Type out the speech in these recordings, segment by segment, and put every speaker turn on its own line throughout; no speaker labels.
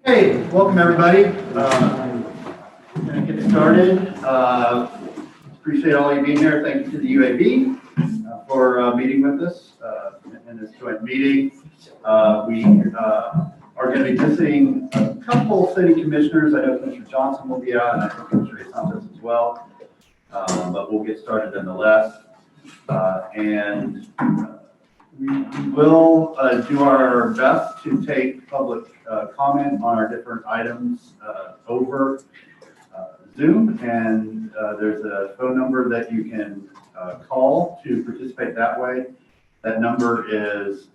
Hey, welcome everybody. Going to get started. Appreciate all you being here. Thank you to the UAB for meeting with us in this joint meeting. We are going to be visiting a couple city commissioners. I know Commissioner Johnson will be out, and I think Commissioner Santos as well. But we'll get started nonetheless. We will do our best to take public comment on our different items over Zoom, and there's a phone number that you can call to participate that way. That number is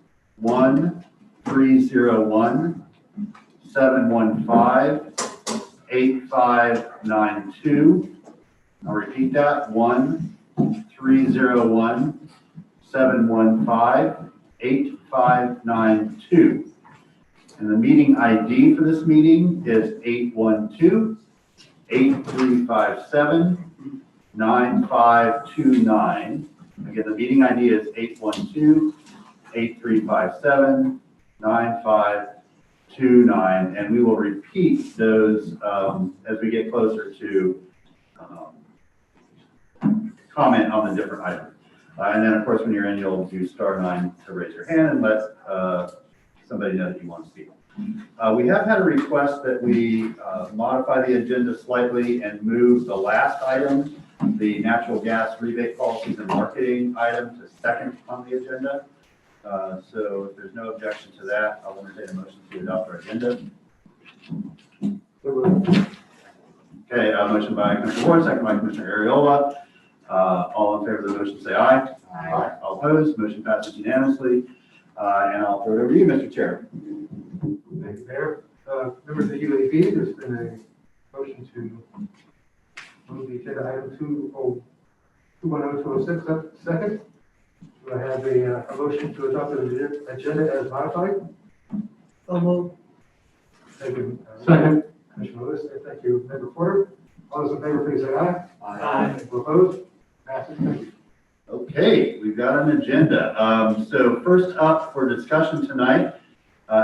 1-301-715-8592. I'll repeat that, 1-301-715-8592. And the meeting ID for this meeting is 812-8357-9529. Again, the meeting ID is 812-8357-9529. And we will repeat those as we get closer to comment on the different items. And then, of course, when you're in, you'll do *9 to raise your hand and let somebody know that you want to speak. We have had a request that we modify the agenda slightly and move the last item, the natural gas rebate policies and marketing item, to second on the agenda. So if there's no objection to that, I'll entertain a motion to adopt our agenda. Okay, motion by Commissioner Ward, second by Commissioner Ariola. All in favor of the motion say aye. Aye. All opposed, motion passes unanimously. And I'll throw it over to you, Mr. Chair.
Thank you, Mayor. Members of the UAB, there's been a motion to move the agenda item 210-206 up second. Do I have a motion to adopt the agenda as modified?
So moved.
Thank you.
Second.
Commissioner Lewis, thank you. Member Porter. All those in favor, please say aye.
Aye.
All opposed? Passes. Thank you.
Okay, we've got an agenda. So first up for discussion tonight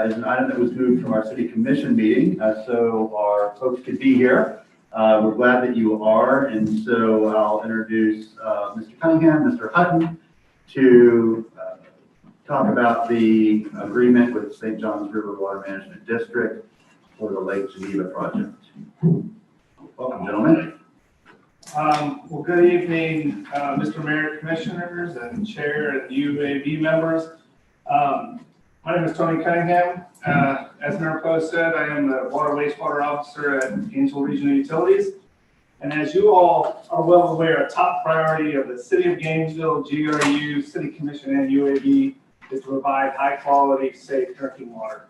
is an item that was moved from our city commission meeting, so our folks could be here. We're glad that you are, and so I'll introduce Mr. Cunningham, Mr. Hutton, to talk about the agreement with St. Johns River Water Management District for the Lake Geneva project. Welcome, gentlemen.
Well, good evening, Mr. Mayor, Commissioners, and Chair, and UAB members. My name is Tony Cunningham. As Mayor Post said, I am the Water Wastewater Officer at Gainesville Regional Utilities. And as you all are well aware, a top priority of the City of Gainesville, GRU, City Commission, and UAB is to provide high-quality, safe drinking water.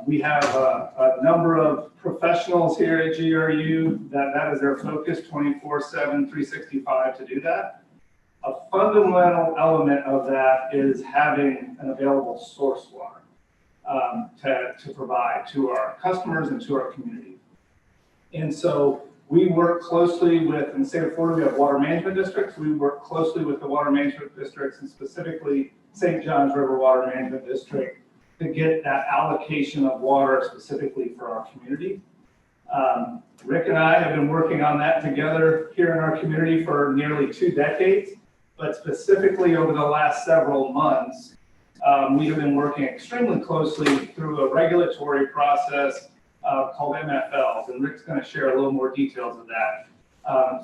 We have a number of professionals here at GRU that is their focus 24/7, 365 to do that. A fundamental element of that is having an available source water to provide to our customers and to our community. And so we work closely with, in the state of Florida, we have water management districts. We work closely with the water management districts, and specifically St. Johns River Water Management District, to get that allocation of water specifically for our community. Rick and I have been working on that together here in our community for nearly 2 decades, but specifically over the last several months, we have been working extremely closely through a regulatory process called MFLs, and Rick's going to share a little more details of that.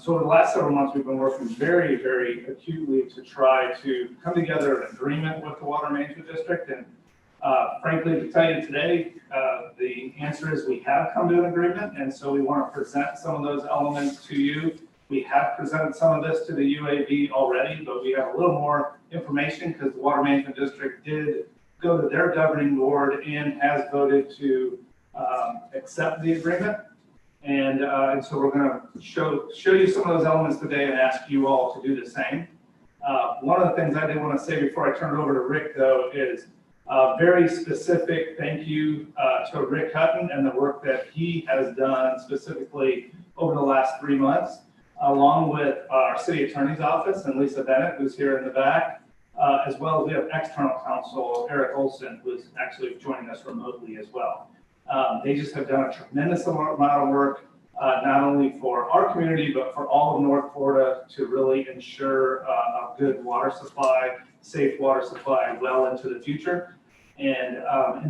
So over the last several months, we've been working very, very acutely to try to come together an agreement with the Water Management District. And frankly, to tell you today, the answer is we have come to an agreement, and so we want to present some of those elements to you. We have presented some of this to the UAB already, but we have a little more information because the Water Management District did go to their governing board and has voted to accept the agreement. And so we're going to show you some of those elements today and ask you all to do the same. One of the things I did want to say before I turn it over to Rick, though, is a very specific thank you to Rick Hutton and the work that he has done specifically over the last 3 months, along with our city attorney's office and Lisa Bennett, who's here in the back, as well as we have external counsel Eric Olson, who is actually joining us remotely as well. They just have done a tremendous amount of work, not only for our community, but for all of North Florida to really ensure a good water supply, safe water supply well into the future. And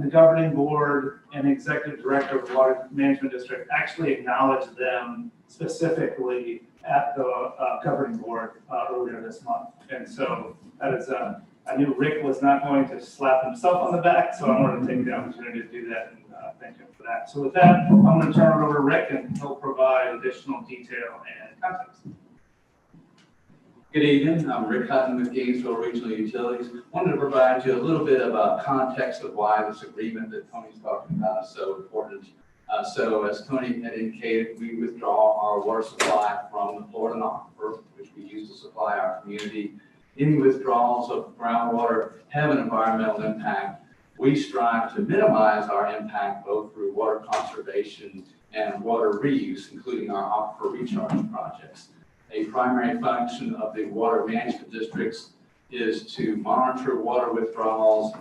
the governing board and executive director of the Water Management District actually acknowledged them specifically at the governing board earlier this month. And so that is, I knew Rick was not going to slap himself on the back, so I wanted to take the opportunity to do that and thank him for that. So with that, I'm going to turn it over to Rick and he'll provide additional detail and context.
Good evening, I'm Rick Hutton with Gainesville Regional Utilities. Wanted to provide you a little bit of a context of why this agreement that Tony's talking about is so important. So as Tony had indicated, we withdraw our water supply from the Florida Aquifer, which we use to supply our community. Any withdrawals of groundwater have an environmental impact. We strive to minimize our impact both through water conservation and water reuse, including our aquifer recharge projects. A primary function of the water management districts is to monitor water withdrawals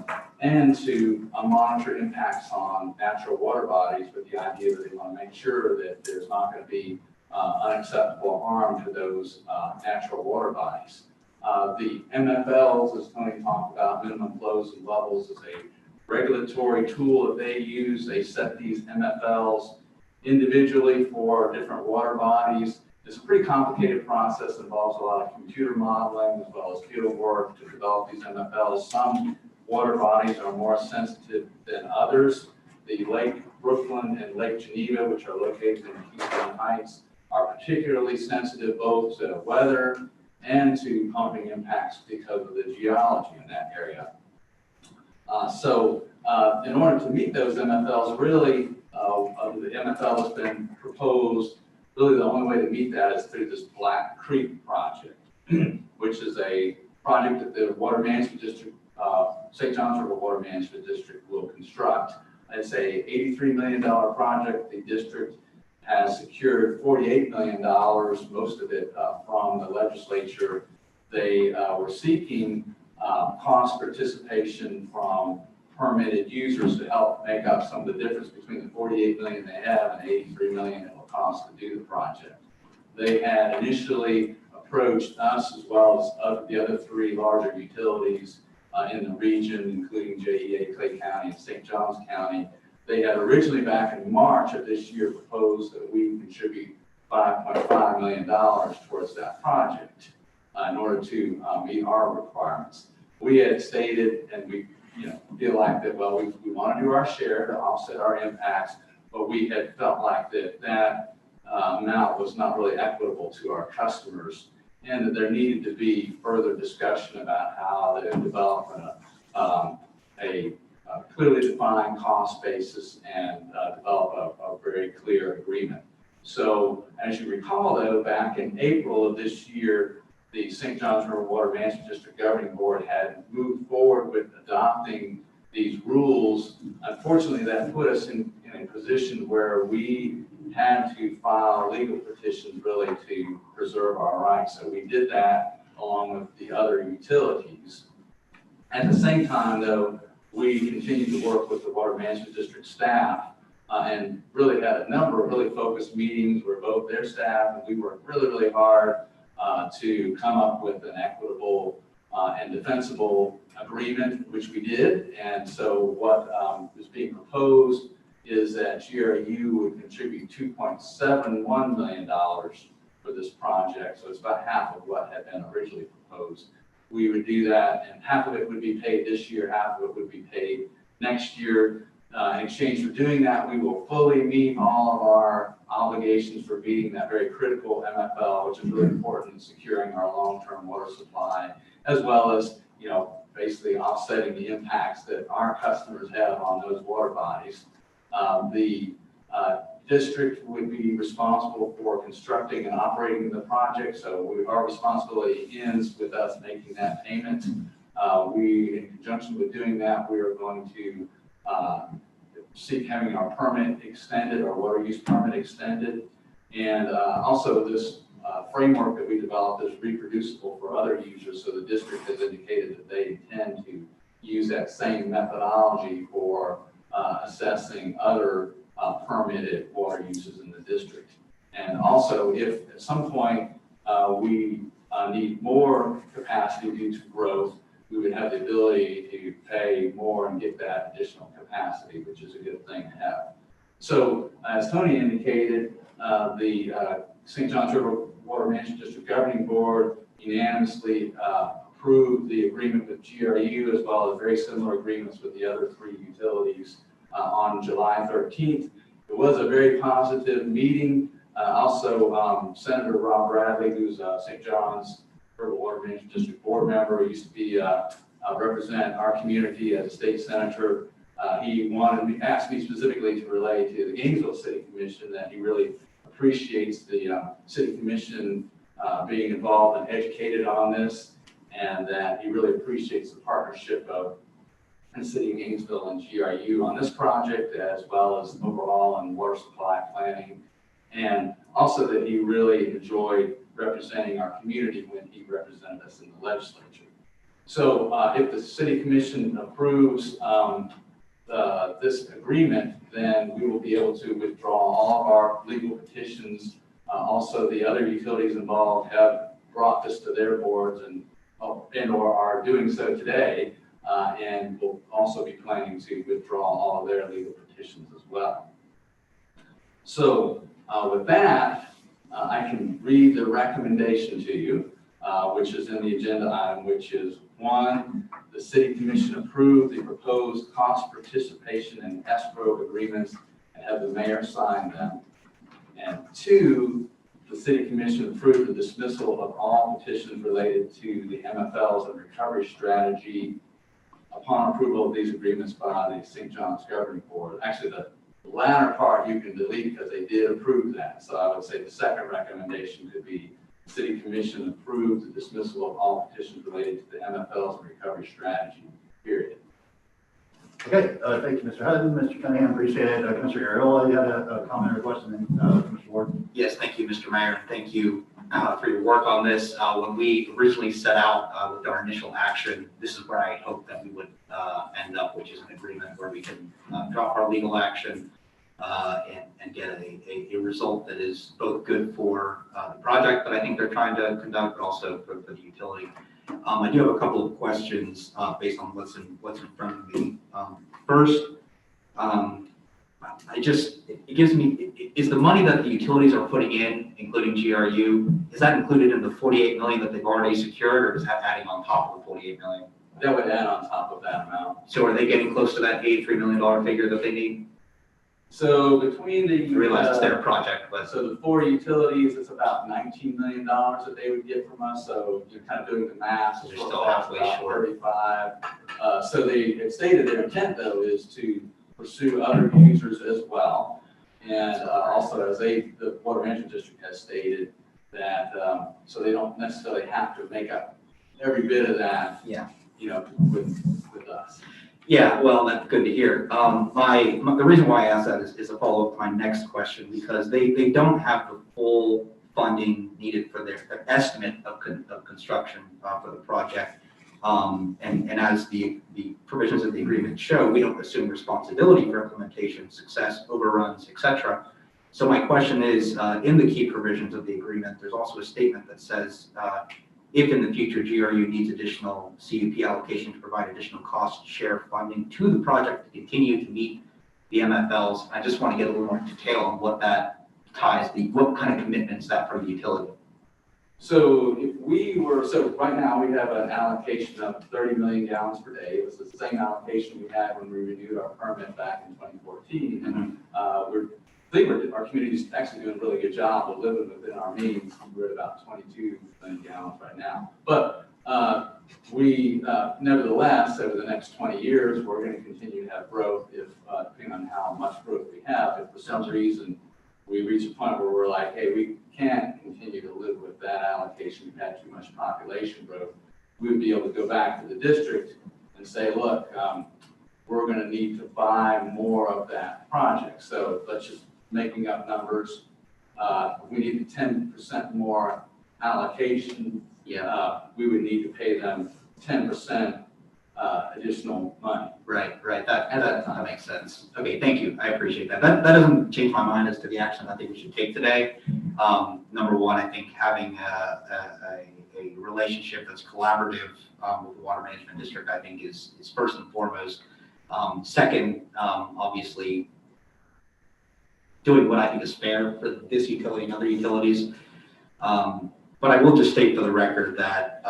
and to monitor impacts on natural water bodies with the idea that they want to make sure that there's not going to be unacceptable harm to those natural water bodies. The MFLs, as Tony talked about, minimum flows and levels, is a regulatory tool that they use. They set these MFLs individually for different water bodies. It's a pretty complicated process, involves a lot of computer modeling as well as field work to develop these MFLs. Some water bodies are more sensitive than others. The Lake Brooklyn and Lake Geneva, which are located in Keystone Heights, are particularly sensitive both to weather and to pumping impacts because of the geology in that area. In order to meet those MFLs, really, the MFL has been proposed. Really, the only way to meet that is through this Black Creek project, which is a project that the Water Management District, St. Johns River Water Management District will construct. It's a $83 million project. The district has secured $48 million, most of it from the legislature. They were seeking cost participation from permitted users to help make up some of the difference between the $48 million they have and $83 million it will cost to do the project. They had initially approached us as well as the other three larger utilities in the region, including JEA, Clay County, and St. Johns County. They had originally back in March of this year proposed that we contribute $5.5 million towards that project in order to meet our requirements. We had stated, and we feel like that, well, we want to do our share to offset our impacts, but we had felt like that amount was not really equitable to our customers, and that there needed to be further discussion about how to develop a clearly defined cost basis and develop a very clear agreement. So as you recall, though, back in April of this year, the St. Johns River Water Management District Governing Board had moved forward with adopting these rules. Unfortunately, that put us in a position where we had to file legal petitions really to preserve our rights. So we did that along with the other utilities. At the same time, though, we continued to work with the Water Management District staff and really had a number of really focused meetings where both their staff and we worked really, really hard to come up with an equitable and defensible agreement, which we did. And so what is being proposed is that GRU would contribute $2.71 million for this project. So it's about half of what had been originally proposed. We would do that, and half of it would be paid this year, half of it would be paid next year. In exchange for doing that, we will fully meet all of our obligations for meeting that very critical MFL, which is really important in securing our long-term water supply, as well as, basically offsetting the impacts that our customers have on those water bodies. The district would be responsible for constructing and operating the project, so our responsibility ends with us making that payment. In conjunction with doing that, we are going to seek having our permit extended, our water use permit extended, and also this framework that we developed is reproducible for other users, so the district has indicated that they intend to use that same methodology for assessing other permitted water uses in the district. And also, if at some point we need more capacity due to growth, we would have the ability to pay more and get that additional capacity, which is a good thing to have. So as Tony indicated, the St. Johns River Water Management District Governing Board unanimously approved the agreement with GRU, as well as very similar agreements with the other three utilities on July 13th. It was a very positive meeting. Also, Senator Rob Bradley, who's St. Johns River Water Management District Board member, used to be represent our community as a state senator. He asked me specifically to relay to the Gainesville City Commission that he really appreciates the City Commission being involved and educated on this, and that he really appreciates the partnership of the City of Gainesville and GRU on this project, as well as overall on water supply planning, and also that he really enjoyed representing our community when he represented us in the legislature. So if the City Commission approves this agreement, then we will be able to withdraw all of our legal petitions. Also, the other utilities involved have brought this to their boards and or are doing so today, and will also be planning to withdraw all of their legal petitions as well. So with that, I can read the recommendation to you, which is in the agenda item, which is 1, the City Commission approved the proposed cost participation and escrow agreements and have the mayor sign them. And 2, the City Commission approved the dismissal of all petitions related to the MFLs and recovery strategy upon approval of these agreements by the St. Johns Governing Board. Actually, the latter part you can delete because they did approve that. So I would say the second recommendation could be the City Commission approved the dismissal of all petitions related to the MFLs and recovery strategy, period.
Okay, thank you, Mr. Hudson. Mr. Cunningham, appreciate it. Commissioner Ariola, you had a comment or question, and Mr. Ward.
Yes, thank you, Mr. Mayor. Thank you for your work on this. When we originally set out with our initial action, this is where I hoped that we would end up, which is an agreement where we can drop our legal action and get a result that is both good for the project that I think they're trying to conduct, but also for the utility. I do have a couple of questions based on what's in front of me. First, it gives me, is the money that the utilities are putting in, including GRU, is that included in the 48 million that they've already secured, or is that adding on top of the 48 million?
That would add on top of that amount.
So are they getting close to that $83 million figure that they need?
So between the
I realize it's their project, but
so the 4 utilities, it's about $19 million that they would get from us. So you're kind of doing the math.
So they're still halfway short.
35. So they have stated their intent though is to pursue other users as well, and also as the Water Management District has stated that so they don't necessarily have to make up every bit of that.
Yeah.
You know, with us.
yeah, well, that's good to hear. The reason why I asked that is a follow-up to my next question, because they don't have the full funding needed for their estimate of construction for the project. And as the provisions of the agreement show, we don't assume responsibility for implementation, success, overruns, etc. So my question is, in the key provisions of the agreement, there's also a statement that says, if in the future GRU needs additional CUP allocation to provide additional cost share funding to the project to continue to meet the MFLs, I just want to get a little more detail on what that ties, what kind of commitments that from the utility.
So if we were, so right now we have an allocation of 30 million gallons per day. It was the same allocation we had when we renewed our permit back in 2014. And our community is actually doing a really good job of living within our means. We're at about 22 million gallons right now. But nevertheless, over the next 20 years, we're going to continue to have growth if, depending on how much growth we have, if for some reason we reach a point where we're like, hey, we can't continue to live with that allocation, we've had too much population growth, we would be able to go back to the district and say, look, we're going to need to buy more of that project. So let's just making up numbers. We need 10% more allocation. We would need to pay them 10% additional money.
Right, that makes sense. Okay, thank you, I appreciate that. That doesn't change my mind as to the action I think we should take today. Number one, I think having a relationship that's collaborative with the Water Management District, I think is first and foremost. Second, obviously, doing what I think is fair for this utility and other utilities. But I will just state for the record that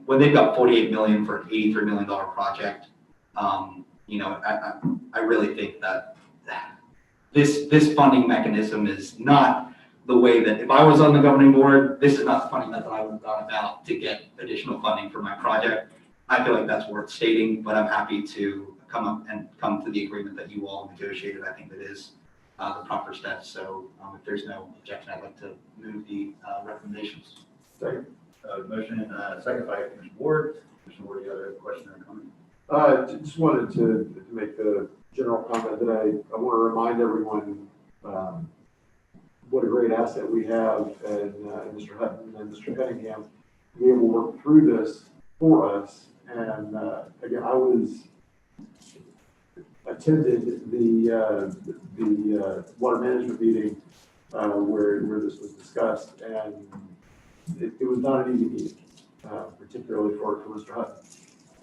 when they've got $48 million for an $83 million project, you know, I really think that this funding mechanism is not the way that, if I was on the governing board, this is not the funding method I would have gone about to get additional funding for my project. I feel like that's worth stating, but I'm happy to come to the agreement that you all negotiated. I think that is the proper steps. So if there's no objection, I'd like to move the recommendations.
Second. Motion second by Commissioner Ward. Commissioner Ward, you got a question or comment?
Just wanted to make the general comment that I want to remind everyone what a great asset we have and Mr. Hutton and Mr. Cunningham to be able to work through this for us. And again, I attended the water management meeting where this was discussed, and it was not an easy meeting, particularly for Mr. Hutton.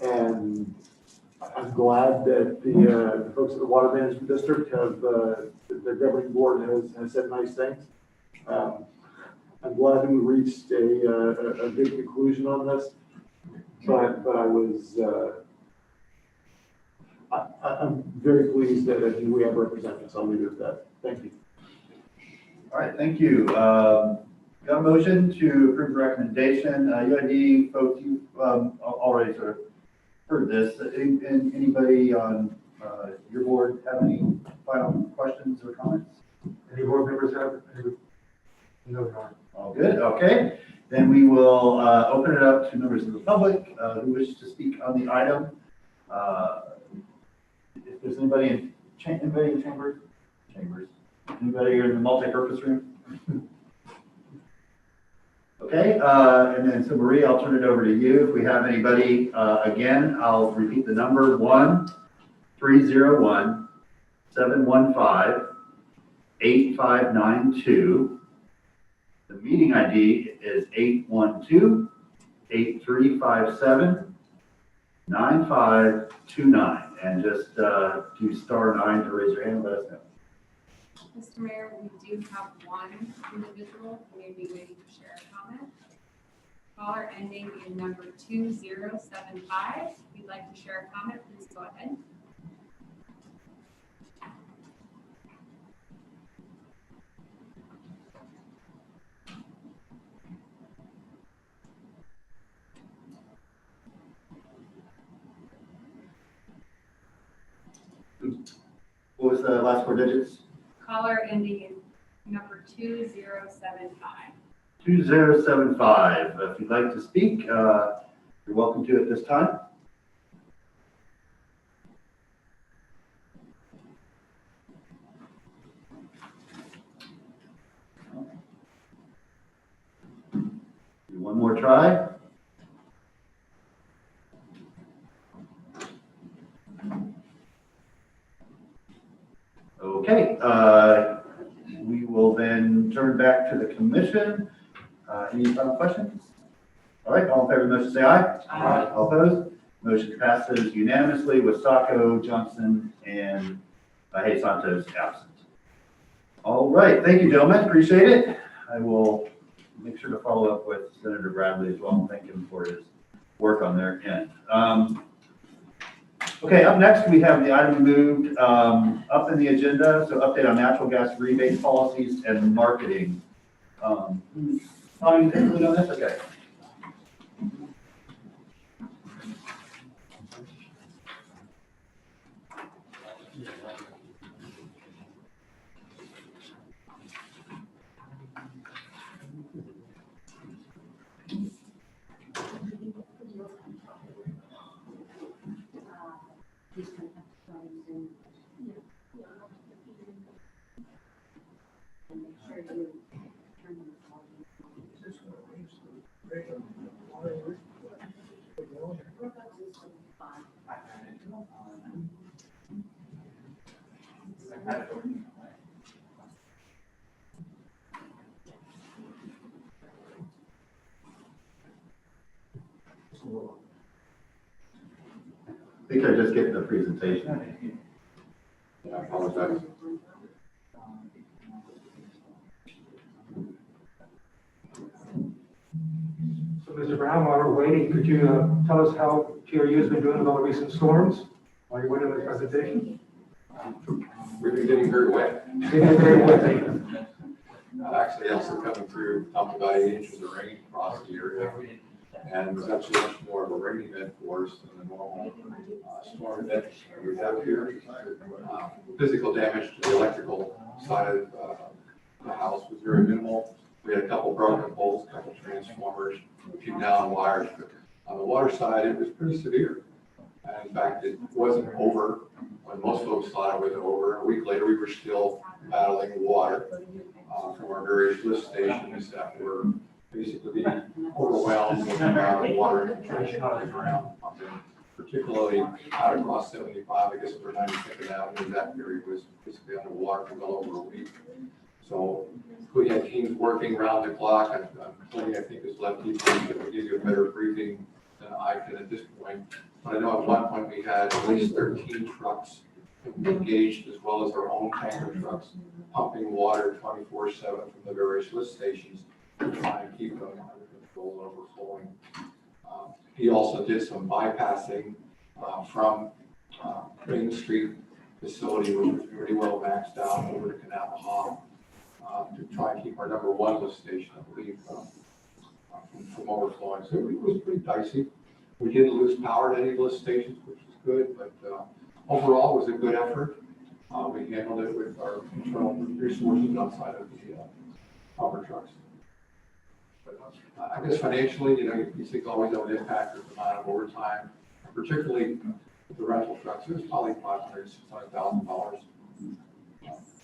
And I'm glad that the folks at the Water Management District have, the governing board has said nice things. I'm glad that we reached a good conclusion on this, but I'm very pleased that we have representatives. I'll leave it at that. Thank you.
All right, thank you. Got a motion to approve the recommendation. UID folks, you've already sort of heard this. Anybody on your board have any final questions or comments?
Any board members have? No.
All good, okay. Then we will open it up to members of the public who wish to speak on the item. If there's anybody in chambers? Anybody here in the multi-purpose room? Okay, and then so Marie, I'll turn it over to you. If we have anybody, again, I'll repeat the number: 1-301-715-8592. The meeting ID is 812-8357-9529. And just do *9 to raise your hand and let us know.
Mr. Mayor, we do have one individual who may be waiting to share a comment. Caller ending in number 2075. If you'd like to share a comment, please go ahead.
What was the last four digits?
Caller ending in number 2075.
2075. If you'd like to speak, you're welcome to at this time. Do one more try. Okay, we will then turn back to the commission. Any final questions? All right, all in favor of the motion, say aye.
Aye.
All opposed? Motion passes unanimously with Sacco, Johnson, and Hayes Santos absent. All right, thank you, gentlemen, appreciate it. I will make sure to follow up with Senator Bradley as well and thank him for his work on their end. Okay, up next, we have the item moved up in the agenda, so update on natural gas rebate policies and marketing. Tommy, you can lead on this? Okay. I think they're just getting the presentation.
I apologize.
So, Mr. Brown, while we're waiting, could you tell us how GRU has been doing with all the recent storms while you're waiting on the presentation?
We've been getting very wet.
Very well.
Actually, also coming through, talked about 8 inches of rain across the area. And it was actually much more of a rain event for us than the normal storm event we have here. Physical damage to the electrical side of the house was very minimal. We had a couple broken poles, a couple transformers, a few down wires. But on the water side, it was pretty severe. And in fact, it wasn't over when most folks thought it was over. A week later, we were still battling water from our various lift stations that were basically being overwhelmed with the amount of water infiltration on the ground. Particularly out across 75, I guess over 92nd Avenue, that area was basically underwater for well over a week. So we had teams working around the clock, and Tony, I think, has left people that will give you a better briefing than I can at this point. But I know at one point we had at least 13 trucks engaged, as well as our own tanker trucks, pumping water 24/7 from the various lift stations to try and keep them under control and overflowing. He also did some bypassing from Main Street facility, which was pretty well maxed out, over to Canal Hall to try and keep our number 1 lift station, I believe, from overflowing. So it was pretty dicey. We didn't lose power at any lift stations, which was good, but overall it was a good effort. We handled it with our internal resources outside of the pumper trucks. I guess financially, these things always have an impact with the amount of overtime, particularly with the rental trucks. It was probably $500,000 to $600,000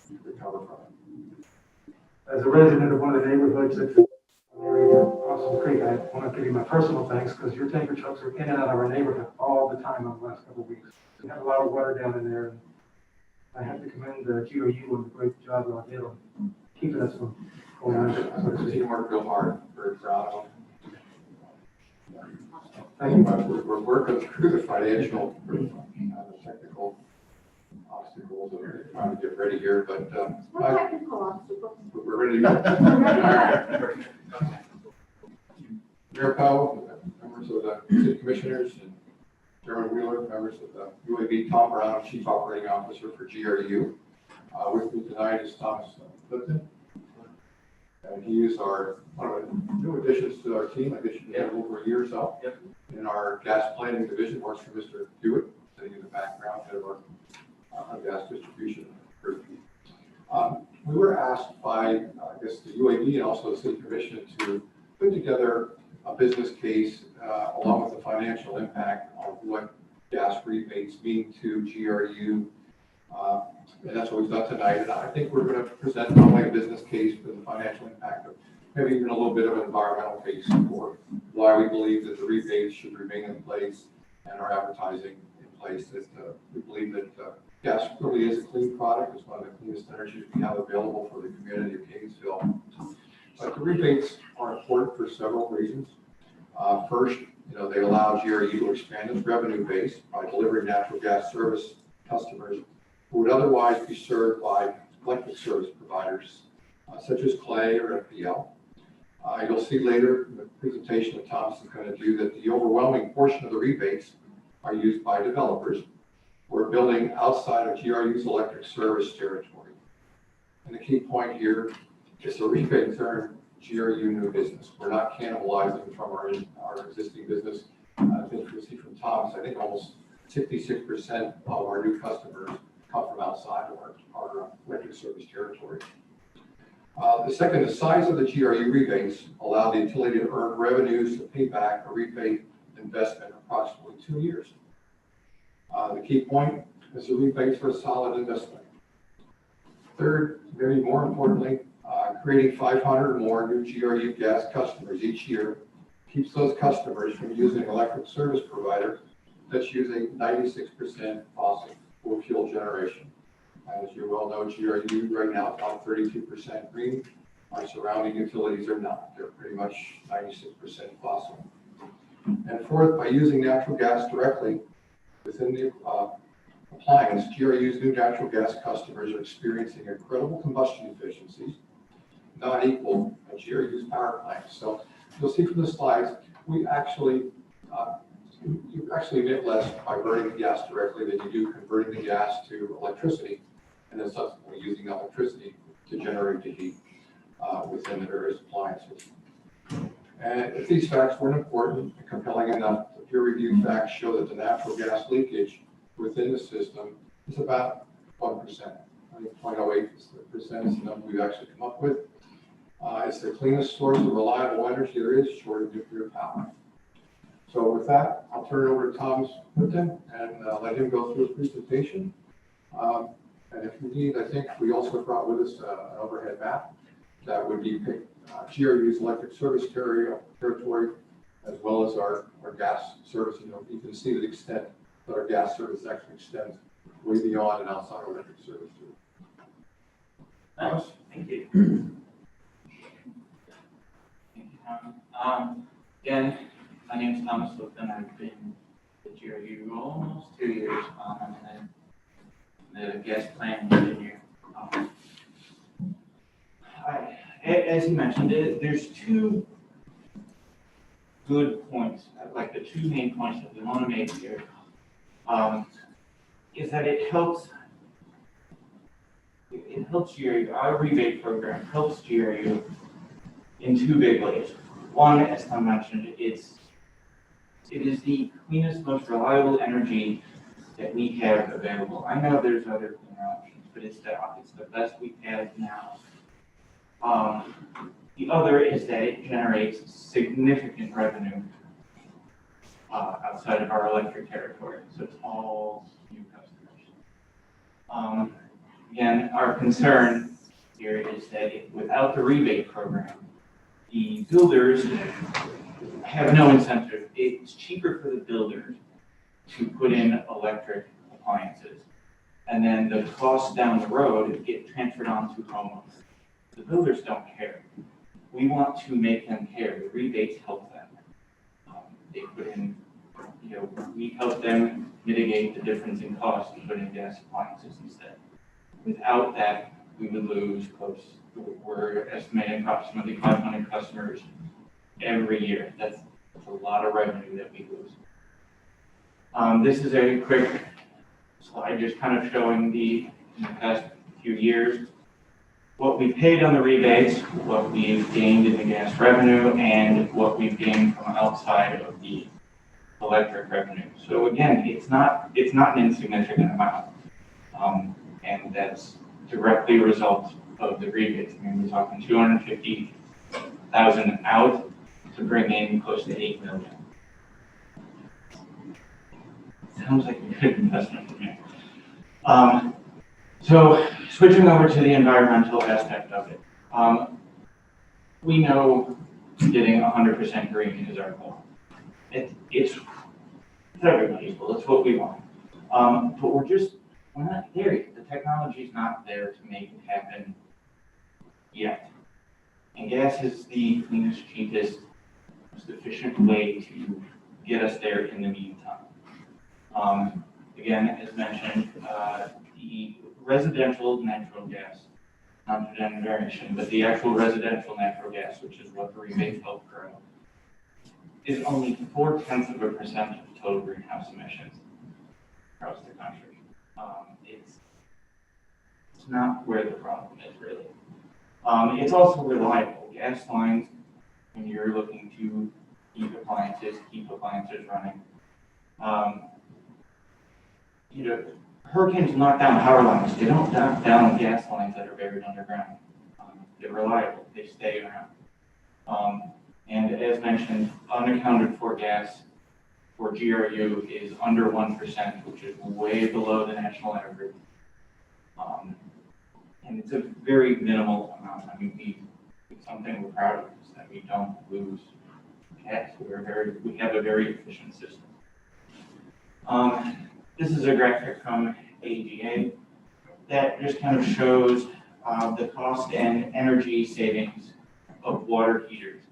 to recover from it.
As a resident of one of the neighborhoods that's across the creek, I want to give you my personal thanks because your tanker trucks are in and out of our neighborhood all the time over the last couple of weeks. We have a lot of water down in there. And I have to commend the GRU on the great job y'all did on keeping us from going under.
The team worked real hard. Very proud of them.
Thank you.
We're working through the financial, the technical obstacles that we're trying to get ready here, but
What technical obstacles?
we're ready to go. Mayor Powell, members of the city commissioners, and Chairman Wheeler, members of the UAB, Tom Brown, Chief Operating Officer for GRU. With me tonight is Thomas Lipton. And he is one of the new additions to our team. I guess you've been over a year or so. Yep. In our gas planning division, works for Mr. Hewitt, sitting in the background, head of our gas distribution group. We were asked by, I guess, the UAB and also the city commission to put together a business case along with the financial impact of what gas rebates mean to GRU. And that's what we've done tonight. And I think we're going to present not only a business case for the financial impact, but maybe even a little bit of an environmental case for why we believe that the rebates should remain in place and our advertising in place. That we believe that gas really is a clean product. It's one of the cleanest energies we have available for the community of Gainesville. But the rebates are important for several reasons. First, they allow GRU to expand its revenue base by delivering natural gas service customers who would otherwise be served by electric service providers, such as Clay or FPL. You'll see later in the presentation that Thomas is going to do that the overwhelming portion of the rebates are used by developers who are building outside of GRU's electric service territory. And the key point here is the rebates earn GRU new business. We're not cannibalizing from our existing business. I think you'll see from Thomas, I think almost 66% of our new customers come from outside of our electric service territory. The second, the size of the GRU rebates allow the utility to earn revenues to pay back a rebate investment in approximately 2 years. The key point is the rebates are a solid investment. Third, maybe more importantly, creating 500 or more new GRU gas customers each year keeps those customers from using an electric service provider that's using 96% fossil fuel generation. As you well know, GRU right now is about 32% green. Our surrounding utilities are not. They're pretty much 96% fossil. And fourth, by using natural gas directly within the appliance, GRU's new natural gas customers are experiencing incredible combustion efficiencies, not equal to GRU's power plants. So you'll see from the slides, you actually emit less by burning the gas directly than you do converting the gas to electricity, and then subsequently using electricity to generate the heat within the various appliances. And if these facts weren't important and compelling enough, the peer-reviewed facts show that the natural gas leakage within the system is about 1%. I think 0.08% is the number we've actually come up with. It's the cleanest source of reliable energy there is, short of nuclear power. So with that, I'll turn it over to Thomas Lipton and let him go through his presentation. And if you need, I think we also brought with us an overhead map that would be GRU's electric service territory, as well as our gas service. You can see the extent that our gas service actually extends way beyond and outside our electric service.
Nice. Thank you. Thank you, Tom. Again, my name is Thomas Lipton. I've been at GRU almost 2 years. I'm the gas plant engineer. As he mentioned, there's two good points, like the two main points that we want to make here, is that it helps GRU, our rebate program helps GRU in two big ways. One, as Tom mentioned, it is the cleanest, most reliable energy that we have available. I know there's other cleaner options, but it's the best we have now. The other is that it generates significant revenue outside of our electric territory. So it's all new customers. Again, our concern here is that without the rebate program, the builders have no incentive. It's cheaper for the builders to put in electric appliances, and then the costs down the road get transferred on to homeowners. The builders don't care. We want to make them care. The rebates help them. They put in, we help them mitigate the difference in cost and put in gas appliances instead. Without that, we would lose we're estimating approximately 500 customers every year. That's a lot of revenue that we lose. This is a quick slide just kind of showing in the past few years, what we paid on the rebates, what we've gained in the gas revenue, and what we've gained from outside of the electric revenue. So again, it's not an insignificant amount, and that's directly a result of the rebates. I mean, we're talking 250,000 out to bring in close to 8 million. Sounds like a good investment for me. So switching over to the environmental aspect of it, we know getting 100% green is our goal. It's everybody's goal. It's what we want. But we're not there yet. The technology's not there to make it happen yet. And gas is the cleanest, cheapest, most efficient way to get us there in the meantime. Again, as mentioned, the residential natural gas, not the generation, but the actual residential natural gas, which is what the rebates help grow, is only 0.4% of total greenhouse emissions across the country. It's not where the problem is, really. It's also reliable. Gas lines, when you're looking to keep appliances running, hurricanes knock down power lines. They don't knock down gas lines that are buried underground. They're reliable. They stay around. And as mentioned, unaccounted for gas for GRU is under 1%, which is way below the national average. And it's a very minimal amount. I mean, it's something we're proud of is that we don't lose gas. We have a very efficient system. This is a graphic from AGA. that just kind of shows the cost and energy savings of water heaters.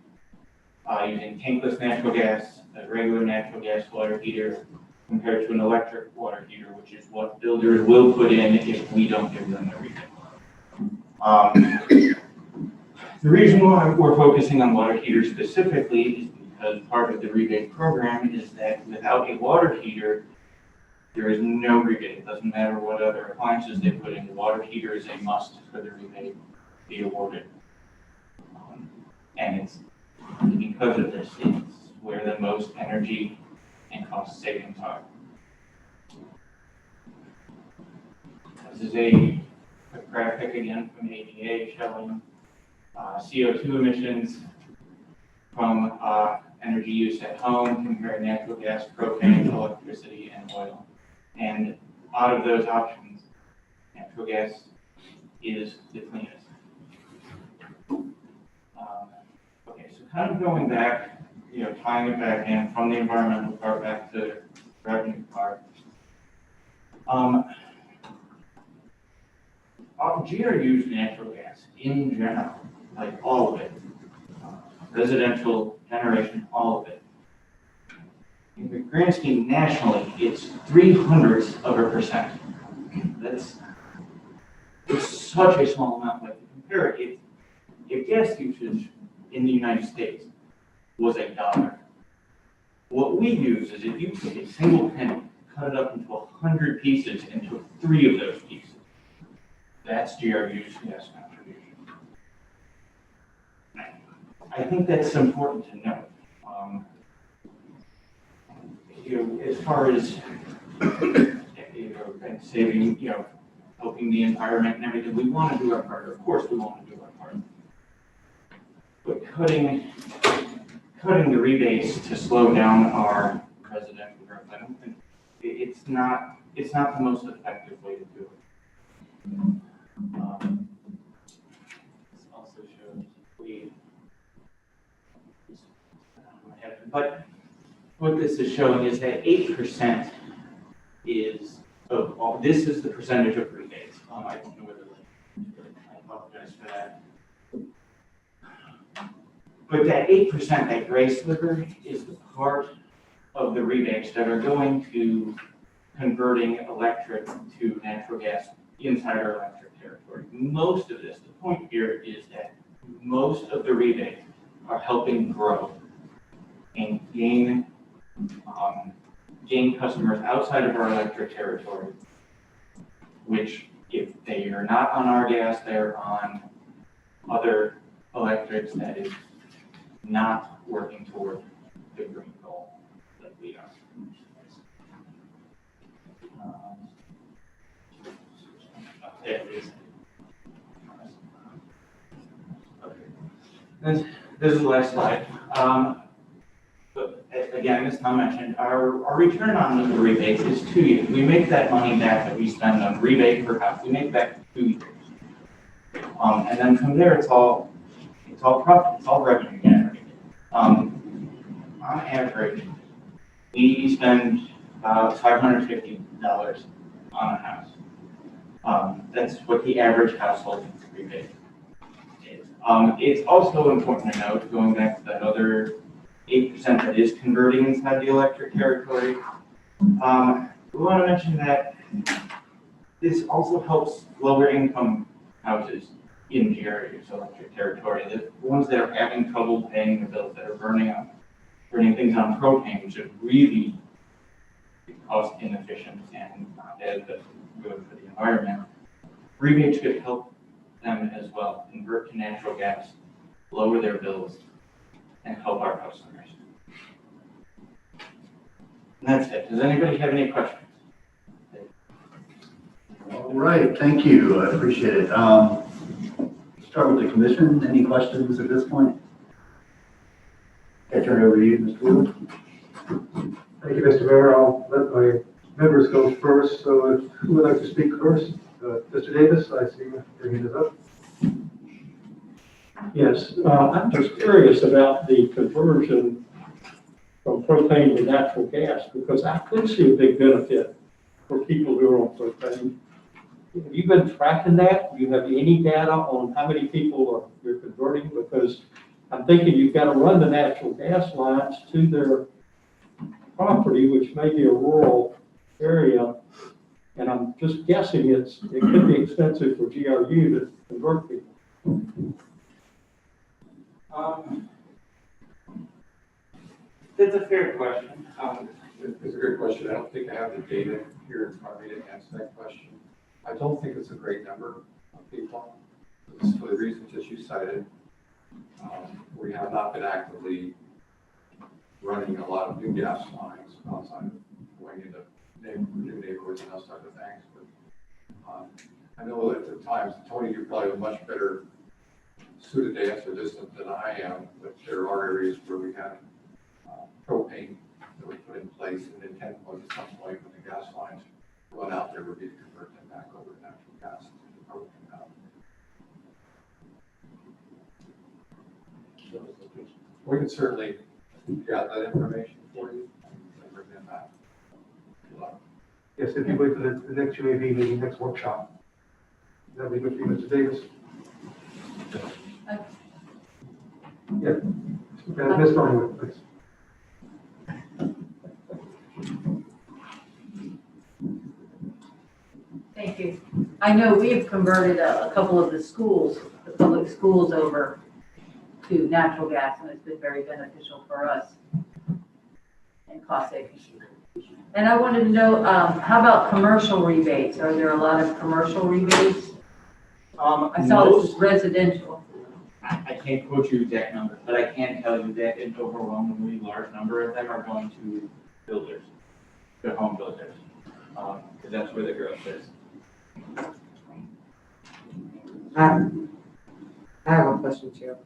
Using tankless natural gas, a regular natural gas water heater, compared to an electric water heater, which is what builders will put in if we don't give them the rebate. The reason why we're focusing on water heaters specifically is because part of the rebate program is that without a water heater, there is no rebate. It doesn't matter what other appliances they put in. The water heater is a must for the rebate be awarded. And it's because of this, it's where the most energy and cost savings are. This is a quick graphic again from ADA showing CO2 emissions from energy use at home, comparing natural gas, propane, electricity, and oil. And out of those options, natural gas is the cleanest. Okay, so kind of going back, tying it back in from the environmental part back to the revenue part. GRU's natural gas in general, like all of it, residential generation, all of it. In the grand scheme nationally, it's 0.03%. It's such a small amount. Like to compare it, if gas usage in the United States was $1, what we use is if you took a single penny, cut it up into 100 pieces, and took 3 of those pieces, that's GRU's gas contribution. I think that's important to note. As far as saving, helping the environment and everything, we want to do our part. Of course, we want to do our part. But cutting the rebates to slow down our residential growth, I don't think it's not the most effective way to do it. This also shows but what this is showing is that 8% is of all. This is the percentage of rebates. I don't know whether I apologize for that. But that 8%, that gray sliver, is the part of the rebates that are going to converting electric to natural gas inside our electric territory. Most of this, the point here is that most of the rebates are helping grow and gain customers outside of our electric territory, which if they are not on our gas, they're on other electrics that is not working toward the green goal that we are. There it is. Okay. This is the last slide. But again, as Tom mentioned, our return on the rebates is 2 years. We make that money back that we spend on rebate per house. We make back 2 years. And then from there, it's all profit. It's all revenue generated. On average, we spend about $550 on a house. That's what the average household rebate is. It's also important to note, going back to that other 8% that is converting inside the electric territory, we want to mention that this also helps lower income houses in GRU's electric territory. The ones that are having trouble paying the bills, that are burning things on propane, which is really cost inefficient and not as good for the environment. Rebates could help them as well, convert to natural gas, lower their bills, and help our customers. And that's it. Does anybody have any questions?
All right, thank you. I appreciate it. Start with the commission. Any questions at this point? Okay, turn it over to you, Mr. Wheeler.
Thank you, Mr. Mayor. I'll let my members go first. So who would like to speak first? Mr. Davis, I see your hand is up.
Yes, I'm just curious about the conversion from propane to natural gas, because I could see a big benefit for people who are on propane. Have you been tracking that? Do you have any data on how many people you're converting? Because I'm thinking you've got to run the natural gas lines to their property, which may be a rural area. And I'm just guessing it could be expensive for GRU to convert people.
That's a fair question.
It's a good question. I don't think I have the data here in front of me to answer that question. I don't think it's a great number of people. It's for the reasons that you cited. We have not been actively running a lot of new gas lines outside of going into new neighborhoods and those type of things. But I know that at times, Tony, you're probably a much better suited to answer this than I am, but there are areas where we have propane that we put in place, and the intent was at some point when the gas lines run out, there would be to convert them back over to natural gas. We can certainly gather that information for you and bring them back.
Yes, if you wait for the next UAV meeting, next workshop. That'll be good for you, Mr. Davis. Yeah. Ms. Furman, please.
Thank you. I know we have converted a couple of the schools, the public schools, over to natural gas, and it's been very beneficial for us and cost saving. And I wanted to know, how about commercial rebates? Are there a lot of commercial rebates? I saw this is residential.
I can't quote you exact numbers, but I can tell you that an overwhelmingly large number of them are going to builders, to home builders, because that's where the growth is.
I have a question, Chair.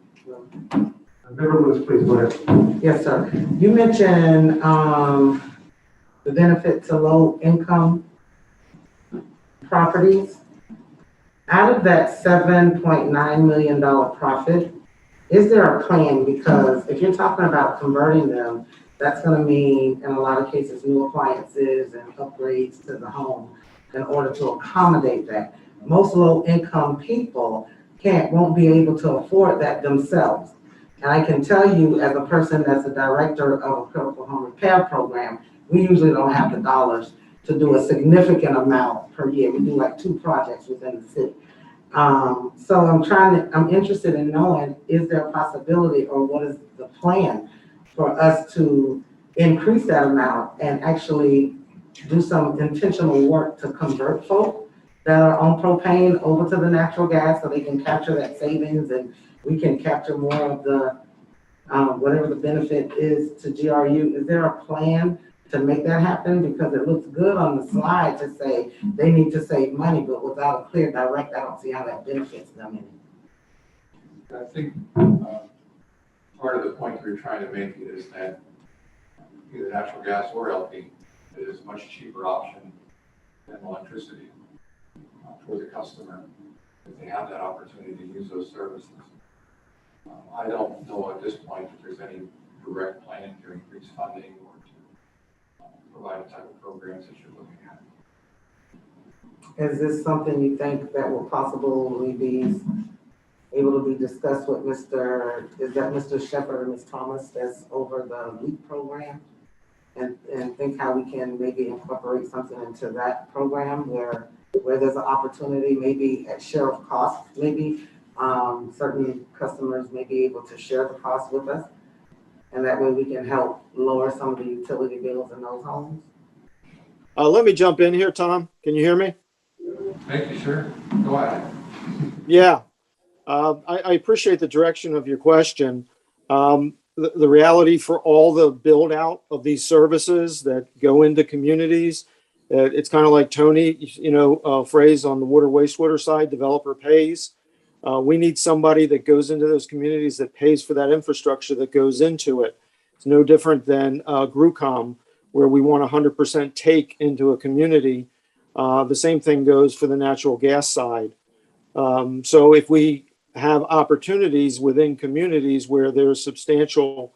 Member Lewis, please go ahead.
Yes, sir. You mentioned the benefit to low-income properties. Out of that $7.9 million profit, is there a plan? Because if you're talking about converting them, that's going to mean, in a lot of cases, new appliances and upgrades to the home in order to accommodate that. Most low-income people won't be able to afford that themselves. And I can tell you, as a person that's a director of a critical home repair program, we usually don't have the dollars to do a significant amount per year. We do like 2 projects within the city. So I'm interested in knowing, is there a possibility, or what is the plan for us to increase that amount and actually do some intentional work to convert folk that are on propane over to the natural gas so they can capture that savings and we can capture more of the, whatever the benefit is to GRU. Is there a plan to make that happen? Because it looks good on the slide to say they need to save money, but without a clear direct, I don't see how that benefits them any.
I think part of the point we're trying to make is that either natural gas or LP is a much cheaper option than electricity for the customer if they have that opportunity to use those services. I don't know at this point if there's any direct plan to increase funding or to provide the type of programs that you're looking at.
Is this something you think that will possibly be able to be discussed with Mr. Shepherd and Ms. Thomas that's over the LEAP program? And think how we can maybe incorporate something into that program where there's an opportunity, maybe at share of cost, maybe certain customers may be able to share the cost with us. And that way we can help lower some of the utility bills in those homes.
Let me jump in here, Tom. Can you hear me?
Thank you, sir. Go ahead.
Yeah. I appreciate the direction of your question. The reality for all the build out of these services that go into communities, it's kind of like Tony, phrase on the water wastewater side, developer pays. We need somebody that goes into those communities that pays for that infrastructure that goes into it. It's no different than GRUCOM, where we want 100% take into a community. The same thing goes for the natural gas side. So if we have opportunities within communities where there's substantial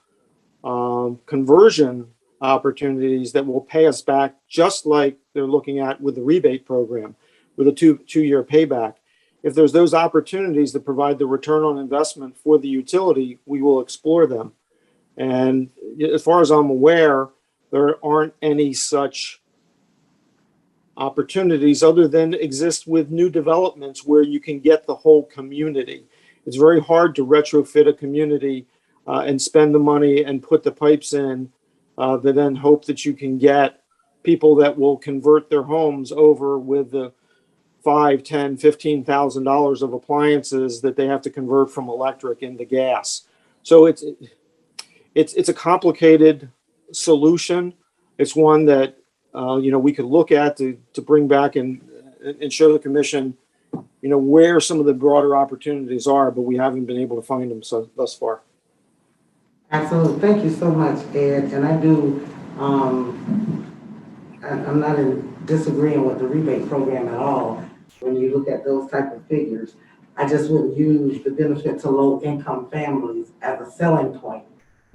conversion opportunities that will pay us back, just like they're looking at with the rebate program. with a two-year payback. If there's those opportunities that provide the return on investment for the utility, we will explore them. And as far as I'm aware, there aren't any such opportunities other than exist with new developments where you can get the whole community. It's very hard to retrofit a community and spend the money and put the pipes in that then hope that you can get people that will convert their homes over with the $5,000, $10,000, $15,000 of appliances that they have to convert from electric into gas. So it's a complicated solution. It's one that we could look at to bring back and show the commission, where some of the broader opportunities are, but we haven't been able to find them thus far.
Absolutely. Thank you so much, Ed. And I do, I'm not disagreeing with the rebate program at all. When you look at those type of figures, I just wouldn't use the benefit to low-income families as a selling point.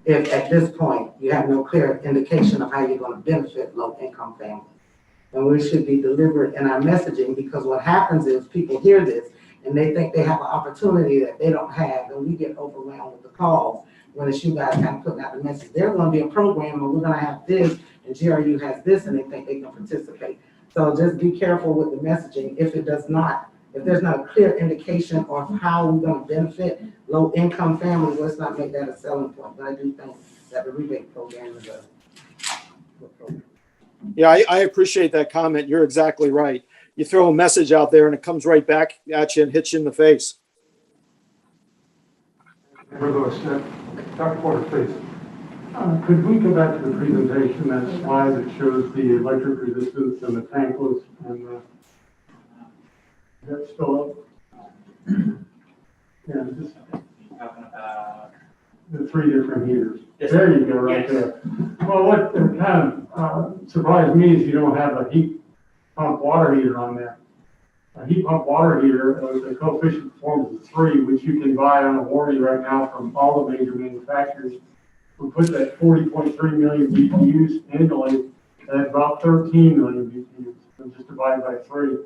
If at this point you have no clear indication of how you're going to benefit low-income families. And we should be deliberate in our messaging, because what happens is people hear this and they think they have an opportunity that they don't have, and we get overwhelmed with the calls when it's you guys kind of putting out the message. There's going to be a program and we're going to have this, and GRU has this, and they think they can participate. So just be careful with the messaging. If there's not a clear indication of how we're going to benefit low-income families, let's not make that a selling point. But I do think that the rebate program is a good program.
Yeah, I appreciate that comment. You're exactly right. You throw a message out there and it comes right back at you and hits you in the face.
Dr. Porter, please. Could we go back to the presentation, that slide that shows the electric resistance and the tankless, and is that still up? Yeah, just
Talking about.
the three different heaters.
Yes,
There you go, right
yes.
there. Well, what kind of surprised me is you don't have a heat pump water heater on there. A heat pump water heater with a coefficient performance of 3, which you can buy on a warranty right now from all the major manufacturers. We put that 40.3 million BTUs annually at about 13 million BTUs, so just divided by 3.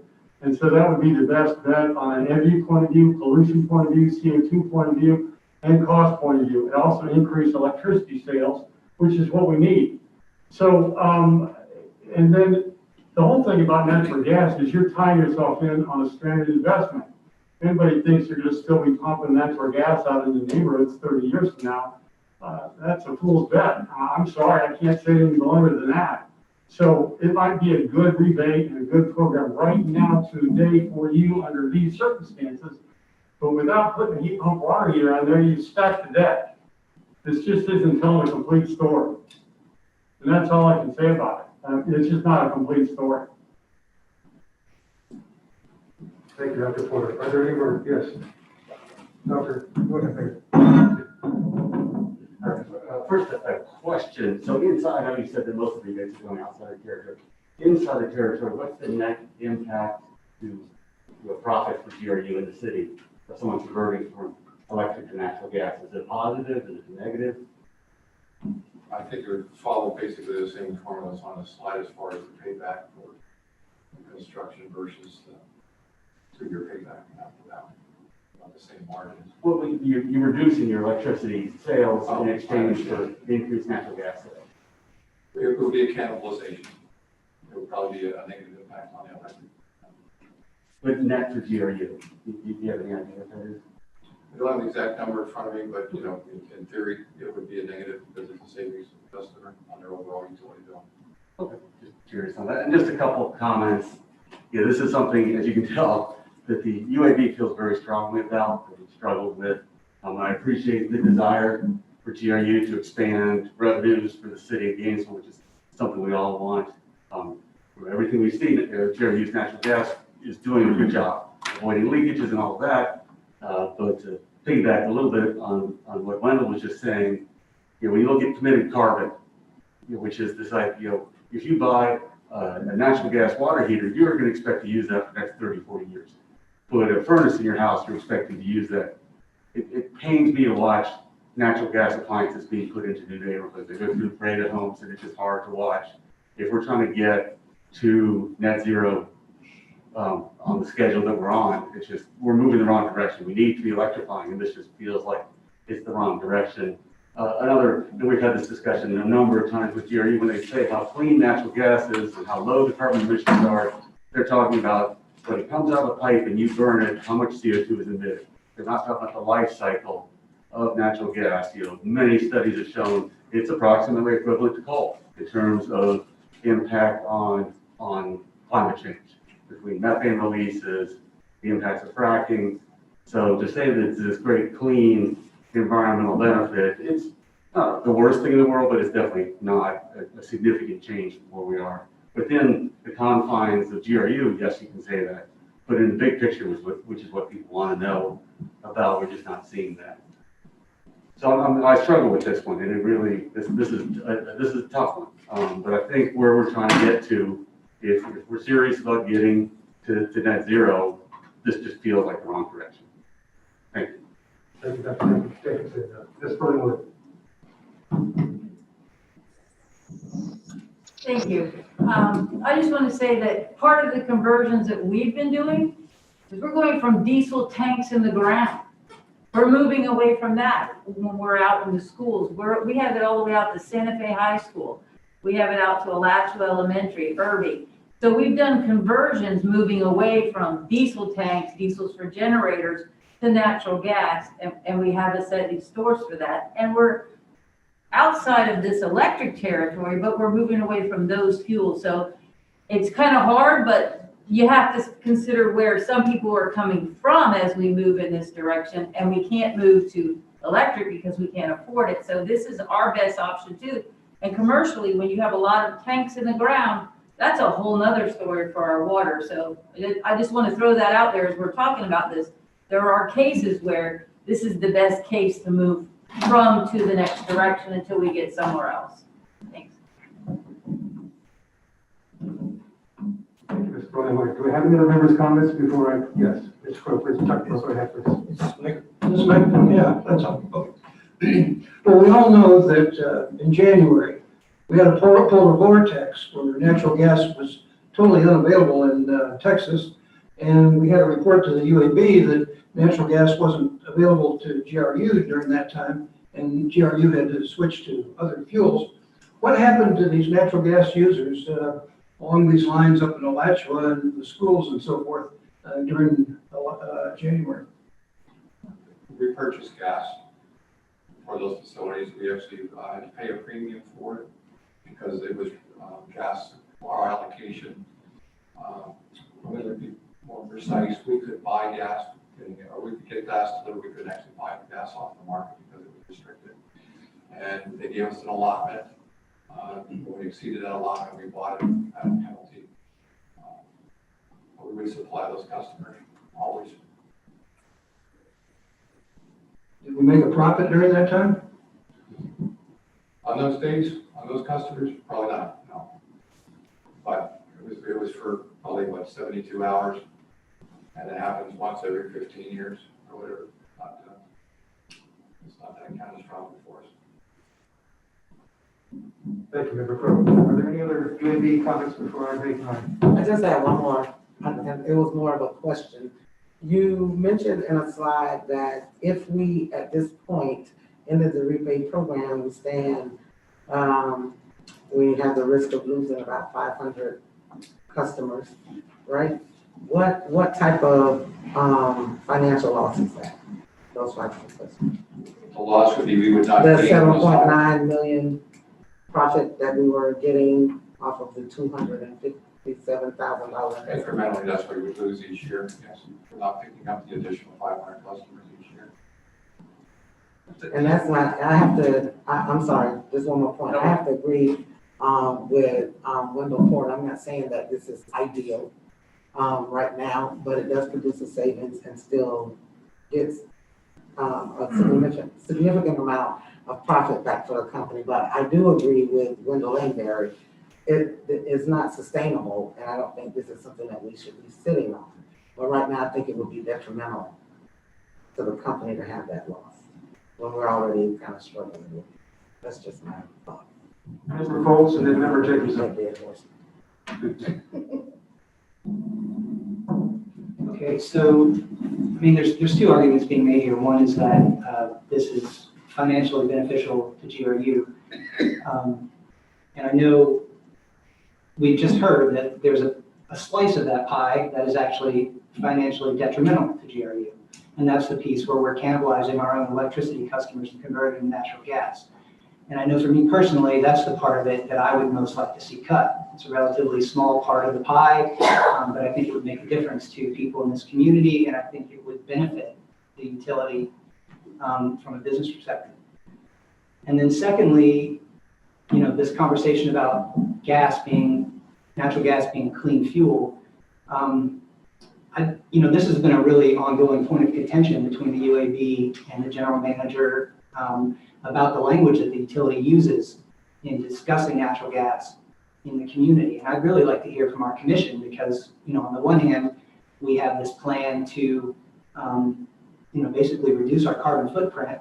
And so that would be the best bet on an energy point of view, pollution point of view, CO2 point of view, and cost point of view. It also increased electricity sales, which is what we need. So, and then the whole thing about natural gas is you're tying yourself in on a stranded investment. If anybody thinks you're going to still be pumping natural gas out in the neighborhoods 30 years from now, that's a fool's bet. I'm sorry, I can't say any longer than that. So it might be a good rebate and a good program right now today for you under these circumstances, but without putting a heat pump water heater on there, you stack the deck. This just isn't telling a complete story. And that's all I can say about it. It's just not a complete story. Thank you, Dr. Porter. Are there any more? Yes. Doctor, go ahead.
First, a question. So inside, I know you said that most of the rebates are going outside the territory. Inside the territory, what's the net impact to a profit for GRU in the city if someone's converting from electric to natural gas? Is it positive? Is it negative?
I think it would follow basically the same formulas on the slide as far as the payback for construction versus the 2-year payback after that. About the same margins.
Well, you're reducing your electricity sales in exchange for increased natural gas sales.
It would be a cannibalization. It would probably be a negative impact on the electric.
But net for GRU, do you have any idea what that is?
I don't have the exact number in front of me, but in theory, it would be a negative because it's a savings to the customer on their overall utility bill.
Okay, just curious on that. And just a couple of comments. Yeah, this is something, as you can tell, that the UAB feels very strongly about, that we've struggled with. I appreciate the desire for GRU to expand revenues for the city of Gainesville, which is something we all want. Everything we've seen, GRU's natural gas is doing a good job, avoiding leakages and all of that. But to piggyback a little bit on what Wendell was just saying, when you look at committed carbon, which is this idea, if you buy a natural gas water heater, you're going to expect to use that for the next 30, 40 years. Put a furnace in your house, you're expecting to use that. It pains me to watch natural gas appliances being put into new neighborhoods. They go through the parade of homes and it's just hard to watch. If we're trying to get to net zero on the schedule that we're on. It's just, we're moving the wrong direction. We need to be electrifying, and this just feels like it's the wrong direction. And we've had this discussion a number of times with GRE when they say how clean natural gas is and how low the carbon emissions are. They're talking about when it comes out of the pipe and you burn it, how much CO2 is emitted. They're not talking about the life cycle of natural gas. Many studies have shown it's approximately equivalent to coal in terms of impact on climate change, between methane releases, the impacts of fracking. So to say that it's this great clean environmental benefit, it's not the worst thing in the world, but it's definitely not a significant change from where we are. Within the confines of GRU, yes, you can say that, but in the big picture, which is what people want to know about, we're just not seeing that. So I struggle with this one, and it really, this is a tough one. But I think where we're trying to get to, if we're serious about getting to net zero, this just feels like the wrong direction. Thank you.
Thank you, Dr. Jacobson. Ms. Burnwood.
Thank you. I just want to say that part of the conversions that we've been doing is we're going from diesel tanks in the ground. We're moving away from that when we're out in the schools. We have it all the way out to Santa Fe High School. We have it out to Alachua Elementary, Irby. So we've done conversions moving away from diesel tanks, diesels for generators, to natural gas, and we have a set of stores for that. And we're outside of this electric territory, but we're moving away from those fuels. So it's kind of hard, but you have to consider where some people are coming from as we move in this direction, and we can't move to electric because we can't afford it. So this is our best option too. And commercially, when you have a lot of tanks in the ground, that's a whole nother story for our water. So I just want to throw that out there as we're talking about this. There are cases where this is the best case to move from to the next direction until we get somewhere else. Thanks.
Thank you, Ms. Burnwood. Do we have any other members' comments before I, yes, Ms. Crowe, please, Chuck, go ahead, please.
Yeah, that's all. Well, we all know that in January, we had a polar vortex where natural gas was totally unavailable in Texas. And we had a report to the UAB that natural gas wasn't available to GRU during that time, and GRU had to switch to other fuels. What happened to these natural gas users along these lines up in Alachua and the schools and so forth during January?
We purchased gas for those facilities. We actually had to pay a premium for it because it was gas, our allocation. To be more precise, we could buy gas, or we could get gas delivered. We couldn't actually buy gas off the market because it was restricted. And they gave us an allotment. When we exceeded that allotment, we bought it at a penalty. But we would supply those customers always.
Did we make a profit during that time?
On those days, on those customers, probably not, no. But it was for probably, 72 hours? And it happens once every 15 years or whatever. It's not that catastrophic for us.
Thank you, Member Crowe. Are there any other UAB comments before I make mine?
I just have one more, and it was more of a question. You mentioned in a slide that if we, at this point, ended the rebate program, we have the risk of losing about 500 customers, right? What type of financial loss is that? Those 500 customers?
The loss would be we would not.
The 7.9 million profit that we were getting off of the $257,000.
Incrementally, that's what we would lose each year. Yes, we're not picking up the additional 500 customers each year.
And that's not, I'm sorry, just one more point. I have to agree with Wendell Ford. I'm not saying that this is ideal right now, but it does produce a savings and still gets a significant amount of profit back for the company. But I do agree with Wendell and Barry. It is not sustainable, and I don't think this is something that we should be sitting on. But right now, I think it would be detrimental to the company to have that loss when we're already kind of struggling with it. That's just my thought.
Member Foltz and then Member Jacobson.
Okay, so, I mean, there's two arguments being made here. One is that this is financially beneficial to GRU. And I know we just heard that there's a slice of that pie that is actually financially detrimental to GRU. And that's the piece where we're cannibalizing our own electricity customers and converting to natural gas. And I know for me personally, that's the part of it that I would most like to see cut. It's a relatively small part of the pie, but I think it would make a difference to people in this community, and I think it would benefit the utility from a business perspective. And then secondly, this conversation about natural gas being clean fuel. This has been a really ongoing point of contention between the UAB and the general manager about the language that the utility uses in discussing natural gas in the community. And I'd really like to hear from our commission because, on the one hand, we have this plan to, basically reduce our carbon footprint.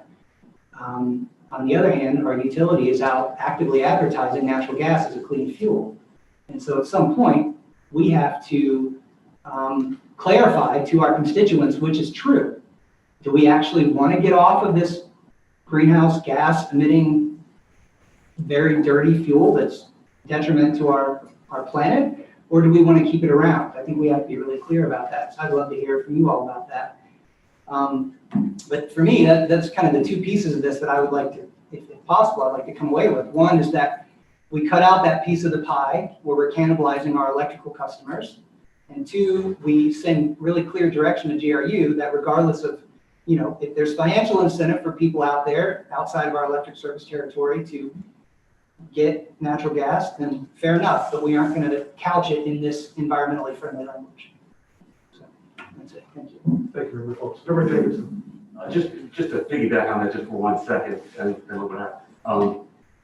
On the other hand, our utility is out actively advertising natural gas as a clean fuel. And so at some point, we have to clarify to our constituents which is true. Do we actually want to get off of this greenhouse gas emitting very dirty fuel that's detriment to our planet, or do we want to keep it around? I think we have to be really clear about that. So I'd love to hear from you all about that. But for me, that's kind of the two pieces of this that I would like to, if possible, I'd like to come away with. One is that we cut out that piece of the pie where we're cannibalizing our electrical customers. And two, we send really clear direction to GRU that regardless of, if there's financial incentive for people out there outside of our electric service territory to get natural gas, then fair enough, but we aren't going to couch it in this environmentally friendly language. So that's it. Thank you.
Thank you very much, folks. Governor Jacobson.
Just to piggyback on that just for 1 second, and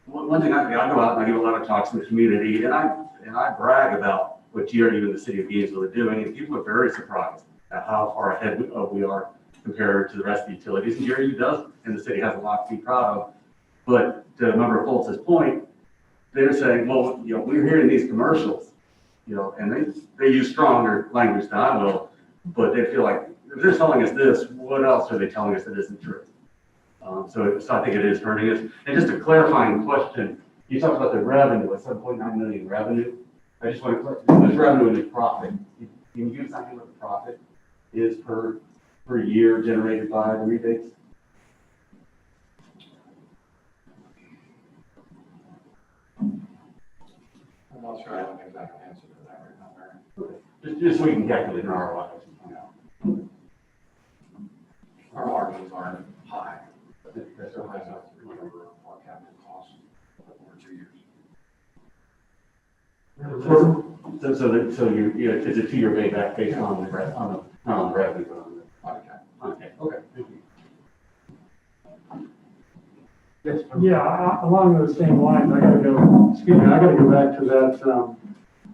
one thing I go out and I give a lot of talks in the community, and I brag about what GRU and the city of Gainesville are doing, and people are very surprised at how far ahead we are compared to the rest of the utilities. And GRU does, and the city has a lot to be proud of. But to Member Foltz's point, they're saying, well, we're hearing these commercials, and they use stronger language than I will, but they feel like if they're telling us this, what else are they telling us that isn't true? So I think it is hurting us. And just a clarifying question, you talked about the revenue, 7.9 million revenue. I just want to clarify, there's revenue and there's profit. Can you give us something what the profit is per year generated by the rebates?
I'm not sure I have an exact answer for that right now, Mayor.
Just so we can calculate an ROI.
Our margins aren't high. That's so high enough to remember our capital costs over 2 years.
So it's a 2-year payback based on the revenue, but okay. Thank you.
Yeah, along those same lines, I gotta go back to that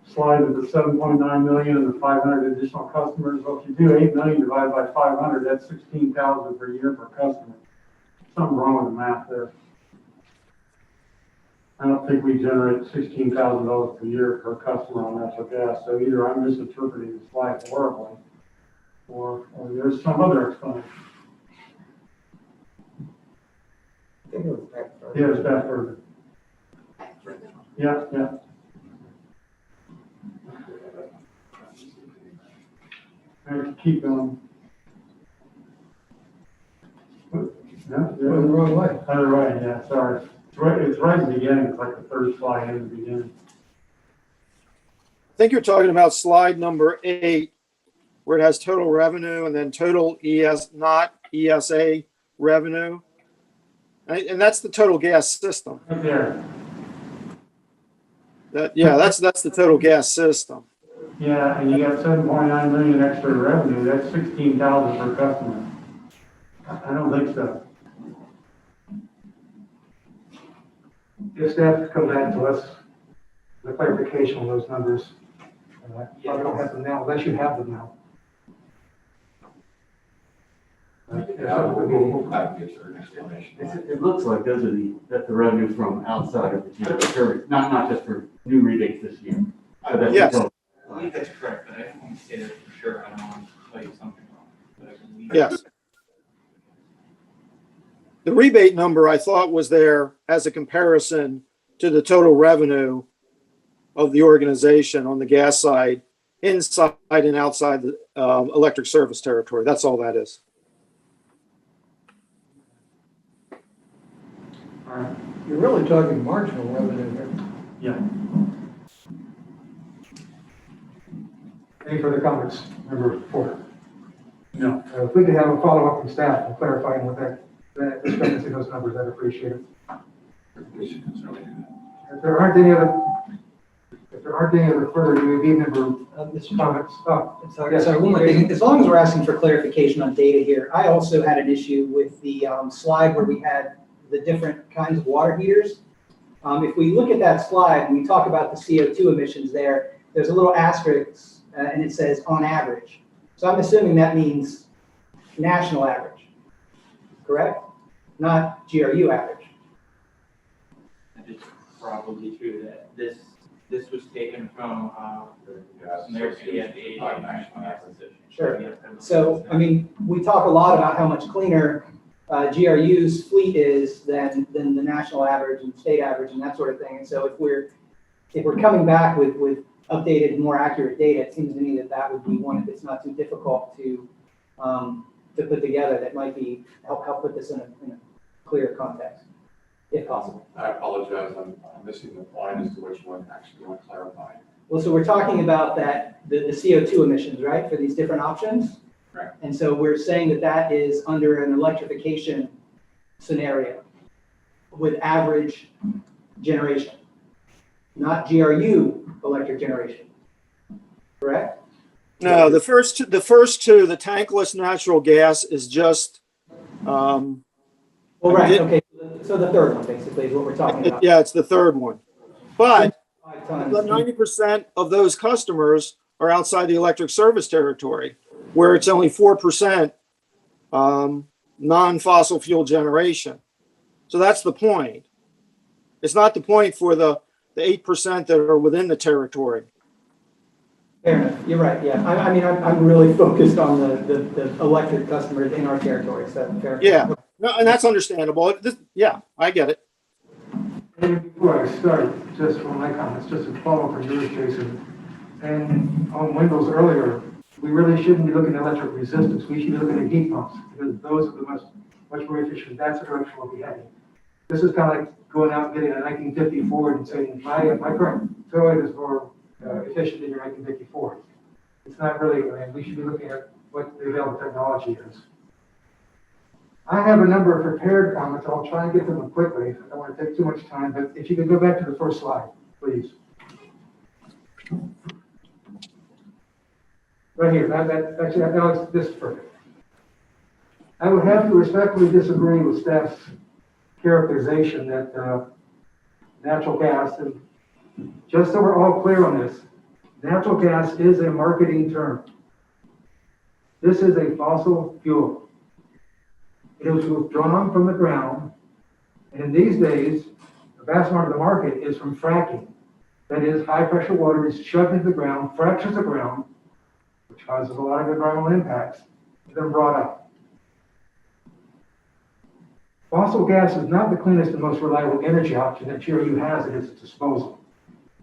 slide with the 7.9 million and the 500 additional customers. Well, if you do 8 million divided by 500, that's 16,000 per year per customer. Something wrong with the math there. I don't think we generate $16,000 per year per customer on natural gas. So either I'm misinterpreting the slide horribly, or there's some other explanation.
I think it was back further.
Yeah, it's back further. Yeah. All right, keep going. Yeah, the wrong way. Other way, yeah, sorry. It's right at the beginning. It's like the third slide in the beginning.
I think you're talking about slide number 8, where it has total revenue and then total not ESA revenue. And that's the total gas system.
Right there.
That's the total gas system.
Yeah, and you got 7.9 million extra revenue. That's 16,000 per customer. I don't think so. Just have to come back to us, the clarification on those numbers. I don't have them now, unless you have them now.
We'll have to get your explanation.
It looks like that's the revenue from outside of the service, not just for new rebates this year. So that's
yes.
I believe that's correct, but I don't want to say that for sure. I don't want to tell you
Yes. The rebate number I thought was there as a comparison to the total revenue of the organization on the gas side, inside and outside the electric service territory. That's all that is.
All right.
You're really talking marginal revenue here.
Yeah. Any further comments, Member Porter? No. If we could have a follow-up from staff and clarifying what that discrepancy in those numbers, I'd appreciate it. If there aren't any other further UAB member comments,
Sorry, one more thing. As long as we're asking for clarification on data here, I also had an issue with the slide where we had the different kinds of water heaters. If we look at that slide and we talk about the CO2 emissions there, there's a little asterisk and it says on average. So I'm assuming that means national average, correct? Not GRU average.
That is probably true that this was taken from their CFA national acquisition.
Sure. So, I mean, we talk a lot about how much cleaner GRU's fleet is than the national average and state average and that sort of thing. And so if we're coming back with updated, more accurate data, it seems to me that would be one, if it's not too difficult to put together, that might be help put this in a clear context, if possible.
I apologize, I'm missing the point as to what you actually want to clarify.
Well, so we're talking about the CO2 emissions, right, for these different options?
Right.
And so we're saying that is under an electrification scenario with average generation, not GRU electric generation, correct?
No, the first two, the tankless natural gas is just.
Well, right, okay, so the third one basically is what we're talking about.
Yeah, it's the third one. But
5 tons.
90% of those customers are outside the electric service territory, where it's only 4% non-fossil fuel generation. So that's the point. It's not the point for the 8% that are within the territory.
Fair enough, you're right, yeah. I mean, I'm really focused on the electric customers in our territory, so fair.
Yeah, no, and that's understandable. Yeah, I get it.
And before I start, just from my comments, just to follow up on yours, Jason, and on Wendell's earlier, we really shouldn't be looking at electric resistance. We should be looking at heat pumps, because those are the much more efficient. That's the direction we'll be heading. This is kind of like going out and getting a 1950 Ford and saying, my current toilet is more efficient than your 1950 Ford. It's not really, I mean, we should be looking at what the available technology is. I have a number of prepared comments. I'll try and get to them quickly. I don't want to take too much time, but if you could go back to the first slide, please. Right here, actually, Alex, this is perfect. I would have to respectfully disagree with staff's characterization that natural gas, and just so we're all clear on this, natural gas is a marketing term. This is a fossil fuel. It was withdrawn from the ground, and in these days, the vast amount of the market is from fracking. That is, high pressure water is shoved into the ground, fractures the ground, which causes a lot of environmental impacts, and then brought up. Fossil gas is not the cleanest and most reliable energy option that GRU has at its disposal.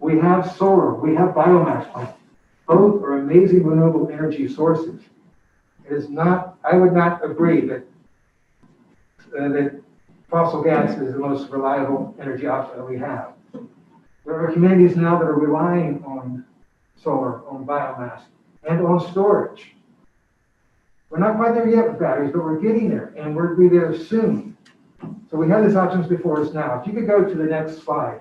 We have solar, we have biomass plants. Both are amazing renewable energy sources. It is not, I would not agree that fossil gas is the most reliable energy option that we have. There are communities now that are relying on solar, on biomass, and on storage. We're not quite there yet with batteries, but we're getting there, and we'll be there soon. So we have these options before us now. If you could go to the next slide.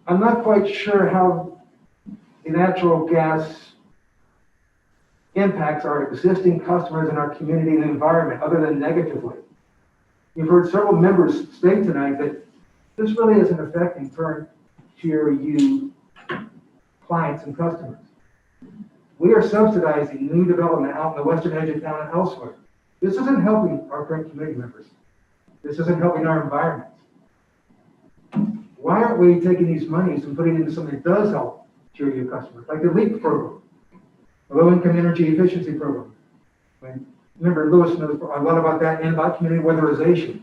I'm not quite sure how the natural gas impacts our existing customers in our community and environment, other than negatively. You've heard several members state tonight that this really isn't affecting current GRU clients and customers. We are subsidizing new development out in the western edge of town and elsewhere. This isn't helping our current community members. This isn't helping our environment. Why aren't we taking these monies and putting it into something that does help GRU customers, like the LEAP program? The low-income energy efficiency program. Remember, Lewis knows a lot about that and about community weatherization.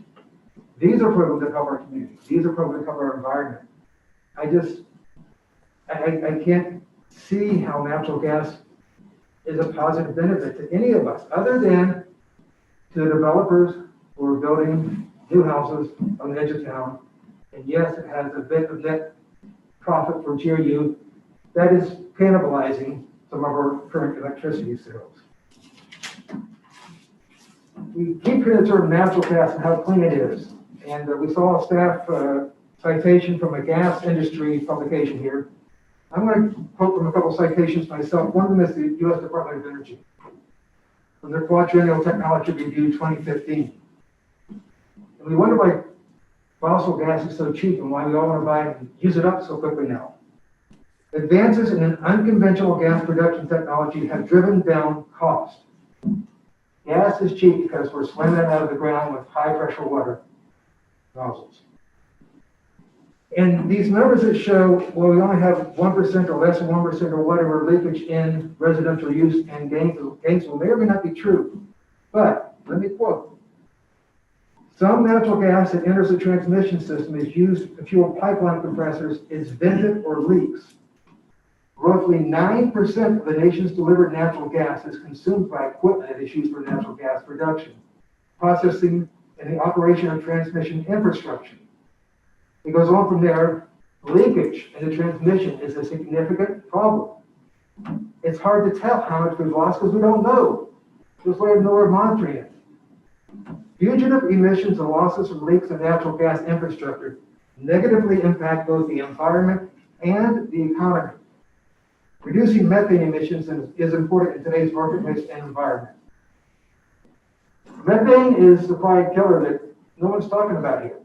These are programs that help our community. These are programs that help our environment. I can't see how natural gas is a positive benefit to any of us, other than to the developers who are building new houses on the edge of town. And yes, it has a bit of net profit for GRU that is cannibalizing some of our current electricity sales. We keep hearing the term natural gas and how clean it is. And we saw a staff citation from a gas industry publication here. I'm going to quote from a couple citations myself. One of them is the U.S. Department of Energy from their Quadrennial Technology Review 2015. And we wonder why fossil gas is so cheap and why we all want to buy it and use it up so quickly now. Advances in an unconventional gas production technology have driven down cost. Gas is cheap because we're swimming it out of the ground with high pressure water nozzles. And these numbers that show, well, we only have 1% or less than 1% or whatever leakage in residential use and Gainesville may or may not be true. But let me quote. Some natural gas that enters the transmission system is used to fuel pipeline compressors, is vented or leaks. Roughly 9% of the nation's delivered natural gas is consumed by equipment that is used for natural gas production, processing, and the operation of transmission infrastructure. It goes on from there. Leakage in the transmission is a significant problem. It's hard to tell how much we've lost because we don't know. Just like we're monitoring it. Fugitive emissions and losses from leaks in natural gas infrastructure negatively impact both the environment and the economy. Reducing methane emissions is important in today's marketplace and environment. Methane is the quiet killer that no one's talking about here.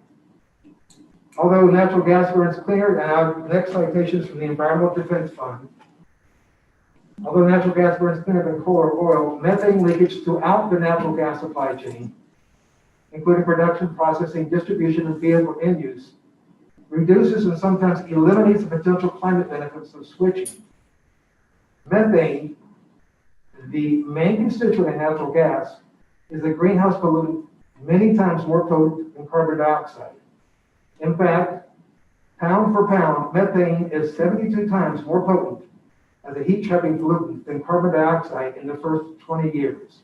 Although natural gas burns cleaner, and our next citation is from the Environmental Defense Fund. Although natural gas burns cleaner than coal or oil, methane leakage throughout the natural gas supply chain, including production, processing, distribution, and vehicle end use, reduces and sometimes eliminates the potential climate benefits of switching. Methane, the main constituent in natural gas, is a greenhouse pollutant many times more potent than carbon dioxide. In fact, pound for pound, methane is 72 times more potent as a heat-trapping pollutant than carbon dioxide in the first 20 years.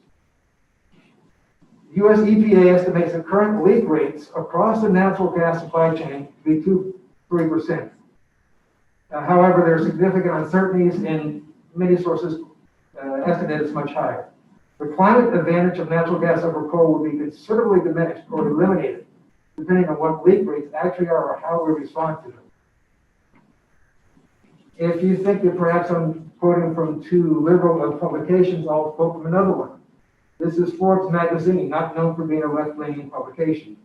U.S. EPA estimates the current leak rates across the natural gas supply chain to be 2-3%. However, there are significant uncertainties, and many sources estimate it's much higher. The climate advantage of natural gas over coal will be considerably diminished or eliminated, depending on what leak rates actually are or how we respond to them. If you think that perhaps I'm quoting from too liberal of publications, I'll quote from another one. This is Forbes magazine, not known for being a left-leaning publication.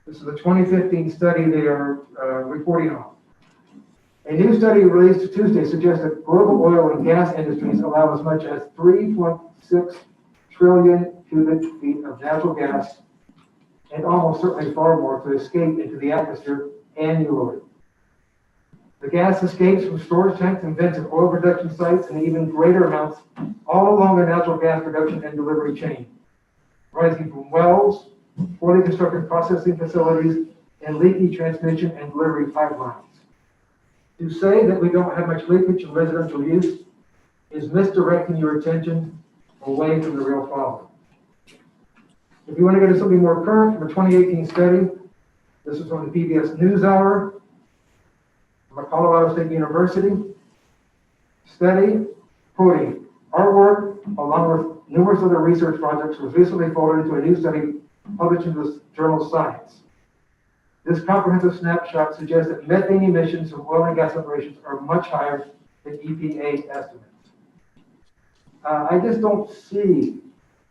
This is a 2015 study they are reporting on. A new study released Tuesday suggests that global oil and gas industries allow as much as 3.6 trillion cubic feet of natural gas, and almost certainly far more, to escape into the atmosphere annually. The gas escapes from storage tanks and vents at oil production sites and even greater amounts all along the natural gas production and delivery chain, rising from wells, poorly constructed processing facilities, and leaky transmission and delivery pipelines. To say that we don't have much leakage in residential use is misdirecting your attention away from the real problem. If you want to go to something more current, from a 2018 study, this is from the PBS NewsHour, from Colorado State University. Study, quoting, our work, along with numerous other research projects, was recently folded into a new study published in the journal Science. This comprehensive snapshot suggests that methane emissions from oil and gas operations are much higher than EPA estimates. I just don't see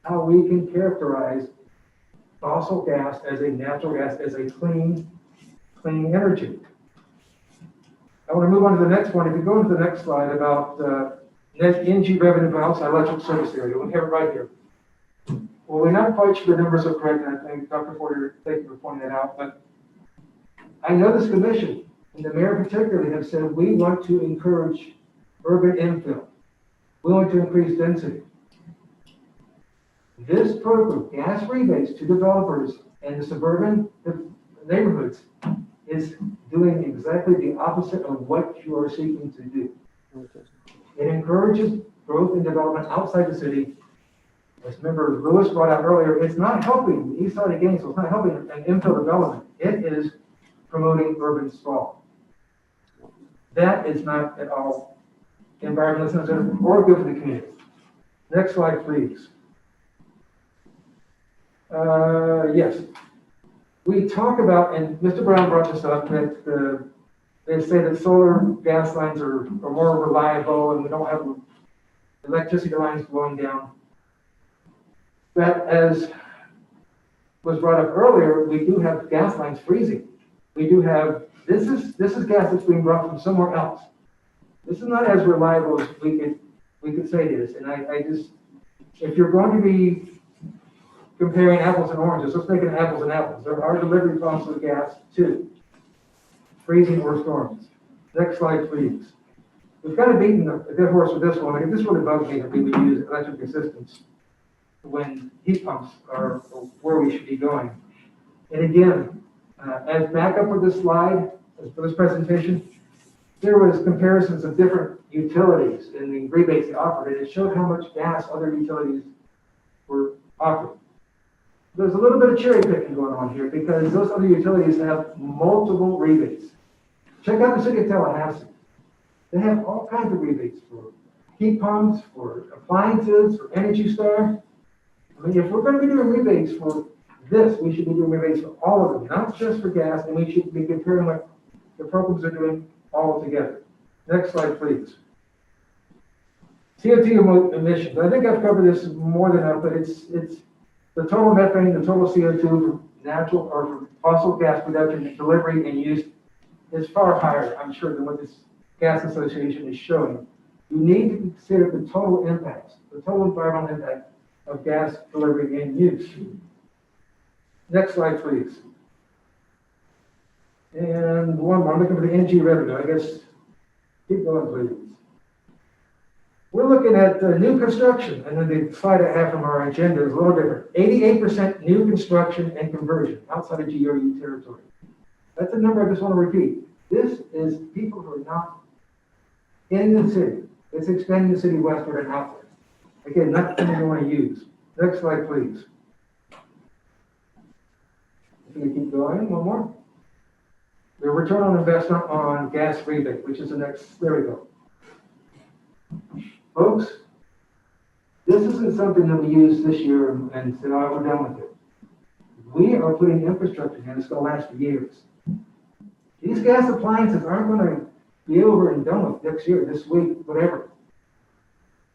how we can characterize fossil gas as a natural gas, as a clean energy. I want to move on to the next one. If you go to the next slide about net NG revenue from outside electric service area, we have it right here. Well, we're not quite sure the numbers are correct, and I think Dr. Porter, thank you for pointing that out, but I know this commission, and the mayor particularly, have said we want to encourage urban infill. We want to increase density. This program, gas rebates to developers in the suburban neighborhoods, is doing exactly the opposite of what you are seeking to do. It encourages growth and development outside the city. As Member Lewis brought out earlier, it's not helping the east side of Gainesville, it's not helping an infill development. It is promoting urban sprawl. That is not at all environmentally sensitive or good for the community. Next slide, please. Yes. We talk about, and Mr. Brown brought this up, that they say that solar gas lines are more reliable and we don't have electricity lines blowing down. But as was brought up earlier, we do have gas lines freezing. We do have, this is gas that's being brought from somewhere else. This is not as reliable as we could say it is. And I just, if you're going to be comparing apples and oranges, let's make it apples and apples. There are delivery costs of gas too. Freezing or storms. Next slide, please. We've kind of beaten a dead horse with this one. This really bugs me that we would use electric assistance when heat pumps are where we should be going. And again, as backup for this slide, for this presentation, there was comparisons of different utilities and the rebates they offered, and it showed how much gas other utilities were offering. There's a little bit of cherry picking going on here because those other utilities have multiple rebates. Check out the city of Tallahassee. They have all kinds of rebates for heat pumps, for appliances, for Energy Star. I mean, if we're going to be doing rebates for this, we should be doing rebates for all of them, not just for gas, and we should be comparing what the programs are doing all together. Next slide, please. CO2 emissions. I think I've covered this more than enough, but it's the total methane, the total CO2 from natural or from fossil gas production, delivery, and use is far higher, I'm sure, than what this gas association is showing. You need to consider the total impacts, the total environmental impact of gas delivery and use. Next slide, please. And one more, I'm looking for the NG revenue. I guess, keep going, please. We're looking at new construction, and then the slide I have from our agenda is a little different. 88% new construction and conversion outside of GRU territory. That's a number I just want to repeat. This is people who are not in the city. It's expanding the city westward and outward. Again, not something you want to use. Next slide, please. If you keep going, one more. The return on investment on gas rebate, which is the next, there we go. Folks, this isn't something that we use this year and say, oh, we're done with it. We are putting infrastructure in, it's going to last for years. These gas appliances aren't going to be over and done with next year, this week, whatever.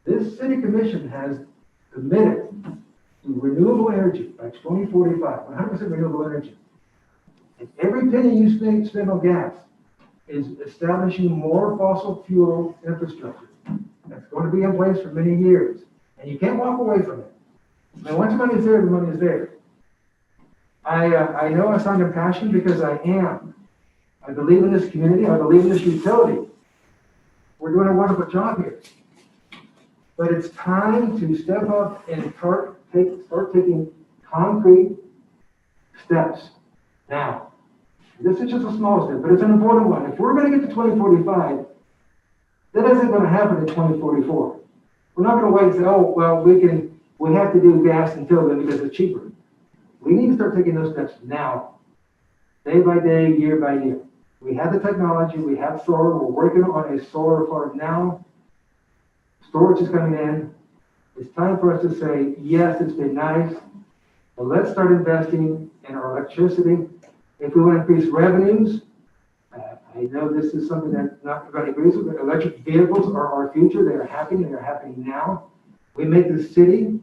This city commission has committed to renewable energy by 2045, 100% renewable energy. And every penny you spend on gas is establishing more fossil fuel infrastructure. That's going to be in place for many years. And you can't walk away from it. And once the money is there, the money is there. I know I sound impassioned because I am. I believe in this community. I believe in this utility. We're doing a wonderful job here. But it's time to step up and start taking concrete steps now. This is just a small step, but it's an important one. If we're going to get to 2045, that isn't going to happen in 2044. We're not going to wait and say, oh, well, we have to do gas until then because it's cheaper. We need to start taking those steps now, day by day, year by year. We have the technology, we have solar, we're working on a solar farm now. Storage is coming in. It's time for us to say, yes, it's been nice, but let's start investing in our electricity. If we want to increase revenues, I know this is something that not everybody agrees with, but electric vehicles are our future. They are happening now. We make the city,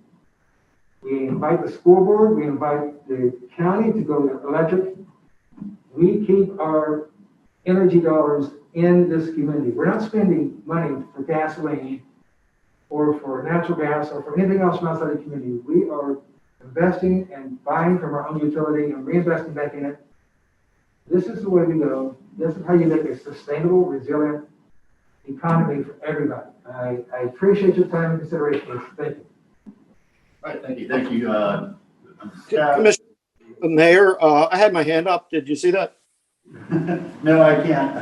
we invite the school board, we invite the county to go to electric. We keep our energy dollars in this community. We're not spending money for gasoline or for natural gas or for anything else from outside the community. We are investing and buying from our own utility and reinvesting back in it. This is the way we go. This is how you make a sustainable, resilient economy for everybody. I appreciate your time and consideration. Thank you.
All right, thank you. Thank you.
Commissioner, Mayor, I had my hand up. Did you see that?
No, I can't.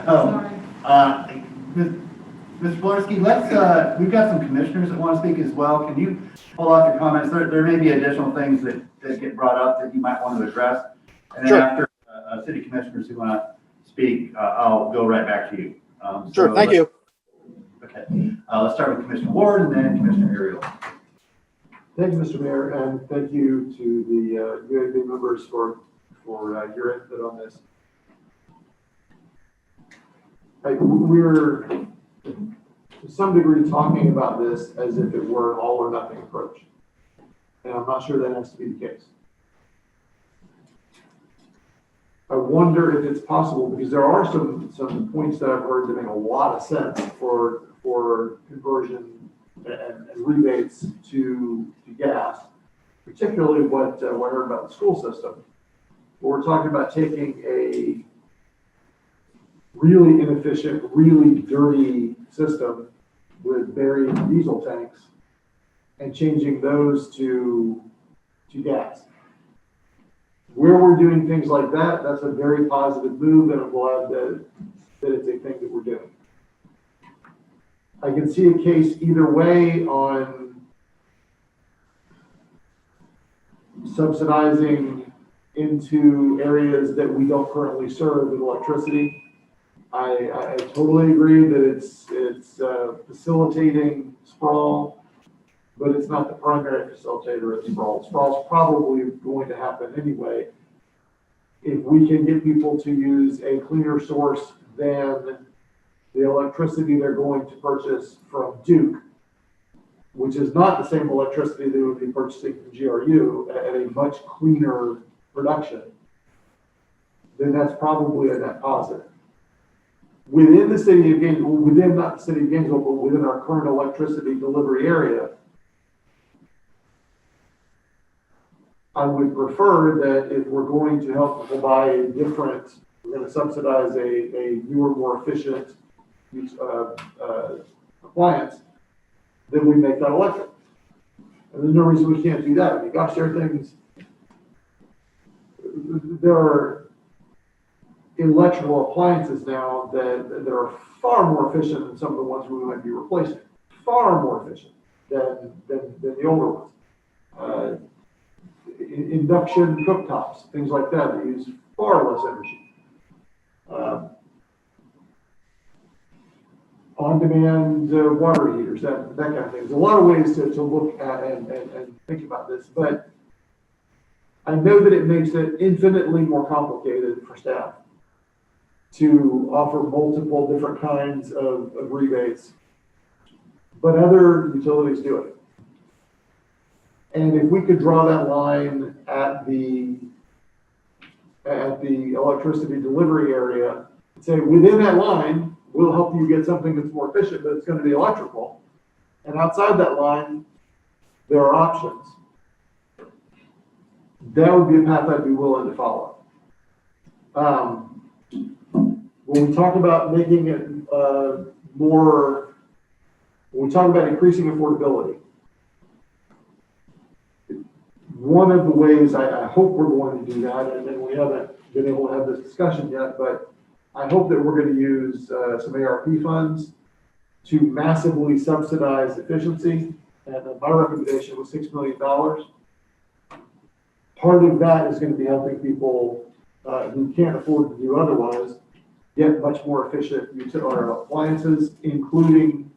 Mr. Blarsky, we've got some commissioners that want to speak as well. Can you pull off your comments? There may be additional things that get brought up that you might want to address. And then
Sure.
after city commissioners who want to speak, I'll go right back to you.
Sure, thank you.
Okay, let's start with Commissioner Ward and then Commissioner Ariel.
Thank you, Mr. Mayor, and thank you to the UAB members for your input on this. We're to some degree talking about this as if it were an all or nothing approach. And I'm not sure that has to be the case. I wonder if it's possible, because there are some points that I've heard that make a lot of sense for conversion and rebates to gas, particularly what I heard about the school system. We're talking about taking a really inefficient, really dirty system with buried diesel tanks and changing those to gas. Where we're doing things like that, that's a very positive move, and I'm glad that it's a thing that we're doing. I can see a case either way on subsidizing into areas that we don't currently serve with electricity. I totally agree that it's facilitating sprawl, but it's not the primary facilitator of sprawl. Sprawl's probably going to happen anyway. If we can get people to use a cleaner source than the electricity they're going to purchase from Duke, which is not the same electricity they would be purchasing from GRU at a much cleaner production, then that's probably a net positive. Within the city of Gainesville, within not the city of Gainesville, but within our current electricity delivery area, I would prefer that if we're going to help people buy a different, we're going to subsidize a newer, more efficient appliance, then we make that electric. And there's no reason we can't do that. I mean, gosh, there are electrical appliances now that are far more efficient than some of the ones we might be replacing. Far more efficient than the older ones. Induction cooktops, things like that use far less energy. On-demand water heaters, that kind of thing. There's a lot of ways to look at and think about this, but I know that it makes it infinitely more complicated for staff to offer multiple different kinds of rebates, but other utilities do it. And if we could draw that line at the electricity delivery area, and say within that line, we'll help you get something that's more efficient, but it's going to be electrical. And outside that line, there are options. That would be a path I'd be willing to follow. When we talk about making it when we talk about increasing affordability, one of the ways I hope we're going to do that, and then we haven't been able to have this discussion yet, but I hope that we're going to use some ARP funds to massively subsidize efficiency. And my recommendation was $6 million. Part of that is going to be helping people who can't afford to do otherwise get much more efficient appliances, including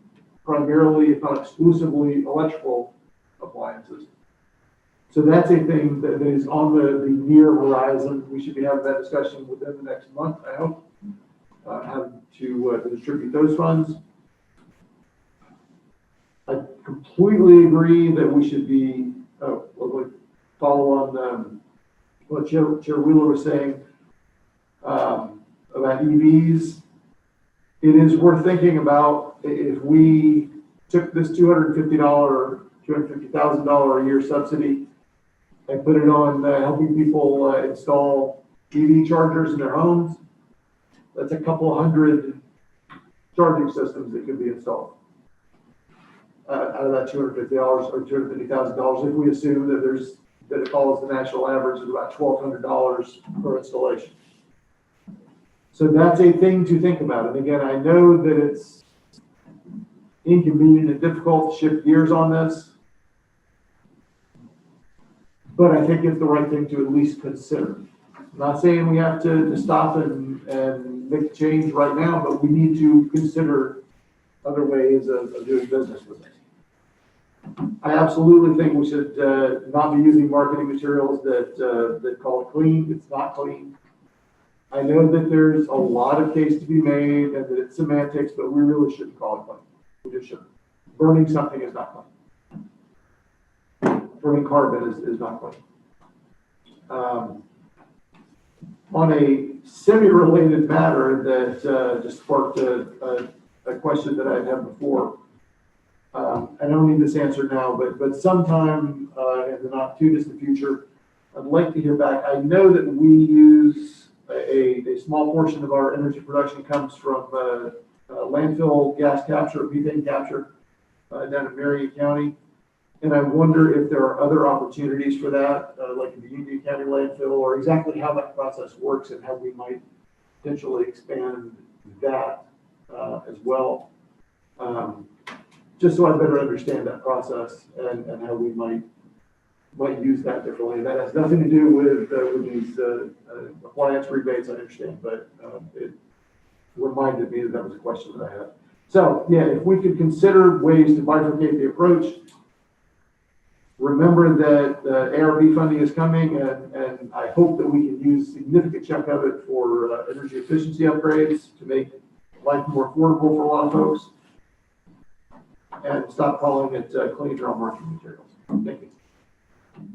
primarily, if not exclusively, electrical appliances. So that's a thing that is on the near horizon. We should be having that discussion within the next month, I hope, having to distribute those funds. I completely agree that we should be, follow on what Chair Wheeler was saying about EVs. It is worth thinking about if we took this $250,000 a year subsidy and put it on helping people install EV chargers in their homes. That's a couple hundred charging systems that could be installed. out of that $250 or $250,000, if we assume that it follows the national average of about $1,200 per installation. So that's a thing to think about. And again, I know that it's inconvenient and difficult to shift gears on this, but I think it's the right thing to at least consider. I'm not saying we have to stop and make a change right now, but we need to consider other ways of doing business with it. I absolutely think we should not be using marketing materials that call it clean. It's not clean. I know that there's a lot of case to be made and that it's semantics, but we really shouldn't call it clean. We just shouldn't. Burning something is not clean. Burning carbon is not clean. On a semi-related matter that just sparked a question that I'd had before, I don't need this answer now, but sometime in the not too distant future, I'd like to hear back. I know that we use a small portion of our energy production comes from landfill gas capture, methane capture down in Marion County. And I wonder if there are other opportunities for that, like in the Union County landfill, or exactly how that process works and how we might potentially expand that as well. Just so I better understand that process and how we might use that differently. That has nothing to do with these appliance rebates, I understand, but it reminded me that was a question that I had. So yeah, if we could consider ways to bifurcate the approach, remember that the ARB funding is coming, and I hope that we can use a significant chunk of it for energy efficiency upgrades to make life more affordable for a lot of folks, and stop calling it clean drum marketing materials. Thank you.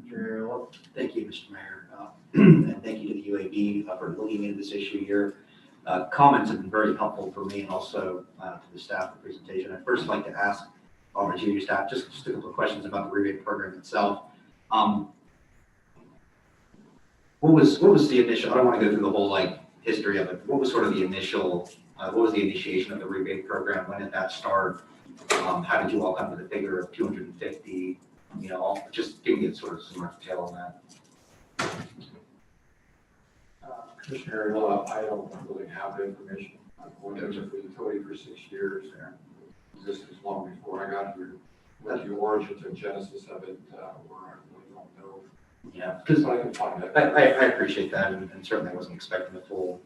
Sure. Well, thank you, Mr. Mayor, and thank you to the UAB for looking into this issue. Your comments have been very helpful for me and also to the staff for the presentation. I'd first like to ask all our junior staff just a couple of questions about the rebate program itself. What was the initial? I don't want to go through the whole history of it. What was sort of the initial? What was the initiation of the rebate program? When did that start? How did you all come to the figure of 250? Just give me sort of some more detail on that.
Commissioner, I don't really have the information. I've worked with the utility for 6 years. This was long before I got here. What the origins and genesis of it were, I really don't know.
Yeah, because
I can find that.
I appreciate that, and certainly I wasn't expecting the full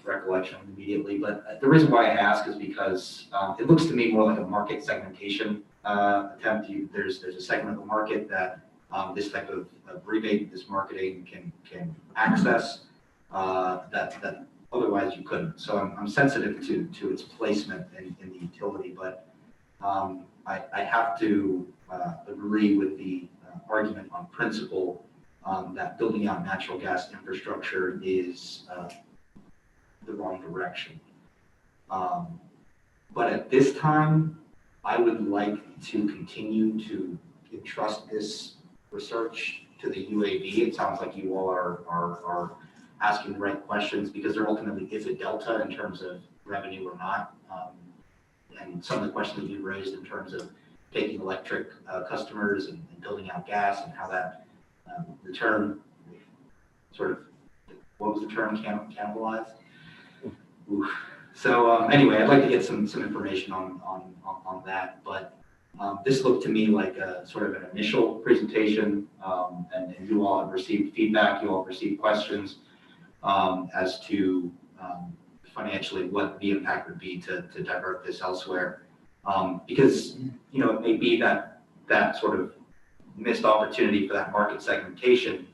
recollection immediately. But the reason why I ask is because it looks to me more like a market segmentation attempt. There's a segment of the market that this type of rebate, this marketing can access that otherwise you couldn't. So I'm sensitive to its placement in the utility, but I have to agree with the argument on principle that building out natural gas infrastructure is the wrong direction. But at this time, I would like to continue to entrust this research to the UAB. It sounds like you all are asking the right questions, because there ultimately is a delta in terms of revenue or not. And some of the questions you raised in terms of taking electric customers and building out gas, and how that the term sort of, what was the term, cannibalized? Oof. So anyway, I'd like to get some information on that, but this looked to me like a sort of an initial presentation, and you all have received feedback, you all have received questions as to financially what the impact would be to divert this elsewhere. Because, it may be that sort of missed opportunity for that market segmentation.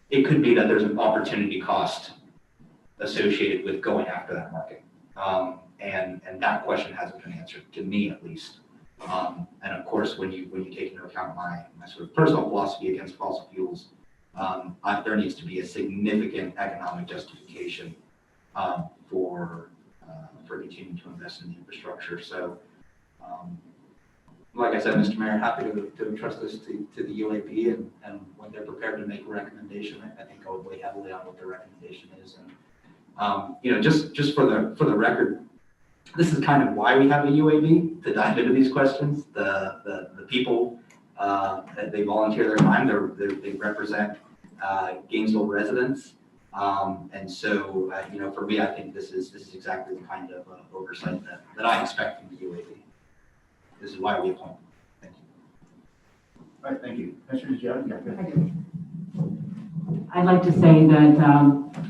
It could be that there's an opportunity cost associated with going after that market. And that question hasn't been answered, to me at least. And of course, when you take into account my sort of personal philosophy against fossil fuels, there needs to be a significant economic justification for continuing to invest in the infrastructure. So, like I said, Mr. Mayor, happy to entrust this to the UAB, and when they're prepared to make a recommendation, I think I would weigh heavily on what their recommendation is. And just for the record, this is kind of why we have a UAB, to dive into these questions. The people, they volunteer their time, they represent Gainesville residents. And so, for me, I think this is exactly the kind of oversight that I expect from the UAB. This is why we appoint them. Thank you.
All right, thank you. Commissioner Jones? Yeah, go ahead.
I'd like to say that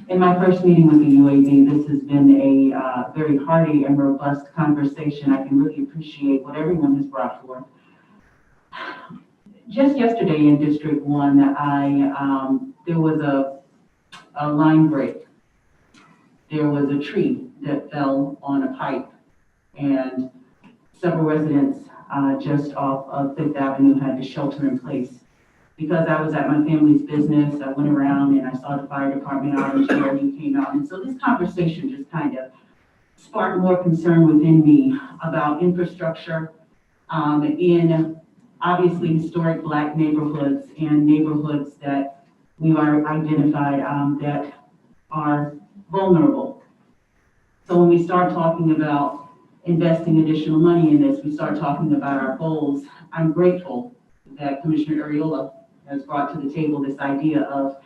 in my first meeting with the UAB, this has been a very hearty and robust conversation. I can really appreciate what everyone has brought forth. Just yesterday in District 1, there was a line break. There was a tree that fell on a pipe, and several residents just off of Fifth Avenue had to shelter in place. Because I was at my family's business, I went around and I saw the fire department out and GRU came out. And so this conversation just kind of sparked more concern within me about infrastructure in obviously historic Black neighborhoods and neighborhoods that we are identified that are vulnerable. So when we start talking about investing additional money in this, we start talking about our goals. I'm grateful that Commissioner Ariola has brought to the table this idea of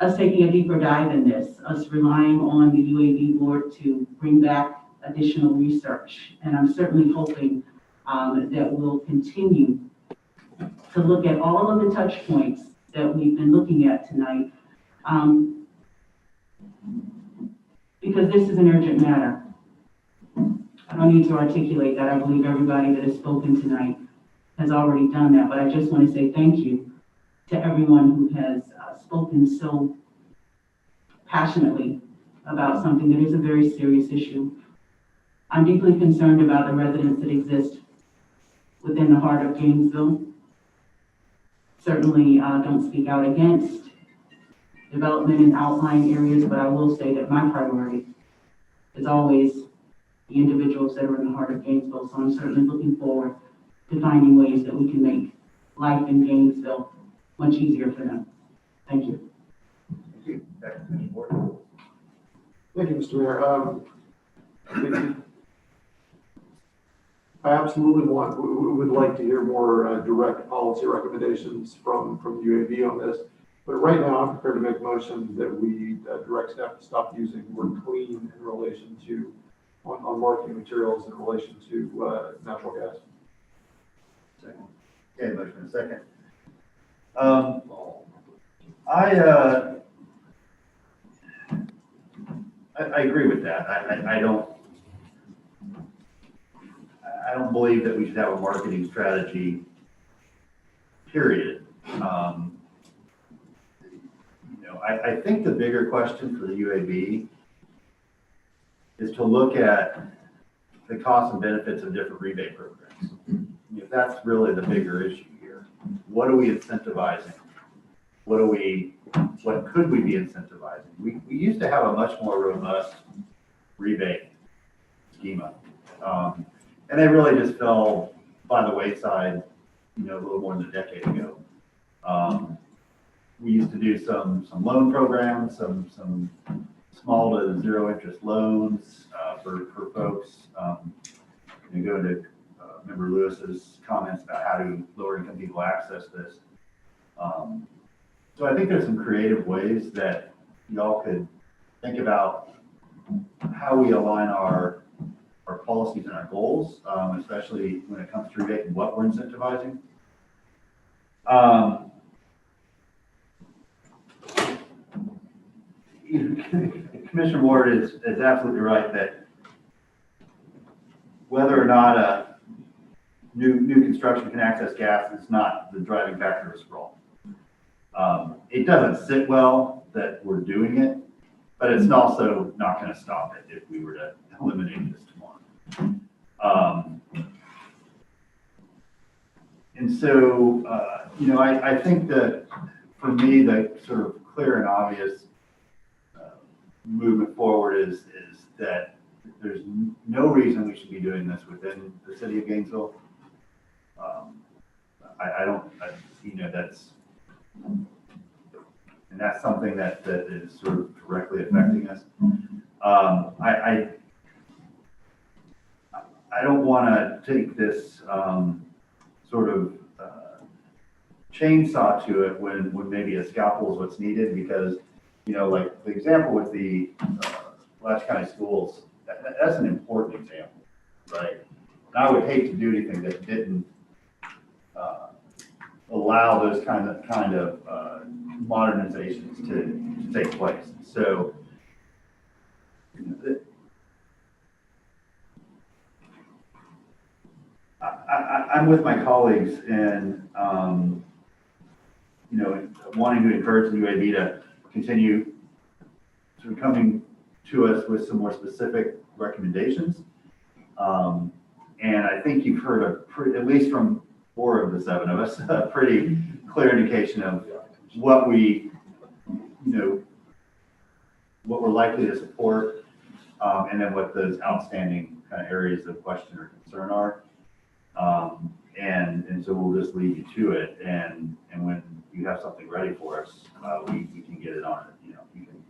us taking a deeper dive in this, us relying on the UAB board to bring back additional research. And I'm certainly hoping that we'll continue to look at all of the touch points that we've been looking at tonight, because this is an urgent matter. I don't need to articulate that. I believe everybody that has spoken tonight has already done that, but I just want to say thank you to everyone who has spoken so passionately about something that is a very serious issue. I'm deeply concerned about the residents that exist within the heart of Gainesville. Certainly don't speak out against development in outlying areas, but I will say that my priority is always the individuals that are in the heart of Gainesville. So I'm certainly looking forward to finding ways that we can make life in Gainesville much easier for them. Thank you.
Thank you. Back to Commissioner Ward.
Thank you, Mr. Mayor. I absolutely would like to hear more direct policy recommendations from UAB on this. But right now, I'm prepared to make a motion that we direct staff to stop using the word clean in relation to, on marketing materials in relation to natural gas.
Second. Okay, motion and second. I agree with that. I don't believe that we should have a marketing strategy, period. I think the bigger question for the UAB is to look at the costs and benefits of different rebate programs. That's really the bigger issue here. What are we incentivizing? What could we be incentivizing? We used to have a much more robust rebate schema. And they really just fell by the wayside, a little more than a decade ago. We used to do some loan programs, some small to zero interest loans for folks. Go to Member Lewis's comments about how do lower income people access this. So I think there's some creative ways that y'all could think about how we align our policies and our goals, especially when it comes to rebate and what we're incentivizing. Commissioner Ward is absolutely right that whether or not a new construction can access gas is not the driving factor of sprawl. It doesn't sit well that we're doing it, but it's also not going to stop it if we were to eliminate this tomorrow. And so, I think that for me, the sort of clear and obvious movement forward is that there's no reason we should be doing this within the city of Gainesville. That's something that is sort of directly affecting us. I don't want to take this sort of chainsaw to it when maybe a scalpel is what's needed, because, you know, like the example with the Latch County schools, that's an important example, right? And I would hate to do anything that didn't allow those kind of modernizations to take place. So I'm with my colleagues in, you know, wanting to encourage the UAB to continue sort of coming to us with some more specific recommendations. And I think you've heard at least from 4 of the 7 of us, a pretty clear indication of what we, you know, what we're likely to support, and then what those outstanding kind of areas of question or concern are. And so we'll just leave you to it, and when you have something ready for us, we can get it on, you know, you can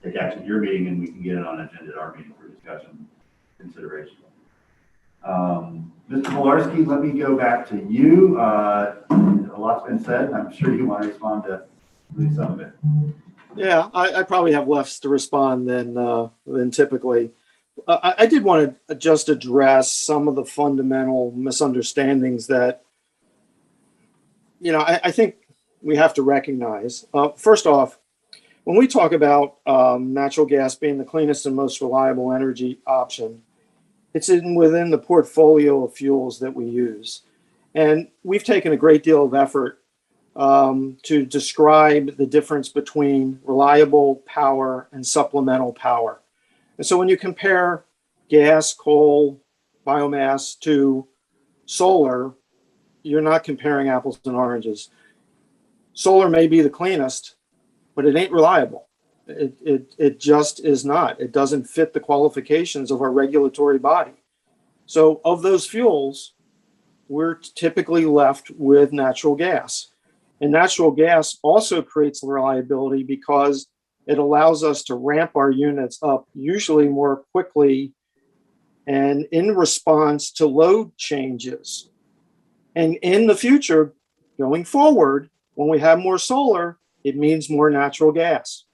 take action at your meeting and we can get it on agenda at our meeting for discussion consideration. Mr. Polarski, let me go back to you. A lot's been said. I'm sure you want to respond to at least some of it.
Yeah, I probably have less to respond than typically. I did want to just address some of the fundamental misunderstandings that, you know, I think we have to recognize. First off, when we talk about natural gas being the cleanest and most reliable energy option, it's within the portfolio of fuels that we use. And we've taken a great deal of effort to describe the difference between reliable power and supplemental power. And so when you compare gas, coal, biomass to solar, you're not comparing apples and oranges. Solar may be the cleanest, but it ain't reliable. It just is not. It doesn't fit the qualifications of our regulatory body. So of those fuels, we're typically left with natural gas. And natural gas also creates reliability because it allows us to ramp our units up usually more quickly and in response to load changes. And in the future, going forward, when we have more solar, it means more natural gas.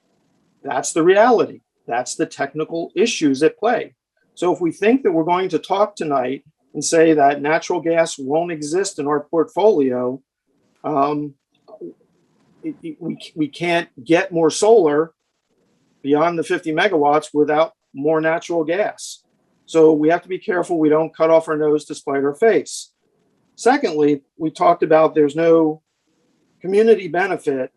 That's the reality. That's the technical issues at play. So if we think that we're going to talk tonight and say that natural gas won't exist in our portfolio, we can't get more solar beyond the 50 megawatts without more natural gas. So we have to be careful we don't cut off our nose to spite our face. Secondly, we talked about there's no community benefit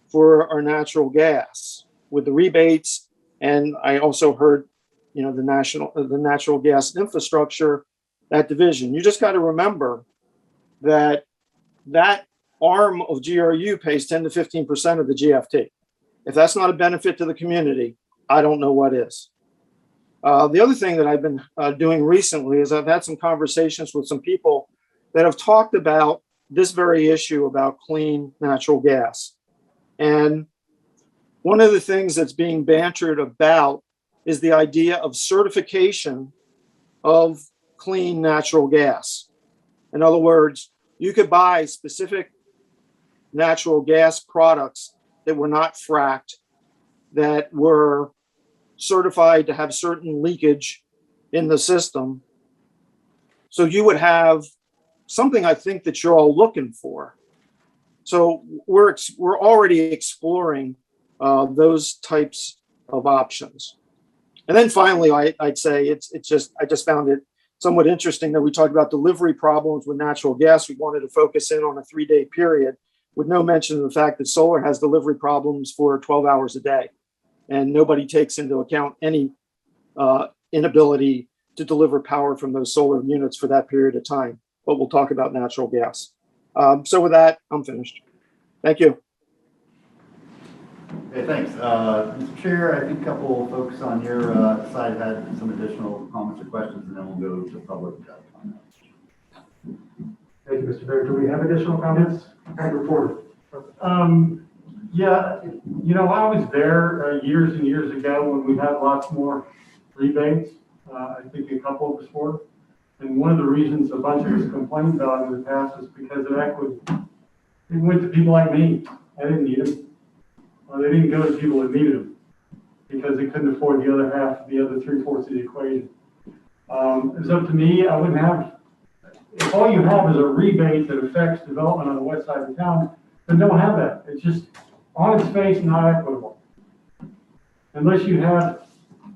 for our natural gas with the rebates. And I also heard, you know, the natural gas infrastructure, that division. You just got to remember that arm of GRU pays 10 to 15% of the GFT. If that's not a benefit to the community, I don't know what is. The other thing that I've been doing recently is I've had some conversations with some people that have talked about this very issue about clean natural gas. And one of the things that's being bantered about is the idea of certification of clean natural gas. In other words, you could buy specific natural gas products that were not fracked, that were certified to have certain leakage in the system. So you would have something I think that you're all looking for. So we're already exploring those types of options. And then finally, I'd say I just found it somewhat interesting that we talked about delivery problems with natural gas. We wanted to focus in on a 3-day period with no mention of the fact that solar has delivery problems for 12 hours a day. And nobody takes into account any inability to deliver power from those solar units for that period of time. But we'll talk about natural gas. So with that, I'm finished. Thank you.
Okay, thanks. Mr. Chair, I think a couple of folks on your side had some additional comments or questions, and then we'll go to public comment.
Thank you, Mr. Mayor. Do we have additional comments? Report.
Yeah, you know, I was there years and years ago when we had lots more rebates,
I think a couple of us were. And one of the reasons a bunch of us complained about it in the past is because of equity. It went to people like me. I didn't need them. Well, they didn't go to people that needed them because they couldn't afford the other half, the other 3/4 of the equation. It's up to me. I wouldn't have, if all you have is a rebate that affects development on the west side of town, then don't have that. It's just on its face not equitable. Unless you have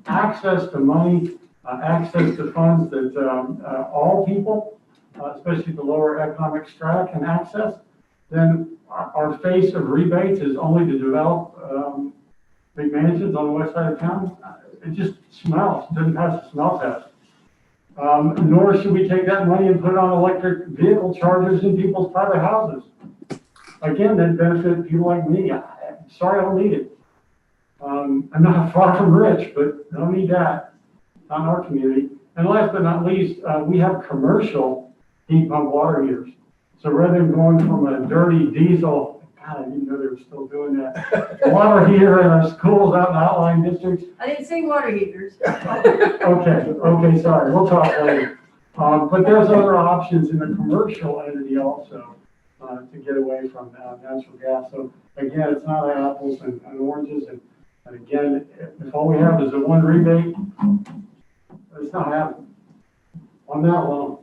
access to money, access to funds that all people, especially the lower economic strata, can access, then our face of rebates is only to develop big mansions on the west side of town. It just smells, it doesn't pass the smell test. Nor should we take that money and put it on electric vehicle chargers in people's private houses. Again, that benefit people like me. Sorry, I don't need it. I'm not far from rich, but I don't need that, not in our community. And last but not least, we have commercial heat pump water heaters. So rather than going from a dirty diesel, God, I didn't know they were still doing that, water heater in our schools out in outlying districts.
I didn't say water heaters.
Okay, sorry, we'll talk later. But there's other options in the commercial entity also to get away from natural gas. So again, it's not apples and oranges. And again, if all we have is a one rebate, it's not happening on that alone.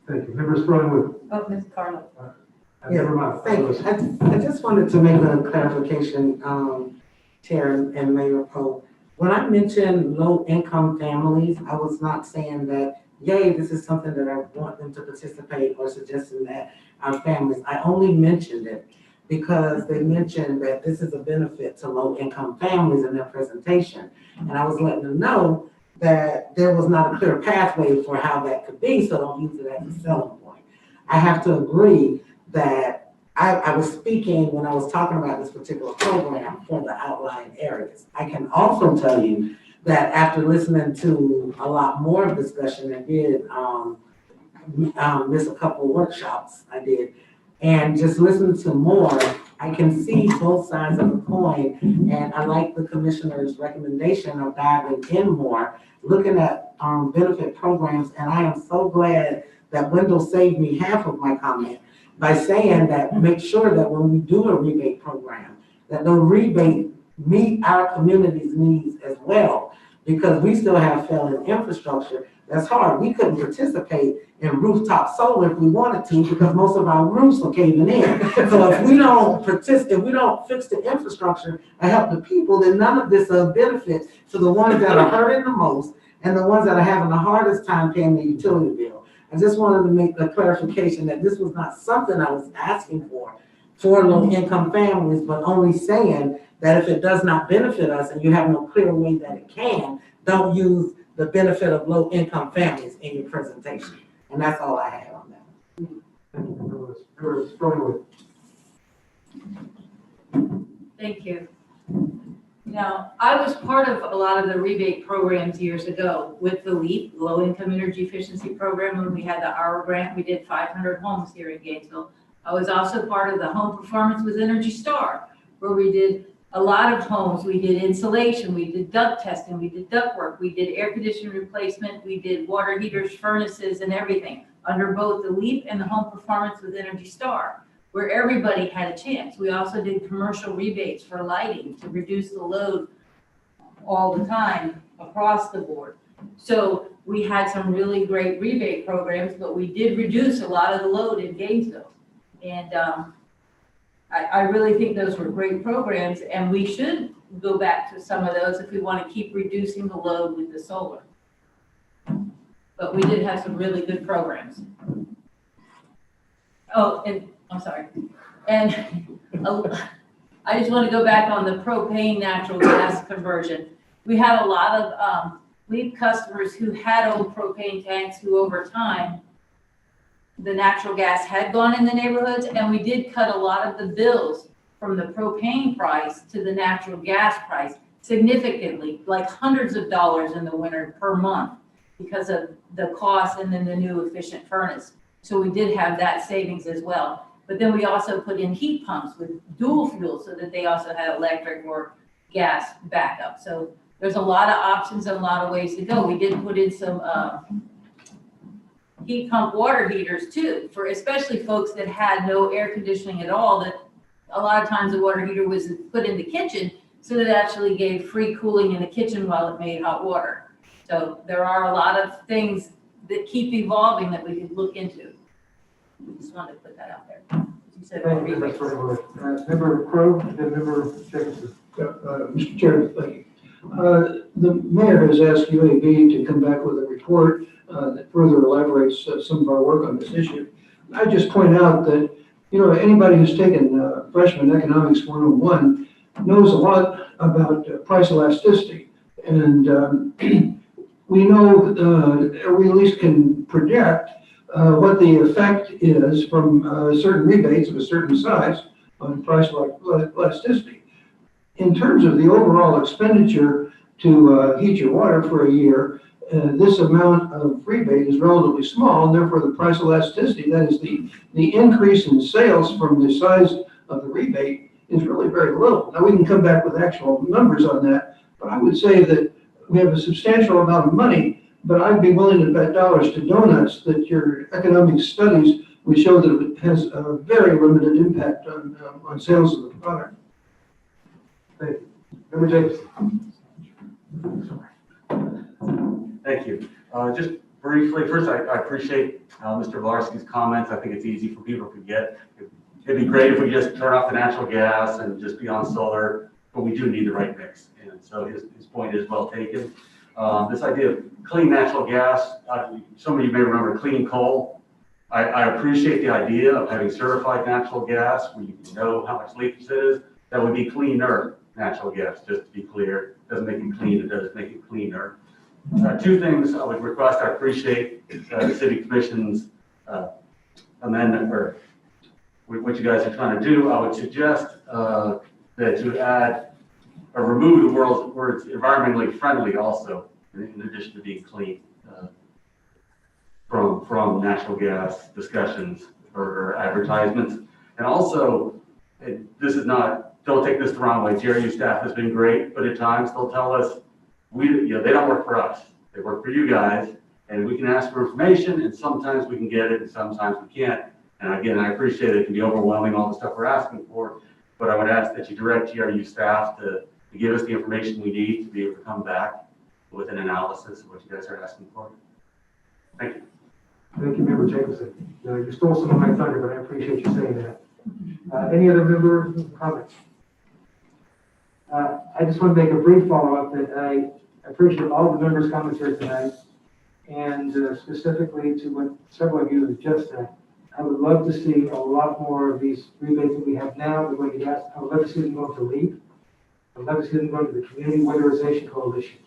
Thank you. Members Thronewood.
Oh, Ms. Carlo.
Never mind.
Thank you. I just wanted to make a clarification, Chair and Mayor Poe. When I mentioned low-income families, I was not saying that, yay, this is something that I want them to participate or suggesting that our families. I only mentioned it because they mentioned that this is a benefit to low-income families in their presentation. And I was letting them know that there was not a clear pathway for how that could be, so don't use it as a selling point. I have to agree that I was speaking when I was talking about this particular program for the outlying areas. I can also tell you that after listening to a lot more discussion, I did miss a couple of workshops I did, and just listening to more, I can see both sides of the coin, and I like the commissioner's recommendation of diving in more, looking at benefit programs, and I am so glad that Wendell saved me half of my comment by saying that make sure that when we do a rebate program, that the rebate meet our community's needs as well, because we still have failing infrastructure. That's hard. We couldn't participate in rooftop solar if we wanted to because most of our roofs are caving in. So if we don't fix the infrastructure and help the people, then none of this benefits to the ones that are hurting the most and the ones that are having the hardest time paying the utility bill. I just wanted to make the clarification that this was not something I was asking for low-income families, but only saying that if it does not benefit us and you have no clear way that it can, don't use the benefit of low-income families in your presentation. And that's all I have on that.
Thank you, Members Thronewood.
Thank you. Now, I was part of a lot of the rebate programs years ago with the LEAP, Low Income Energy Efficiency Program, when we had the hour grant. We did 500 homes here in Gainesville. I was also part of the Home Performance with Energy Star, where we did a lot of homes. We did insulation, we did duct testing, we did duct work, we did air conditioning replacement, we did water heaters, furnaces, and everything under both the LEAP and the Home Performance with Energy Star, where everybody had a chance. We also did commercial rebates for lighting to reduce the load all the time across the board. So we had some really great rebate programs, but we did reduce a lot of the load in Gainesville. And I really think those were great programs, and we should go back to some of those if we want to keep reducing the load with the solar. But we did have some really good programs. Oh, and I'm sorry. And I just want to go back on the propane natural gas conversion. We had a lot of LEAP customers who had old propane tanks who over time, the natural gas had gone in the neighborhoods, and we did cut a lot of the bills from the propane price to the natural gas price significantly, like hundreds of dollars in the winter per month because of the cost and then the new efficient furnace. So we did have that savings as well. But then we also put in heat pumps with dual fuel so that they also had electric or gas backup. So there's a lot of options and a lot of ways to go. We did put in some, heat pump water heaters too, for especially folks that had no air conditioning at all, that a lot of times the water heater was put in the kitchen, so that it actually gave free cooling in the kitchen while it made hot water. So there are a lot of things that keep evolving that we could look into. Just wanted to put that out there. You said about
Thank you,
rebates.
Member Crowe, then Member Jacobson.
Mr. Chairman, thank you. The mayor has asked UAB to come back with a report that further elaborates some of our work on this issue. I just point out that, anybody who's taken freshman economics 101 knows a lot about price elasticity. And we know, or we at least can project what the effect is from certain rebates of a certain size on price elasticity. In terms of the overall expenditure to heat your water for a year, this amount of rebate is relatively small, and therefore the price elasticity, that is the increase in sales from the size of the rebate, is really very little. Now, we can come back with actual numbers on that, but I would say that we have a substantial amount of money, but I'd be willing to bet dollars to donuts that your economic studies would show that it has a very limited impact on sales of the product.
Thank you. Member Jacobson.
Thank you. Just briefly, first, I appreciate Mr. Vlarski's comments. I think it's easy for people to forget. It'd be great if we just turn off the natural gas and just be on solar, but we do need the right mix. And so his point is well taken. This idea of clean natural gas, some of you may remember clean coal. I appreciate the idea of having certified natural gas where you can know how much leakage it is. That would be cleaner natural gas, just to be clear. It doesn't make it clean, it does make it cleaner. Two things I would request. I appreciate the City Commission's amendment, or what you guys are trying to do. I would suggest that you add or remove the words environmentally friendly also, in addition to being clean, from natural gas discussions or advertisements. And also, this is not, don't take this the wrong way, GRU staff has been great, but at times they'll tell us, they don't work for us. They work for you guys, and we can ask for information, and sometimes we can get it, and sometimes we can't. And again, I appreciate it can be overwhelming, all the stuff we're asking for, but I would ask that you direct GRU staff to give us the information we need to be able to come back with an analysis of what you guys are asking for. Thank you.
Thank you, Member Jacobson. You stole some of my thunder, but I appreciate you saying that. Any other member comments? I just want to make a brief follow-up that I appreciate all the members' comments here tonight, and specifically to what several of you have just said. I would love to see a lot more of these rebates that we have now. I would love to see them go to LEAP. I'd love to see them go to the Community Weatherization Coalition.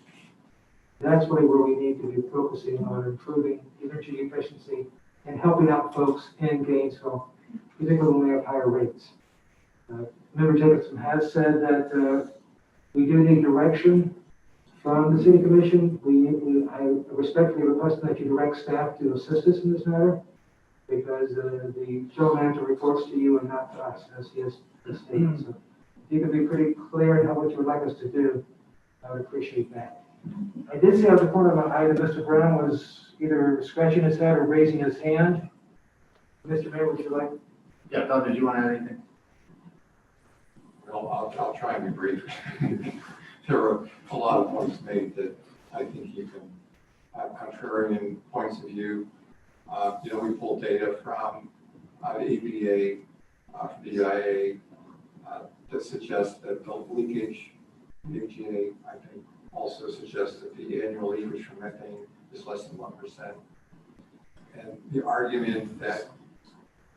That's really where we need to be focusing on improving energy efficiency and helping out folks in Gainesville, particularly when we have higher rates. Member Jacobson has said that we do need direction from the City Commission. I respectfully request that you direct staff to assist us in this matter, because the general manager reports to you and not to us, as he has stated. So if you could be pretty clear in what you would like us to do, I would appreciate that. I did see out the corner of my eye that Mr. Brown was either scratching his head or raising his hand. Mr. Mayor, would you like?
Yeah, Don, did you want to add anything?
Well, I'll try and be brief. There were a lot of points made that I think you can have contrarian points of view. We pulled data from the EPA, from the EIA, that suggests that the leakage, the EPA, I think, also suggests that the annual leakage from methane is less than 1%. And the argument that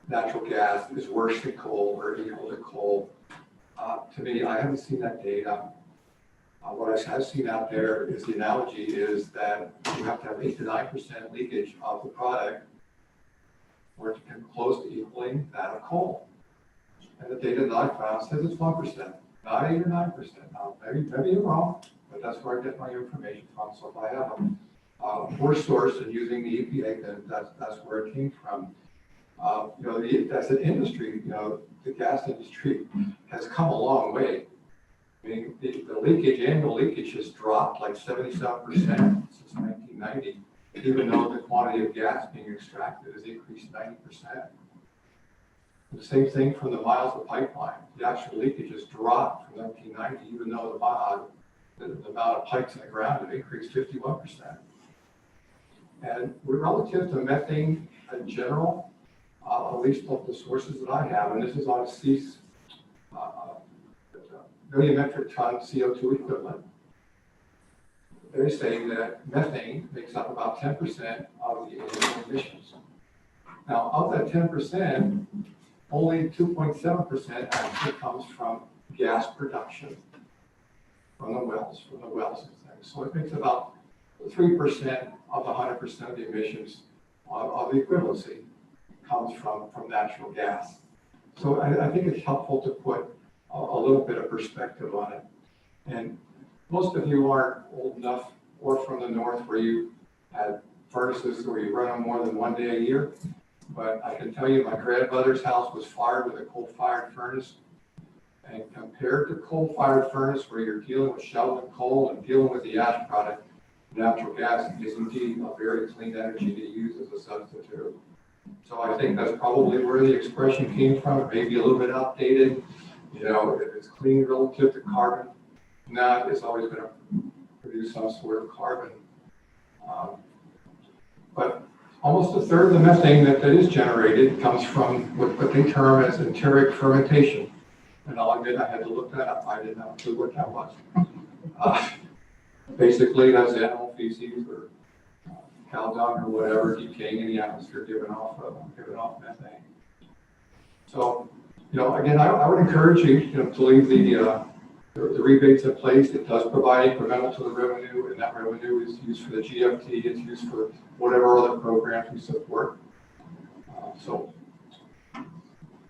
natural gas is worse than coal or equal to coal, to me, I haven't seen that data. What I have seen out there is the analogy is that you have to have 8 to 9% leakage of the product for it to come close to equaling that of coal. And the data that I found says it's 1%, not 8 or 9%. Now, maybe you're wrong, but that's where I get my information from. So if I have a poor source and using the EPA, then that's where it came from. As an industry, the gas industry has come a long way I mean, the leakage, annual leakage has dropped like 77% since 1990, even though the quantity of gas being extracted has increased 90%. The same thing from the miles of pipeline. The actual leakage has dropped from 1990, even though the amount of pipes in the ground have increased 51%. And relative to methane in general, at least of the sources that I have, and this is on a million metric ton CO2 equivalent, they're saying that methane makes up about 10% of the annual emissions. Now, of that 10%, only 2.7% actually comes from gas production from the wells and things. So it makes about 3% of the 100% of the emissions of the equivalency comes from natural gas. So I think it's helpful to put a little bit of perspective on it. And most of you aren't old enough or from the north where you had furnaces where you run them more than one day a year. But I can tell you my grandmother's house was fired with a coal-fired furnace. And compared to coal-fired furnace where you're dealing with shoveling coal and dealing with the ash product, natural gas is indeed a very clean energy to use as a substitute. So I think that's probably where the expression came from. It may be a little bit outdated. You know, if it's clean relative to carbon, not, it's always going to produce some sort of carbon. But almost a third of the methane that is generated comes from what they term as enteric fermentation. And I'll admit I had to look that up. I didn't have a clue what that was. Basically, that's animal feces or cow dung or whatever decaying in the atmosphere, giving off methane. So, you know, again, I would encourage you, to leave the rebates in place. It does provide incremental to the revenue, and that revenue is used for the GFT. It's used for whatever other programs we support. So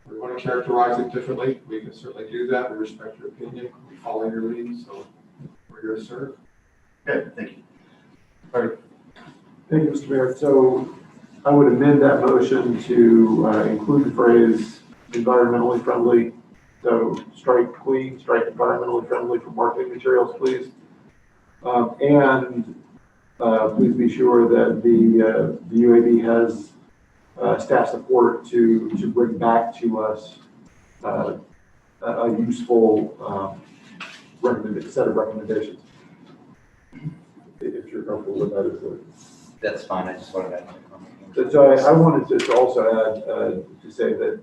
we want to characterize it differently. We can certainly do that. We respect your opinion. We follow your lead. So we're here to serve.
Good, thank you.
All right. Thank you, Mr. Mayor. So I would amend that motion to include the phrase environmentally friendly. So strike clean, strike environmentally friendly from marketing materials, please. And please be sure that the UAB has staff support to bring back to us a useful set of recommendations. If you're comfortable with that as a...
That's fine. I just wanted to add.
So I wanted to also add to say that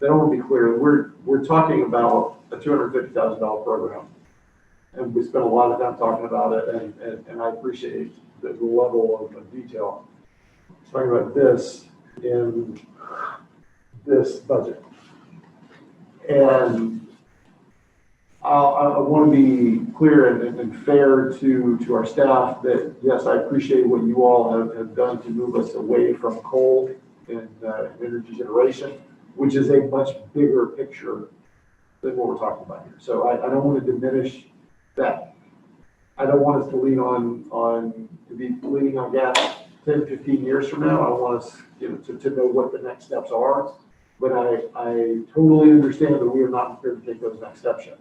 I want to be clear. We're talking about a $250,000 program, and we spent a lot of time talking about it, and I appreciate the level of detail. Talking about this in this budget, and I want to be clear and fair to our staff that, yes, I appreciate what you all have done to move us away from coal and energy generation, which is a much bigger picture than what we're talking about here. So I don't want to diminish that. I don't want us to lean to be leaning on gas 10, 15 years from now. I want us to know what the next steps are. But I totally understand that we are not prepared to take those next steps yet.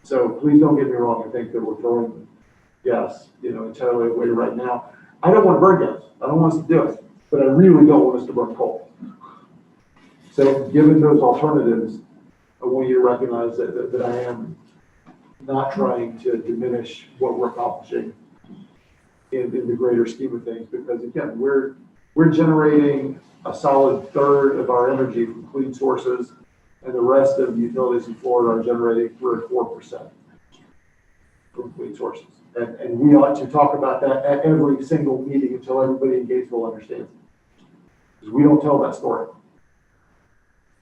So please don't get me wrong and think that we're throwing gas, entirely away right now. I don't want to burn gas. I don't want us to do it, but I really don't want us to burn coal. So given those alternatives, I want you to recognize that I am not trying to diminish what we're accomplishing in the greater scheme of things, because again, we're generating a solid third of our energy from clean sources, and the rest of the utilities in Florida are generating 3 or 4% from clean sources. And we ought to talk about that at every single meeting until everybody in Gatesville understands it. Because we don't tell that story.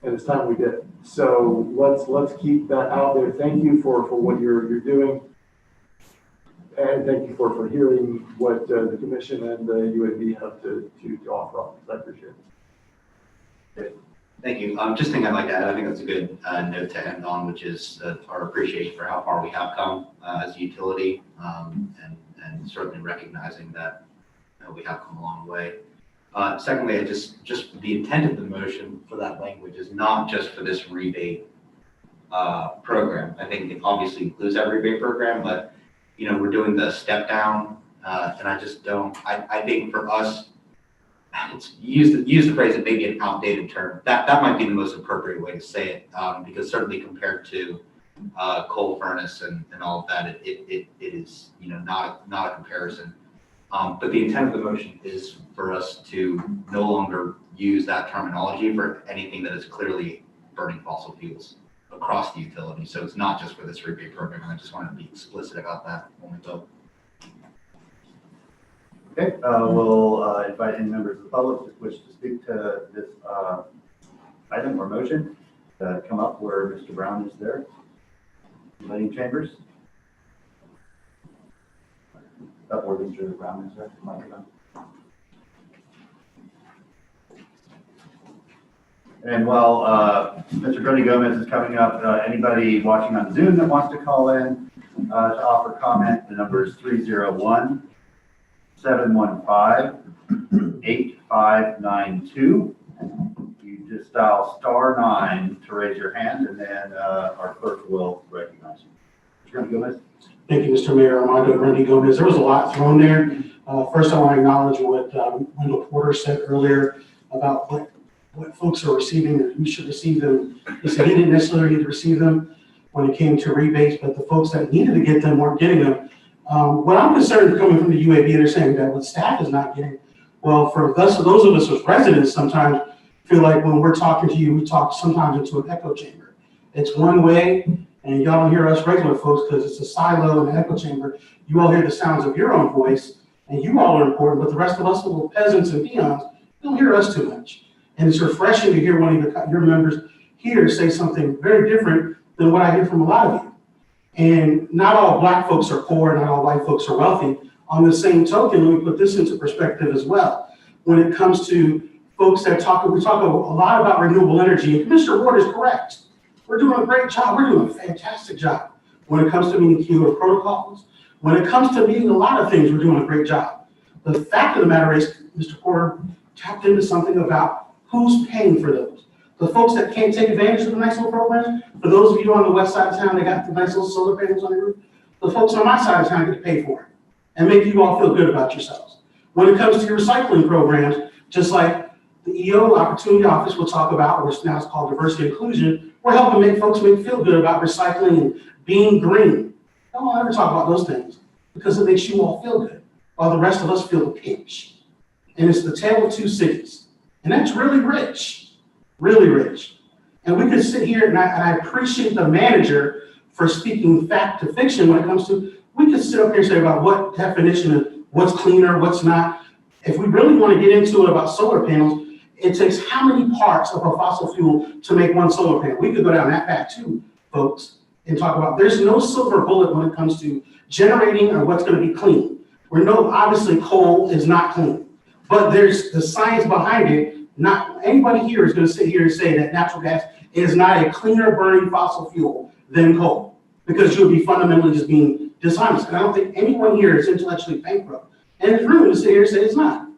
And it's time we did. So let's keep that out there. Thank you for what you're doing. And thank you for hearing what the commission and the UAB have to offer us. I appreciate it.
Great. Thank you. Just thing I'd like to add, I think that's a good note to end on, which is our appreciation for how far we have come as a utility, and certainly recognizing that we have come a long way. Secondly, just the intent of the motion for that language is not just for this rebate program. I think it obviously includes that rebate program, but, we're doing the step down, and I just don't, I think for us, use the phrase, it may be an outdated term. That might be the most appropriate way to say it, because certainly compared to coal furnace and all of that, it is, not a comparison. But the intent of the motion is for us to no longer use that terminology for anything that is clearly burning fossil fuels across the utility. So it's not just for this rebate program. I just want to be explicit about that when we vote.
Okay, we'll invite any members of the public that wish to speak to this item or motion to come up where Mr. Brown is there. Anybody in chambers? Where Mr. Brown is there. Microphone. And while Mr. Brody Gomez is coming up, anybody watching on Zoom that wants to call in to offer comment, the number is 301-715-8592. You just dial *9 to raise your hand, and then our clerk will recognize you. Mr. Brody Gomez.
Thank you, Mr. Mayor. Armando Randy Gomez. There was a lot thrown there. First, I want to acknowledge what Wendell Porter said earlier about what folks are receiving or who should receive them. He said he didn't necessarily need to receive them when it came to rebates, but the folks that needed to get them weren't getting them. What I'm concerned coming from the UAB, they're saying that what staff is not getting. Well, for those of us as residents, sometimes feel like when we're talking to you, we talk sometimes into an echo chamber. It's one way, and y'all don't hear us regular folks because it's a silo and an echo chamber. You all hear the sounds of your own voice, and you all are important, but the rest of us little peasants and peons don't hear us too much. And it's refreshing to hear one of your members here say something very different than what I hear from a lot of you. And not all Black folks are poor, not all white folks are wealthy. On the same token, let me put this into perspective as well. When it comes to folks that we talk a lot about renewable energy, and Commissioner Ward is correct. We're doing a great job. We're doing a fantastic job. When it comes to meeting Kyoto protocols, when it comes to meeting a lot of things, we're doing a great job. The fact of the matter is, Mr. Porter tapped into something about who's paying for those. The folks that can't take advantage of the nice little programs, for those of you on the west side of town that got the nice little solar panels on the roof, the folks on my side of town get to pay for it and make you all feel good about yourselves. When it comes to your recycling programs, just like the EO Opportunity Office will talk about, which now is called diversity and inclusion, we're helping make folks feel good about recycling and being green. Don't ever talk about those things because it makes you all feel good while the rest of us feel the pinch. And it's the tale of two cities. And that's really rich, really rich. And we could sit here, and I appreciate the manager for speaking fact to fiction when it comes to, we could sit up here and say about what definition of what's cleaner, what's not. If we really want to get into it about solar panels, it takes how many parts of a fossil fuel to make one solar panel? We could go down that path too, folks, and talk about there's no silver bullet when it comes to generating or what's going to be clean. We know obviously coal is not clean, but there's the science behind it. Not anybody here is going to sit here and say that natural gas is not a cleaner burning fossil fuel than coal, because you would be fundamentally just being dishonest. And I don't think anyone here is intellectually bankrupt and is rude to sit here and say it's not.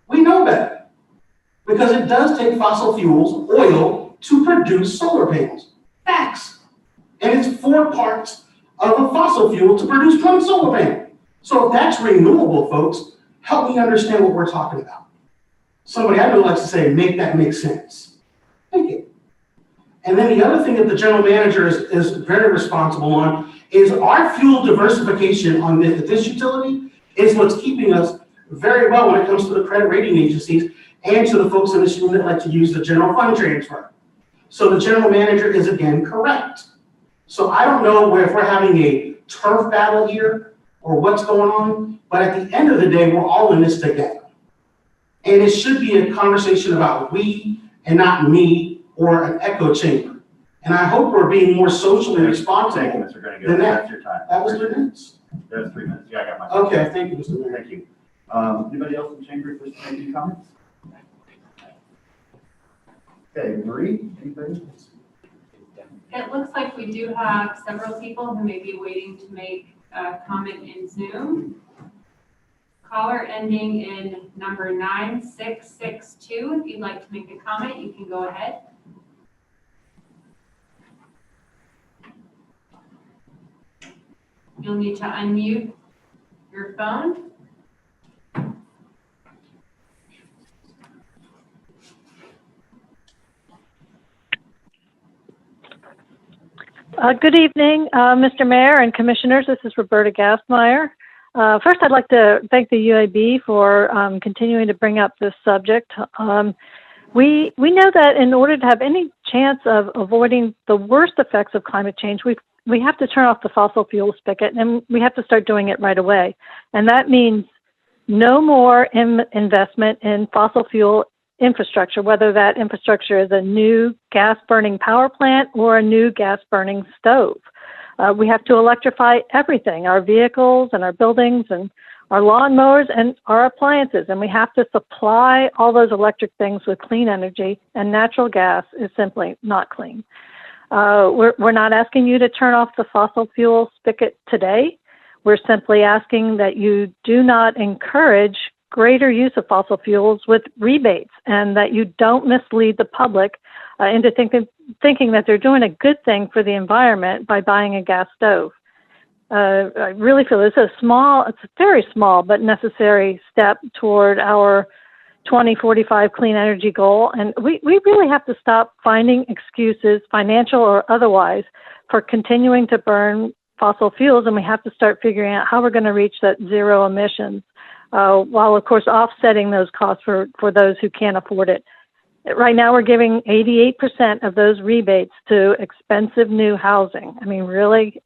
We know better. Because it does take fossil fuels, oil, to produce solar panels. Facts. And it's 4 parts of a fossil fuel to produce 1 solar panel. So if that's renewable, folks, help me understand what we're talking about. Somebody I know likes to say, make that make sense. Thank you. And then the other thing that the general manager is very responsible on is our fuel diversification on this utility is what's keeping us very well when it comes to the credit rating agencies and to the folks in this room that like to use the general fund transfer. So the general manager is again correct. So I don't know if we're having a turf battle here or what's going on, but at the end of the day, we're all in this together. And it should be a conversation about we and not me or an echo chamber. And I hope we're being more socially responsible than that.
That's your time.
That was 3 minutes?
That was 3 minutes. Yeah, I got my.
Okay, thank you, Mr. Mayor.
Thank you. Anybody else in the chamber wish to make any comments? Okay, Marie, anybody?
It looks like we do have several people who may be waiting to make a comment in Zoom. Caller ending in number 9662. If you'd like to make a comment, you can go ahead. You'll need to unmute your phone.
Good evening, Mr. Mayor and Commissioners. This is Roberta Gassmeyer. First, I'd like to thank the UAB for continuing to bring up this subject. We know that in order to have any chance of avoiding the worst effects of climate change, we have to turn off the fossil fuel spigot, and we have to start doing it right away. And that means no more investment in fossil fuel infrastructure, whether that infrastructure is a new gas-burning power plant or a new gas-burning stove. We have to electrify everything, our vehicles and our buildings and our lawnmowers and our appliances, and we have to supply all those electric things with clean energy, and natural gas is simply not clean. We're not asking you to turn off the fossil fuel spigot today. We're simply asking that you do not encourage greater use of fossil fuels with rebates, and that you don't mislead the public into thinking that they're doing a good thing for the environment by buying a gas stove. I really feel it's a very small but necessary step toward our 2045 clean energy goal, and we really have to stop finding excuses, financial or otherwise, for continuing to burn fossil fuels, and we have to start figuring out how we're going to reach that zero emissions. While of course offsetting those costs for those who can't afford it. Right now we're giving 88% of those rebates to expensive new housing. I mean, really,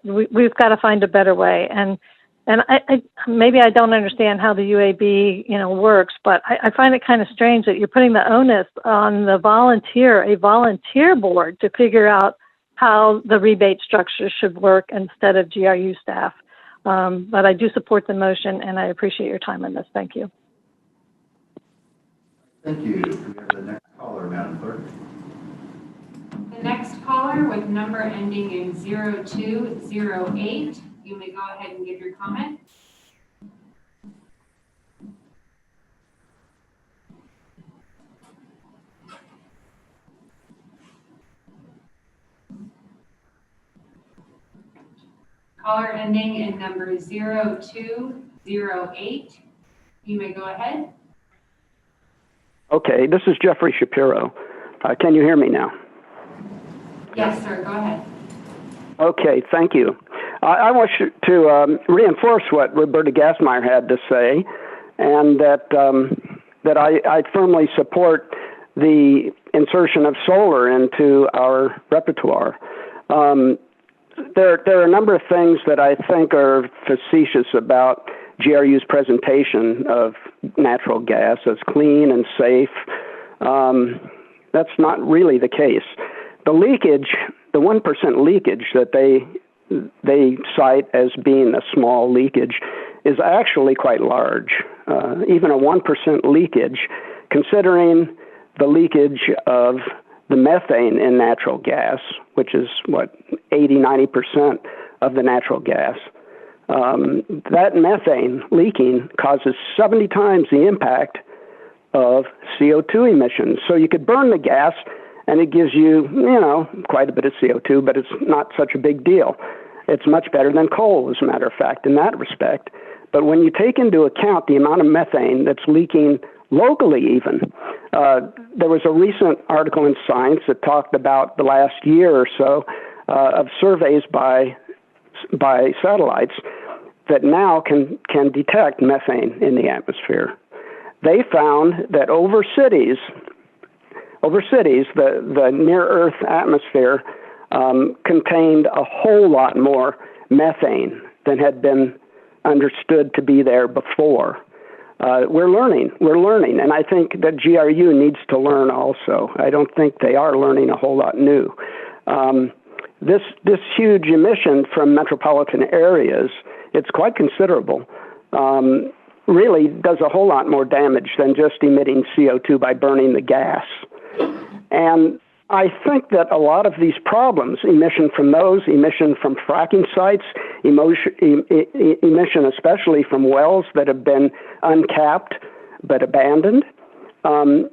we've got to find a better way. And I maybe I don't understand how the UAB, works, but I find it kind of strange that you're putting the onus on a volunteer board to figure out how the rebate structure should work instead of GRU staff. But I do support the motion, and I appreciate your time on this. Thank you.
Thank you. We have the next caller, Madam Clerk.
The next caller with number ending in 0208, you may go ahead and give your comment. Caller ending in number 0208, you may go ahead.
Okay, this is Jeffrey Shapiro. Can you hear me now?
Yes, sir, go ahead.
Okay, thank you. I want to reinforce what Roberta Gassmeyer had to say, and that I firmly support the insertion of solar into our repertoire. There are a number of things that I think are facetious about GRU's presentation of natural gas as clean and safe. That's not really the case. The leakage, the 1% leakage that they cite as being a small leakage is actually quite large. Even a 1% leakage, considering the leakage of the methane in natural gas, which is 80–90% of the natural gas. That methane leaking causes 70 times the impact of CO2 emissions. So you could burn the gas and it gives you, quite a bit of CO2, but it's not such a big deal. It's much better than coal, as a matter of fact, in that respect. But when you take into account the amount of methane that's leaking locally even, there was a recent article in Science that talked about the last year or so of surveys by satellites that now can detect methane in the atmosphere. They found that over cities, the near-Earth atmosphere contained a whole lot more methane than had been understood to be there before. We're learning, and I think that GRU needs to learn also. I don't think they are learning a whole lot new. This huge emission from metropolitan areas, it's quite considerable, really does a whole lot more damage than just emitting CO2 by burning the gas. And I think that a lot of these problems, emission from fracking sites, emission especially from wells that have been uncapped but abandoned,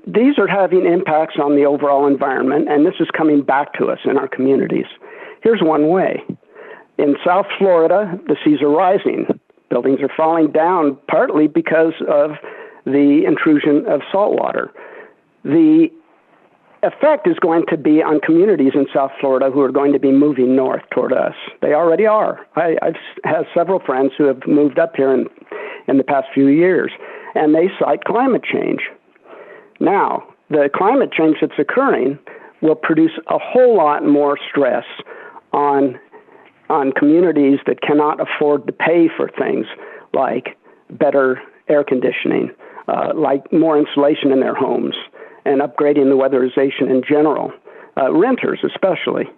these are having impacts on the overall environment, and this is coming back to us in our communities. Here's one way. In South Florida, the seas are rising. Buildings are falling down partly because of the intrusion of salt water. The effect is going to be on communities in South Florida who are going to be moving north toward us. They already are. I've had several friends who have moved up here in the past few years, and they cite climate change. Now, the climate change that's occurring will produce a whole lot more stress on communities that cannot afford to pay for things like better air conditioning, like more insulation in their homes, and upgrading the weatherization in general, renters especially.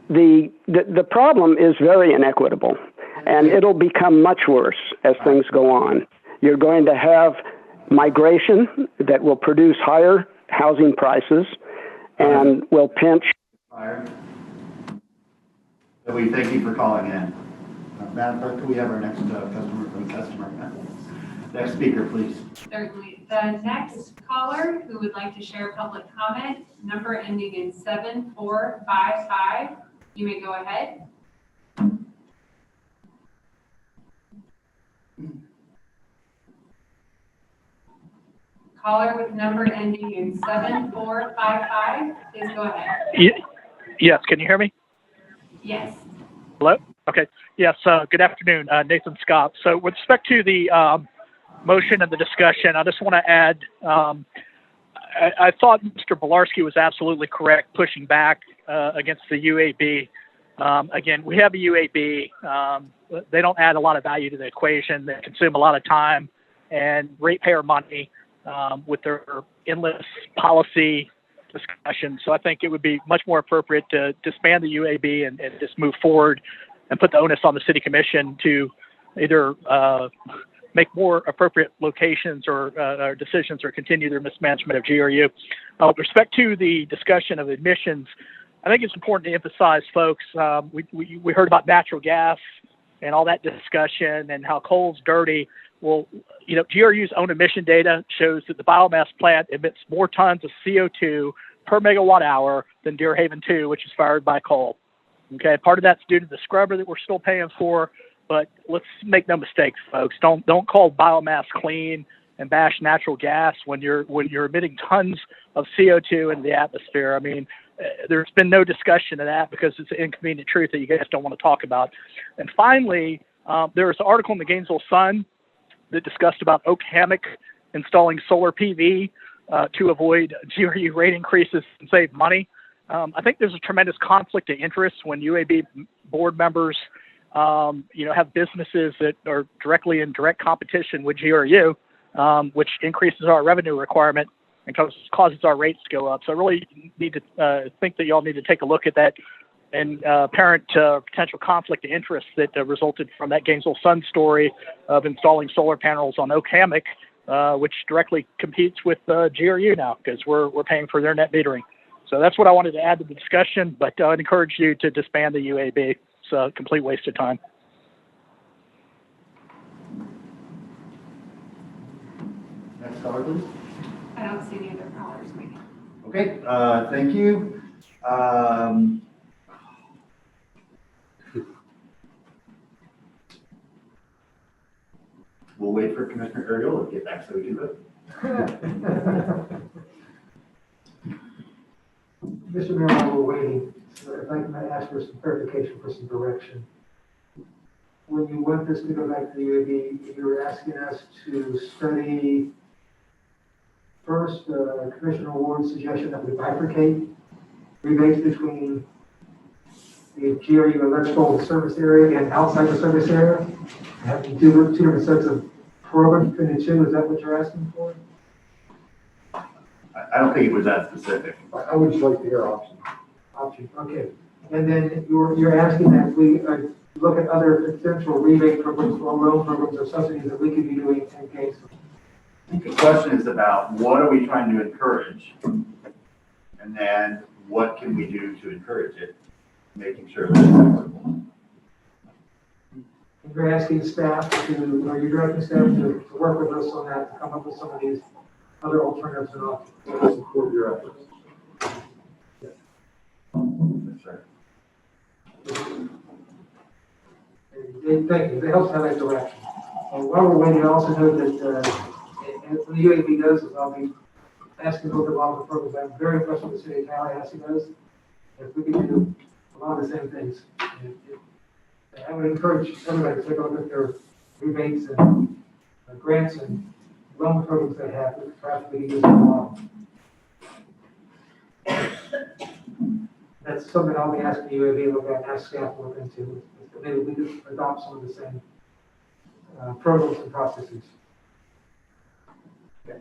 The problem is very inequitable, and it'll become much worse as things go on. You're going to have migration that will produce higher housing prices and will pinch.
So we thank you for calling in. Madam Clerk, can we have our next customer? Next speaker, please.
Certainly. The next caller who would like to share public comment, number ending in 7455. You may go ahead. Caller with number ending in 7455, please go ahead.
Yes, can you hear me?
Yes.
Hello? Okay. Yes, good afternoon, Nathan Scott. So with respect to the motion and the discussion, I just want to add, I thought Mr. Bolarski was absolutely correct pushing back against the UAB. Again, we have a UAB. They don't add a lot of value to the equation. They consume a lot of time and ratepayer money with their endless policy discussion. So I think it would be much more appropriate to disband the UAB and just move forward and put the onus on the city commission to either make more appropriate locations or decisions or continue their mismanagement of GRU. With respect to the discussion of admissions, I think it's important to emphasize, folks, we heard about natural gas and all that discussion and how coal's dirty. Well, you know, GRU's own emission data shows that the biomass plant emits more tons of CO2 per megawatt hour than Deer Haven 2, which is fired by coal. Okay, part of that's due to the scrubber that we're still paying for, but let's make no mistakes, folks. Don't call biomass clean and bash natural gas when you're emitting tons of CO2 into the atmosphere. I mean, there's been no discussion of that because it's an inconvenient truth that you guys don't want to talk about. And finally, there was an article in the Gainesville Sun that discussed about Oak Hammock installing solar PV to avoid GRU rate increases and save money. I think there's a tremendous conflict of interest when UAB board members, have businesses that are directly in direct competition with GRU, which increases our revenue requirement and causes our rates to go up. So I really need to think that y'all need to take a look at that and apparent potential conflict of interest that resulted from that Gainesville Sun story of installing solar panels on Oak Hammock, which directly competes with GRU now because we're paying for their net metering. So that's what I wanted to add to the discussion, but I'd encourage you to disband the UAB. It's a complete waste of time.
Next caller, please.
I don't see any other callers waiting.
Okay, thank you. We'll wait for Commissioner Ariel to get back so we can vote.
Mr. Mayor, while we're waiting, if I might ask for some clarification, for some direction. When you want this to go back to the UAB, you were asking us to study first, Commissioner Ward's suggestion that we bifurcate rebates between the GRU electrical service area and outside the service area. Having two different sets of programs between the two, is that what you're asking for?
I don't think it was that specific.
I would just like to hear options.
Option, okay. And then you're asking that we look at other potential rebate programs or loan programs or subsidies that we could be doing in case.
I think the question is about what are we trying to encourage? And then what can we do to encourage it, making sure that it's equitable.
You're asking staff to, or you're directing staff to work with us on that, to come up with some of these other alternatives and options.
Support your efforts.
Yes, sir.
Thank you, it helps have that direction. While we're waiting, I also know that, when the UAB does, I'll be asking a little bit about the programs. I'm very impressed with the city of Tallahassee does. If we can do a lot of the same things. I would encourage everybody to take a look at their rebates and grants and loan programs they have, perhaps we can use them all. That's something I'll be asking UAB to look at, ask staff to look into. Maybe we could adopt some of the same programs and processes. Okay.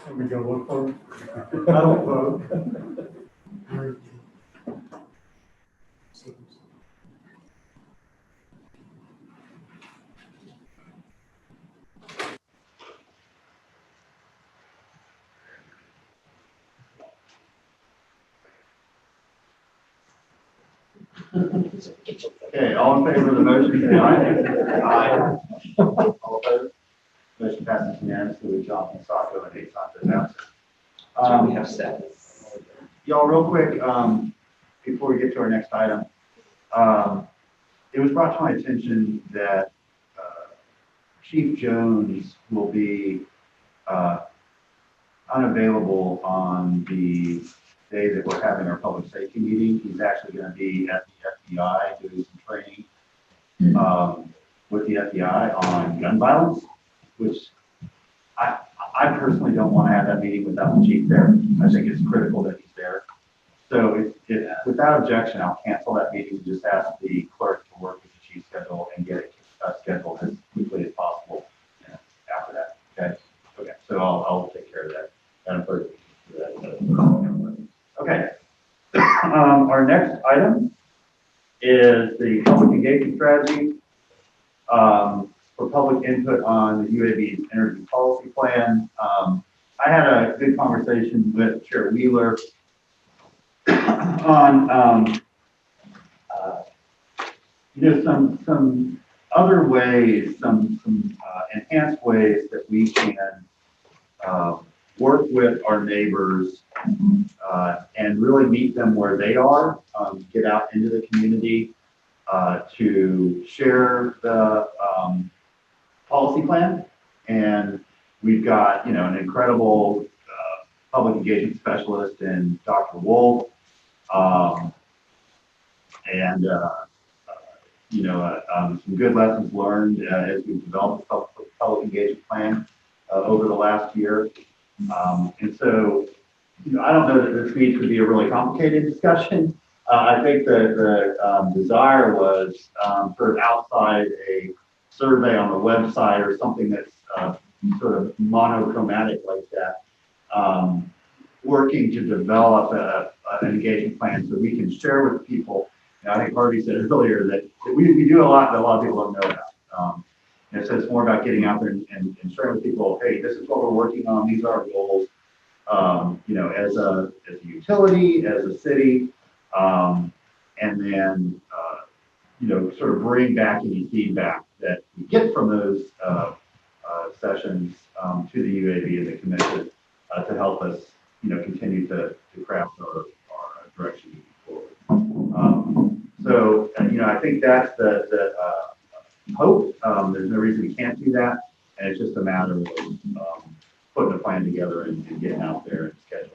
Are we gonna look for them?
I don't vote.
Okay, all in favor of the motion, say aye. Aye. All opposed? Motion passes unanimously with Jonathan Sacco and Nate Santos absent.
We have 7.
Y'all, real quick, before we get to our next item, it was brought to my attention that Chief Jones will be unavailable on the day that we're having our public safety meeting. He's actually going to be at the FBI doing some training with the FBI on gun violence, which I personally don't want to have that meeting without the chief there. I think it's critical that he's there. So without objection, I'll cancel that meeting and just ask the clerk to work with the chief's schedule and get it scheduled as quickly as possible after that. Okay. Okay. So I'll take care of that. Madam Clerk. Okay. Our next item is the public engagement strategy for public input on the UAB's energy policy plan. I had a good conversation with Chair Wheeler on some other ways, some enhanced ways that we can work with our neighbors and really meet them where they are, get out into the community to share the policy plan. And we've got, an incredible public engagement specialist in Dr. Wolf, some good lessons learned as we've developed the public engagement plan over the last year. And so, I don't know that this needs to be a really complicated discussion. I think the desire was sort of outside a survey on the website or something that's sort of monochromatic like that, working to develop an engagement plan so we can share with people. I think Harvey said earlier that we do a lot that a lot of people don't know about. And so it's more about getting out there and sharing with people, hey, this is what we're working on. These are our goals, as a utility, as a city, and then, sort of bring back any feedback that we get from those sessions to the UAB and the commission to help us, continue to craft our direction moving forward. I think that's the hope. There's no reason we can't do that. And it's just a matter of putting a plan together and getting out there and scheduling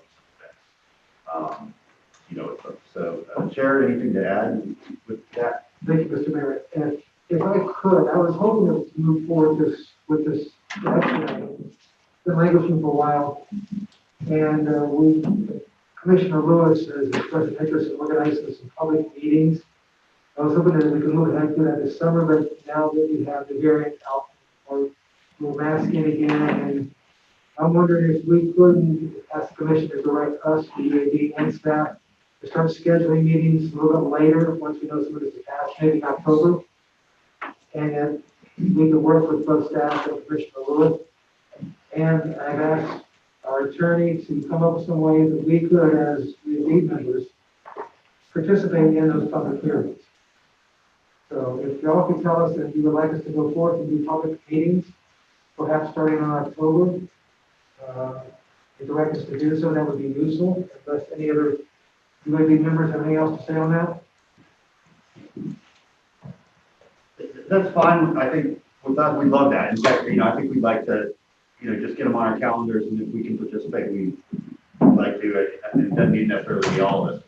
something. Chair, anything to add with that?
Thank you, Mr. Mayor. And if I could, I was hoping to move forward with this action. Been languishing for a while. And Commissioner Lewis has expressed an interest in organizing some public meetings. I was hoping that we could move ahead and do that this summer, but now that we have the variant out, we're masking again, and I'm wondering if we couldn't ask the commission to direct us, the UAB and staff, to start scheduling meetings a little bit later, once we know some of this is passed, maybe October. And then we can work with both staff and Commissioner Lewis. And I've asked our attorney to come up with some ways that we could, as UAB members, participate in those public hearings. So if y'all could tell us if you would like us to go forth and do public meetings, perhaps starting in October, and direct us to do so, that would be useful, unless any other UAB members have anything else to say on that?
That's fine. I think with us, we love that. In fact, I think we'd like to, just get them on our calendars, and if we can participate, we'd like to. It doesn't need necessarily be all of us.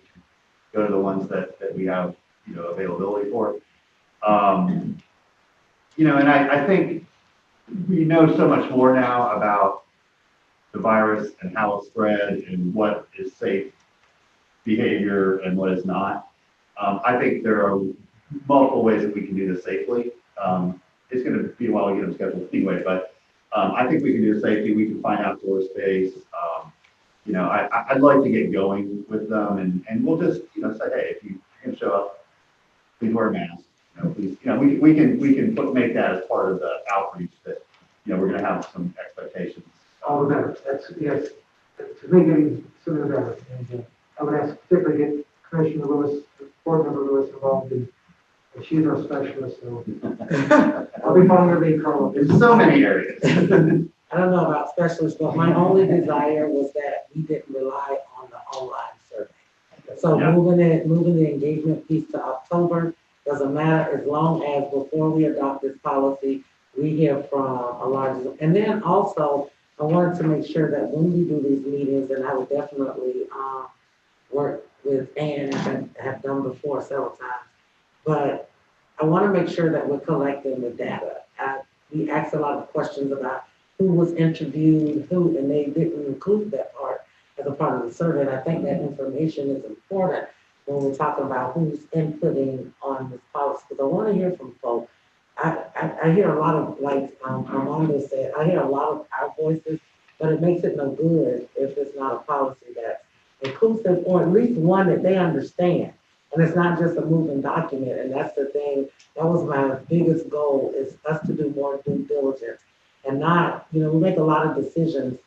Go to the ones that we have, availability for. And I think we know so much more now about the virus and how it spread and what is safe behavior and what is not. I think there are multiple ways that we can do this safely. It's going to be a while to get them scheduled anyway, but I think we can do it safely. We can find outdoor space. I'd like to get going with them, and we'll just say, hey, if you can show up, please wear a mask. Please, we can make that as part of the outreach that we're going to have some expectations.
All the better. That's, yes, to me, getting sooner the better. And I would ask particularly get Commissioner Lewis, Board Member Lewis involved in, she's our specialist, so I'll be following her lead, Carl.
In so many areas.
I don't know about specialists, but my only desire was that we didn't rely on the online survey. So
Yeah.
moving the engagement piece to October doesn't matter, as long as before we adopt this policy, we hear from a large, and then also, I wanted to make sure that when we do these meetings, and I would definitely work with Ann, and have done before several times, but I want to make sure that we're collecting the data. We asked a lot of questions about who was interviewed, and they didn't include that part as a part of the survey. And I think that information is important when we're talking about who's inputting on this policy, because I want to hear from folks. I hear a lot of, like Armando said, I hear a lot of our voices, but it makes it no good if it's not a policy that's inclusive, or at least one that they understand. And it's not just a moving document, and that's the thing, that was my biggest goal, is us to do more due diligence. And not, we make a lot of decisions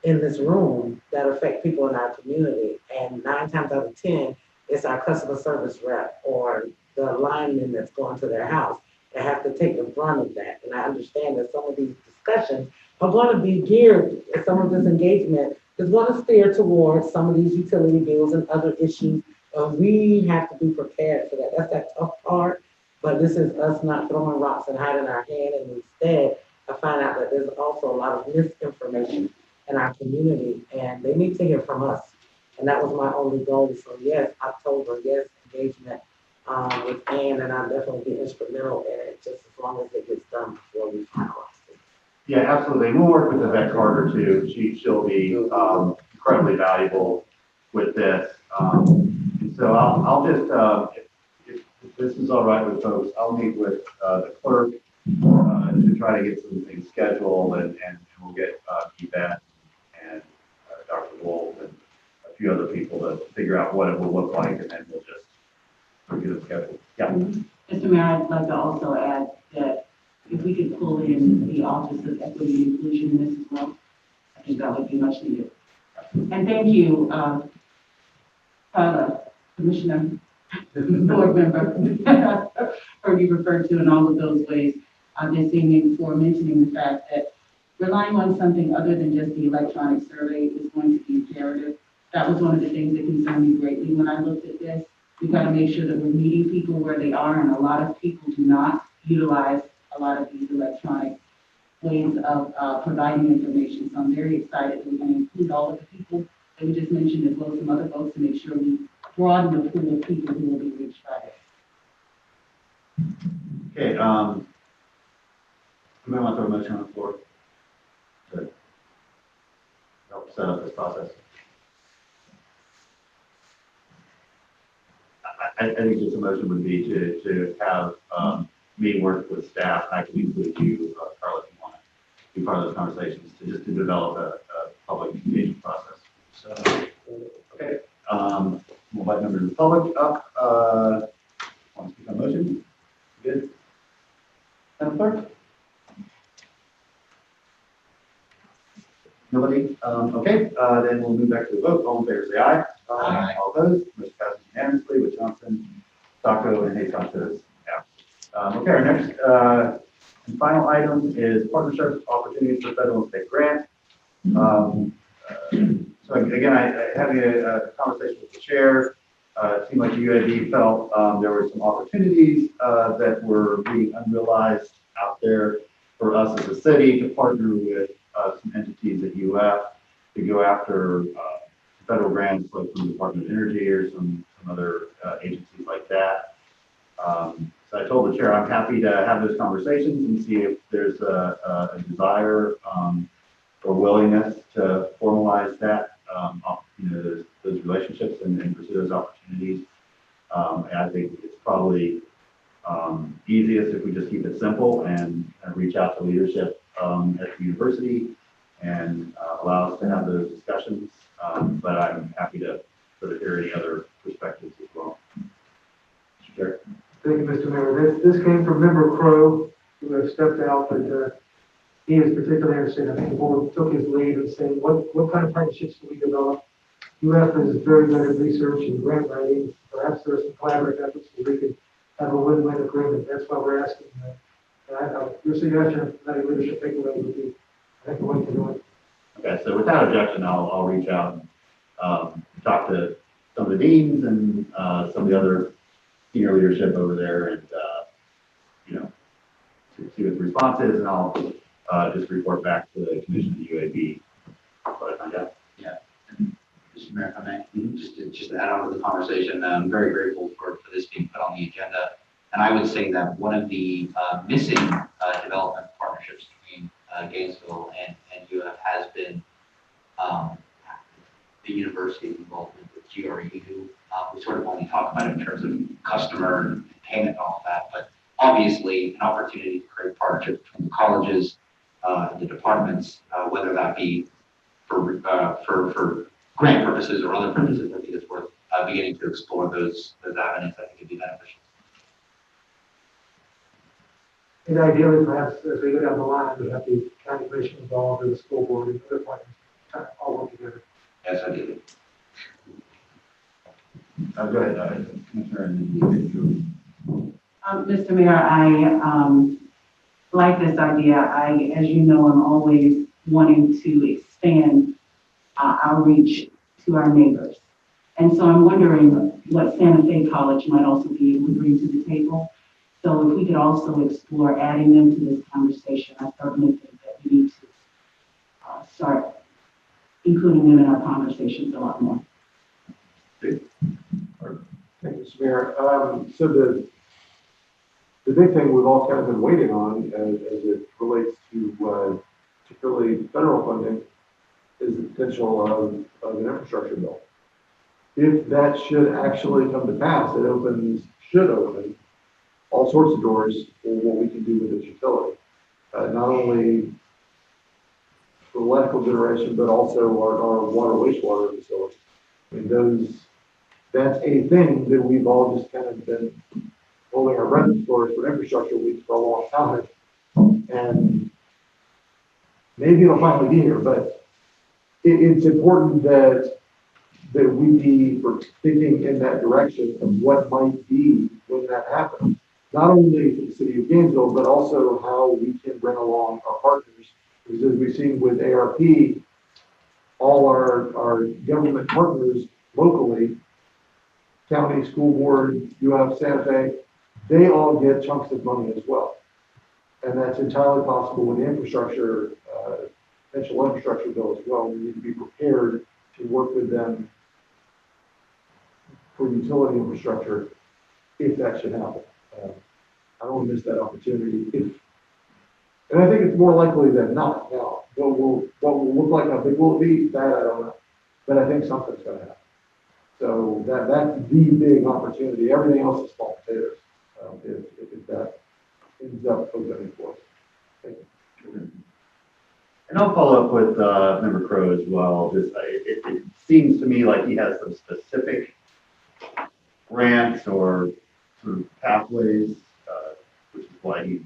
in this room that affect people in our community, and 9 times out of 10, it's our customer service rep or the lineman that's going to their house that have to take the brunt of that. And I understand that some of these discussions are going to be geared, some of this engagement is going to steer towards some of these utility bills and other issues. We have to be prepared for that. That's that tough part, but this is us not throwing rocks and hiding our hand, and instead, I find out that there's also a lot of misinformation in our community, and they need to hear from us. And that was my only goal. So yes, October, yes, engagement with Ann, and I'll definitely be instrumental in it, just as long as it gets done before we finalize it.
Yeah, absolutely. We'll work with Yvette Carter too. She'll be incredibly valuable with this. And so I'll just, if this is all right with folks, I'll meet with the clerk to try to get some things scheduled, and we'll get Yvette and Dr. Wolf and a few other people to figure out what it will look like, and then we'll just get it scheduled. Yeah.
Mr. Mayor, I'd like to also add that if we could pull in the Office of Equity and Inclusion in this as well, I think that would be much needed. And thank you, Commissioner, board member, heard you referred to in all of those ways. Just seeing me before mentioning the fact that relying on something other than just the electronic survey is going to be imperative. That was one of the things that concerned me greatly when I looked at this. We've got to make sure that we're meeting people where they are, and a lot of people do not utilize a lot of these electronic ways of providing information. So I'm very excited that we're going to include all of the people that we just mentioned, as well as some other folks, to make sure we broaden the pool of people who will be reached by it.
Okay, you might want to throw a motion on the floor to help set up this process. I think just a motion would be to have me work with staff. I can include you, Carla, if you want to be part of those conversations, to develop a public engagement process. So, okay, we'll invite members of the public up. Want to speak on the motion? Good. Madam Clerk? Nobody? Okay, then we'll move back to the vote. All in favor, say aye. Aye. All opposed? Motion passes unanimously with Johnson, Stocko, and Hayes Sanchez absent. Okay, our next and final item is partnership opportunities for federal and state grants. So again, having a conversation with the chair, it seemed like the UAB felt there were some opportunities that were being unrealized out there for us as a city to partner with some entities at UF to go after federal grants like from the Department of Energy or some other agencies like that. So I told the chair I'm happy to have those conversations and see if there's a desire or willingness to formalize that, those relationships and pursue those opportunities. And I think it's probably easiest if we just keep it simple and reach out to leadership at the university and allow us to have those discussions. But I'm happy to sort of hear any other perspectives as well. Mr. Chair.
Thank you, Mr. Mayor. This came from Member Crow, who has stepped out, but he is particularly interested. I think the board took his lead in saying, what kind of partnerships can we develop? UF is very good at research and grant writing. Perhaps there's some collaborative efforts where we could have a win-win agreement. That's why we're asking. Your suggestion, letting leadership take away would be, I think, the way to do it.
Okay, so without objection, I'll reach out and talk to some of the deans and some of the other senior leadership over there and, see what the response is, and I'll just report back to the commission of the UAB. What I find out.
Yeah. Mr. Mayor, if I may, just to add on to the conversation, I'm very grateful for this being put on the agenda. And I would say that one of the missing development partnerships between Gainesville and UF has been the university involvement with GRU. We sort of only talk about it in terms of customer and payment and all of that, but obviously an opportunity to create partnerships between the colleges, the departments, whether that be for grant purposes or other purposes. I think it's worth beginning to explore those avenues. I think it'd be beneficial.
And ideally, perhaps as we go down the line, we have the county commission involved in the school board and other partners all work together.
Yes, I do.
Go ahead, Commissioner, and then
Mr. Mayor, I like this idea. As you know, I'm always wanting to expand our reach to our neighbors. And so I'm wondering what Santa Fe College might also be able to bring to the table. So if we could also explore adding them to this conversation, I certainly think that we need to start including them in our conversations a lot more.
Thank you, Mr. Mayor. So the big thing we've all kind of been waiting on as it relates to particularly federal funding is the potential of an infrastructure bill. If that should actually come to pass, it should open all sorts of doors for what we can do with this utility. Not only for electrical generation, but also our water wastewater facilities. I mean, that's a thing that we've all just kind of been holding our breath for infrastructure week for a long time. And maybe it'll finally be here, but it's important that we be thinking in that direction of what might be when that happens. Not only for the city of Gainesville, but also how we can bring along our partners. Because as we've seen with ARP, all our government partners locally, county, school board, UF, Santa Fe, they all get chunks of money as well. And that's entirely possible with the infrastructure, potential infrastructure bill as well. We need to be prepared to work with them for utility infrastructure if that should happen. I don't want to miss that opportunity. And I think it's more likely than not now. What will look like, how big will it be? That I don't know. But I think something's going to happen. So that's the big opportunity. Everything else is small potatoes if that ends up opening for us. Thank you.
And I'll follow up with Member Crow as well. Just it seems to me like he has some specific grants or sort of pathways, which is why he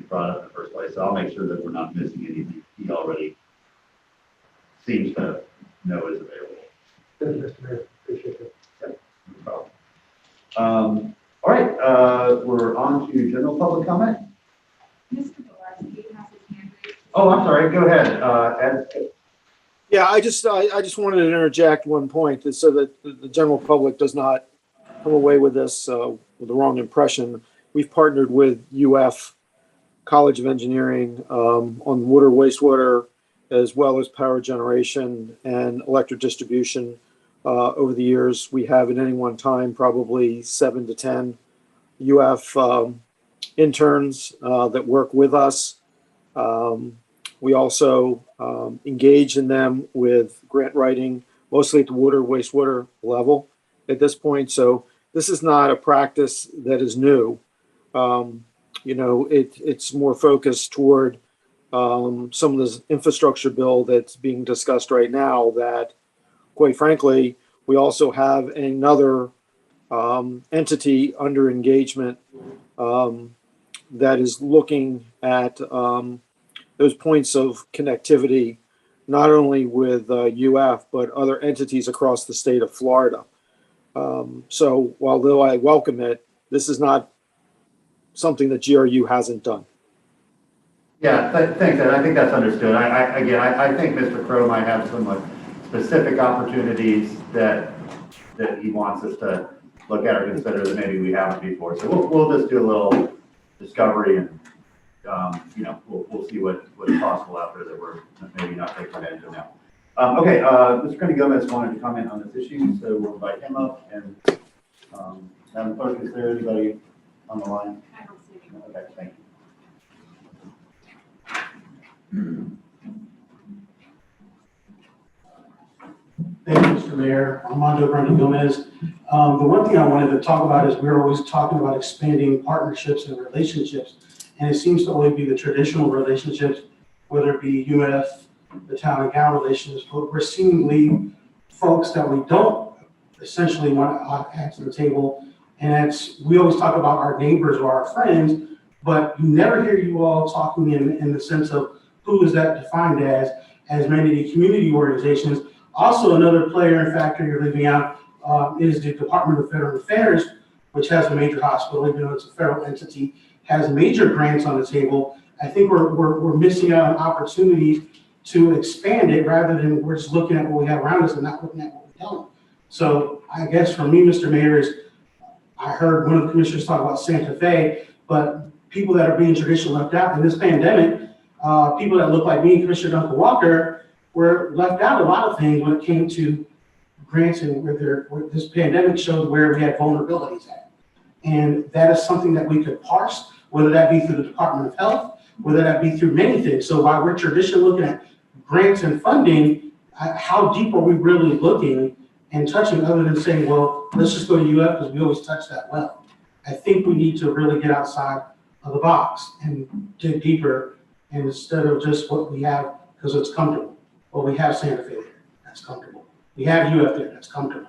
brought it up in the first place. So I'll make sure that we're not missing anything he already seems to know is available.
Thank you, Mr. Mayor. Appreciate it.
Yep, no problem. All right, we're on on to general public comment.
Mr. Valesky has his hand raised.
Oh, I'm sorry, go ahead, Ed.
Yeah, I just wanted to interject one point so that the general public does not come away with this with the wrong impression. We've partnered with UF College of Engineering on water, wastewater, as well as power generation and electric distribution. Over the years, we have at any one time probably 7 to 10 UF interns that work with us. We also engage in them with grant writing, mostly at the water, wastewater level at this point. So this is not a practice that is new. It's more focused toward some of this infrastructure bill that's being discussed right now that, quite frankly, we also have another entity under engagement that is looking at those points of connectivity, not only with UF, but other entities across the state of Florida. So although I welcome it, this is not something that GRU hasn't done.
Yeah, thanks, Ed. I think that's understood. I think Mr. Crow might have some specific opportunities that he wants us to look at or consider that maybe we haven't before. So we'll just do a little discovery and we'll see what is possible out there that we're maybe not taking advantage of now. Okay, Mr. Kenny Gomez wanted to comment on this issue, so we'll invite him up. And Madam Clerk, is there anybody on the line?
I don't see any.
Okay, thank you.
Thank you, Mr. Mayor. Armando Brenda Gomez. The one thing I wanted to talk about is we're always talking about expanding partnerships and relationships. And it seems to only be the traditional relationships, whether it be UF, the town and gown relationships, but we're seemingly folks that we don't essentially want to add to the table. And we always talk about our neighbors or our friends, but you never hear you all talking in the sense of who is that defined as many of the community organizations. Also, another player and factor you're leaving out is the Department of Veteran Affairs, which has a major hospital, even though it's a federal entity, has major grants on the table. I think we're missing out on opportunities to expand it rather than we're just looking at what we have around us and not looking at what we don't. So I guess for me, Mr. Mayor, I heard one of the commissioners talk about Santa Fe, but people that are being traditionally left out in this pandemic, people that look like me, Commissioner Duncan Walker, were left out a lot of things when it came to grants and where this pandemic showed where we had vulnerabilities at. And that is something that we could parse, whether that be through the Department of Health, whether that be through many things. So while we're traditionally looking at grants and funding, how deep are we really looking and touching other than saying, well, let's just go to UF because we always touch that well. I think we need to really get outside of the box and dig deeper instead of just what we have because it's comfortable. Well, we have Santa Fe there, that's comfortable. We have UF there, that's comfortable.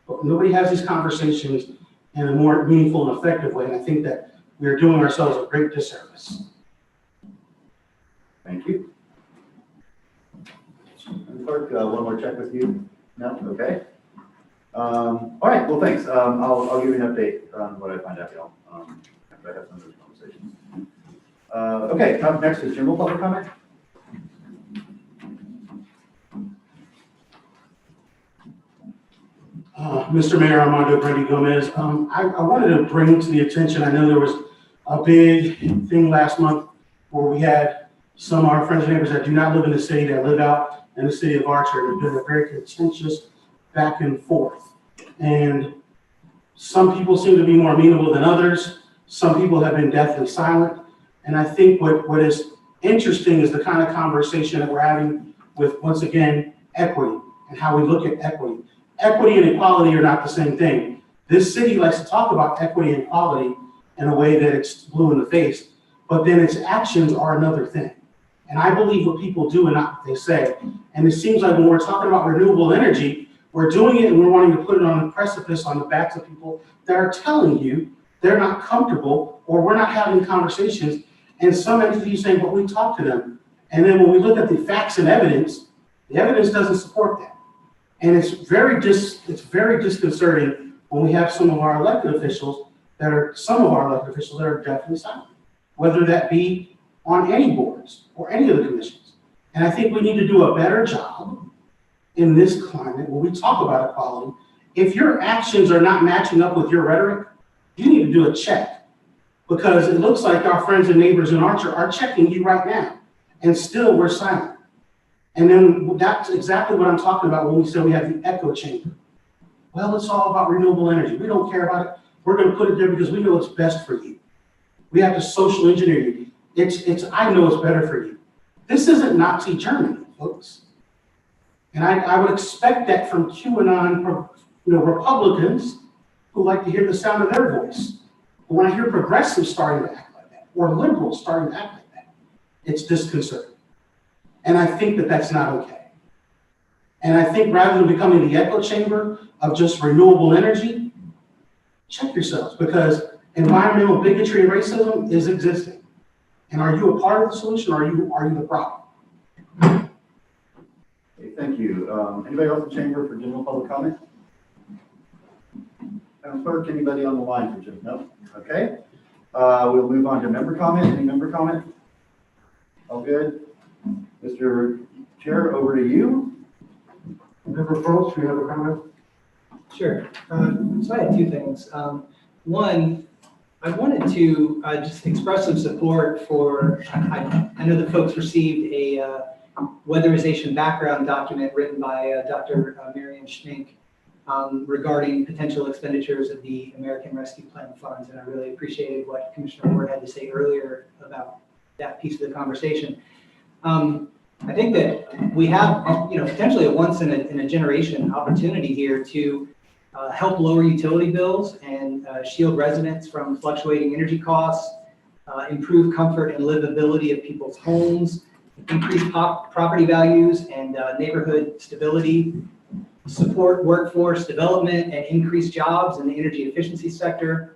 But nobody has these conversations in a more meaningful and effective way. And I think that we're doing ourselves a great disservice.
Thank you. Clerk, one more check with you. No? Okay. All right, well, thanks. I'll give you an update on what I find out, y'all, after I have some of those conversations. Okay, up next is general public comment.
Mr. Mayor, Armando Brenda Gomez. I wanted to bring to the attention, I know there was a big thing last month where we had some of our friends and neighbors that do not live in the city, that live out in the city of Archer. It's been a very contentious back and forth. And some people seem to be more amenable than others. Some people have been deathly silent. And I think what is interesting is the kind of conversation that we're having with, once again, equity and how we look at equity. Equity and equality are not the same thing. This city likes to talk about equity and equality in a way that it's blue in the face, but then its actions are another thing. And I believe what people do and not what they say. And it seems like when we're talking about renewable energy, we're doing it and we're wanting to put it on a precipice on the backs of people that are telling you they're not comfortable or we're not having conversations. And some entities saying, but we talk to them. And then when we look at the facts and evidence, the evidence doesn't support that. And it's very disconcerting when we have some of our elected officials that are, some of our elected officials that are definitely silent, whether that be on any boards or any of the commissions. And I think we need to do a better job in this climate when we talk about equality. If your actions are not matching up with your rhetoric, you need to do a check, because it looks like our friends and neighbors in Archer are checking you right now, and still we're silent. And then that's exactly what I'm talking about when we say we have the echo chamber. Well, it's all about renewable energy. We don't care about it. We're going to put it there because we know it's best for you. We have to social engineer you. I know it's better for you. This isn't Nazi Germany, folks. And I would expect that from QAnon, Republicans who like to hear the sound of their voice. But when I hear progressives starting to act like that, or liberals starting to act like that, it's disconcerting. And I think that that's not okay. And I think rather than becoming the echo chamber of just renewable energy, check yourselves, because environmental bigotry and racism is existing. And are you a part of the solution, or are you the problem?
Okay, thank you. Anybody else in the chamber for general public comment? Madam Clerk, anybody on the line for general? No? Okay. We'll move on to member comment. Any member comment? All good? Mr. Chair, over to you.
Member Folks, do you have a comment?
Sure. So I had two things. One, I wanted to just express some support for, I know the folks received a weatherization background document written by Dr. Marian Schmink regarding potential expenditures of the American Rescue Plan funds. And I really appreciated what Commissioner Ward had to say earlier about that piece of the conversation. I think that we have, potentially a once in a generation opportunity here to help lower utility bills and shield residents from fluctuating energy costs, improve comfort and livability of people's homes, increase property values and neighborhood stability, support workforce development and increase jobs in the energy efficiency sector,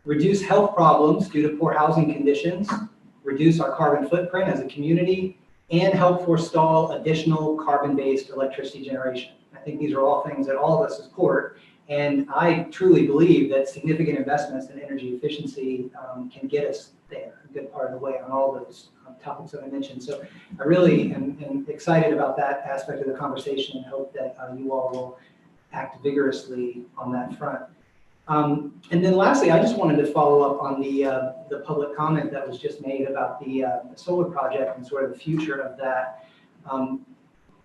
reduce health problems due to poor housing conditions, reduce our carbon footprint as a community, and help forestall additional carbon-based electricity generation. I think these are all things that all of us support, and I truly believe that significant investments in energy efficiency can get us there a good part of the way on all those topics that I mentioned. So I really am excited about that aspect of the conversation and hope that you all will act vigorously on that front. And then lastly, I just wanted to follow up on the public comment that was just made about the solar project and sort of the future of that.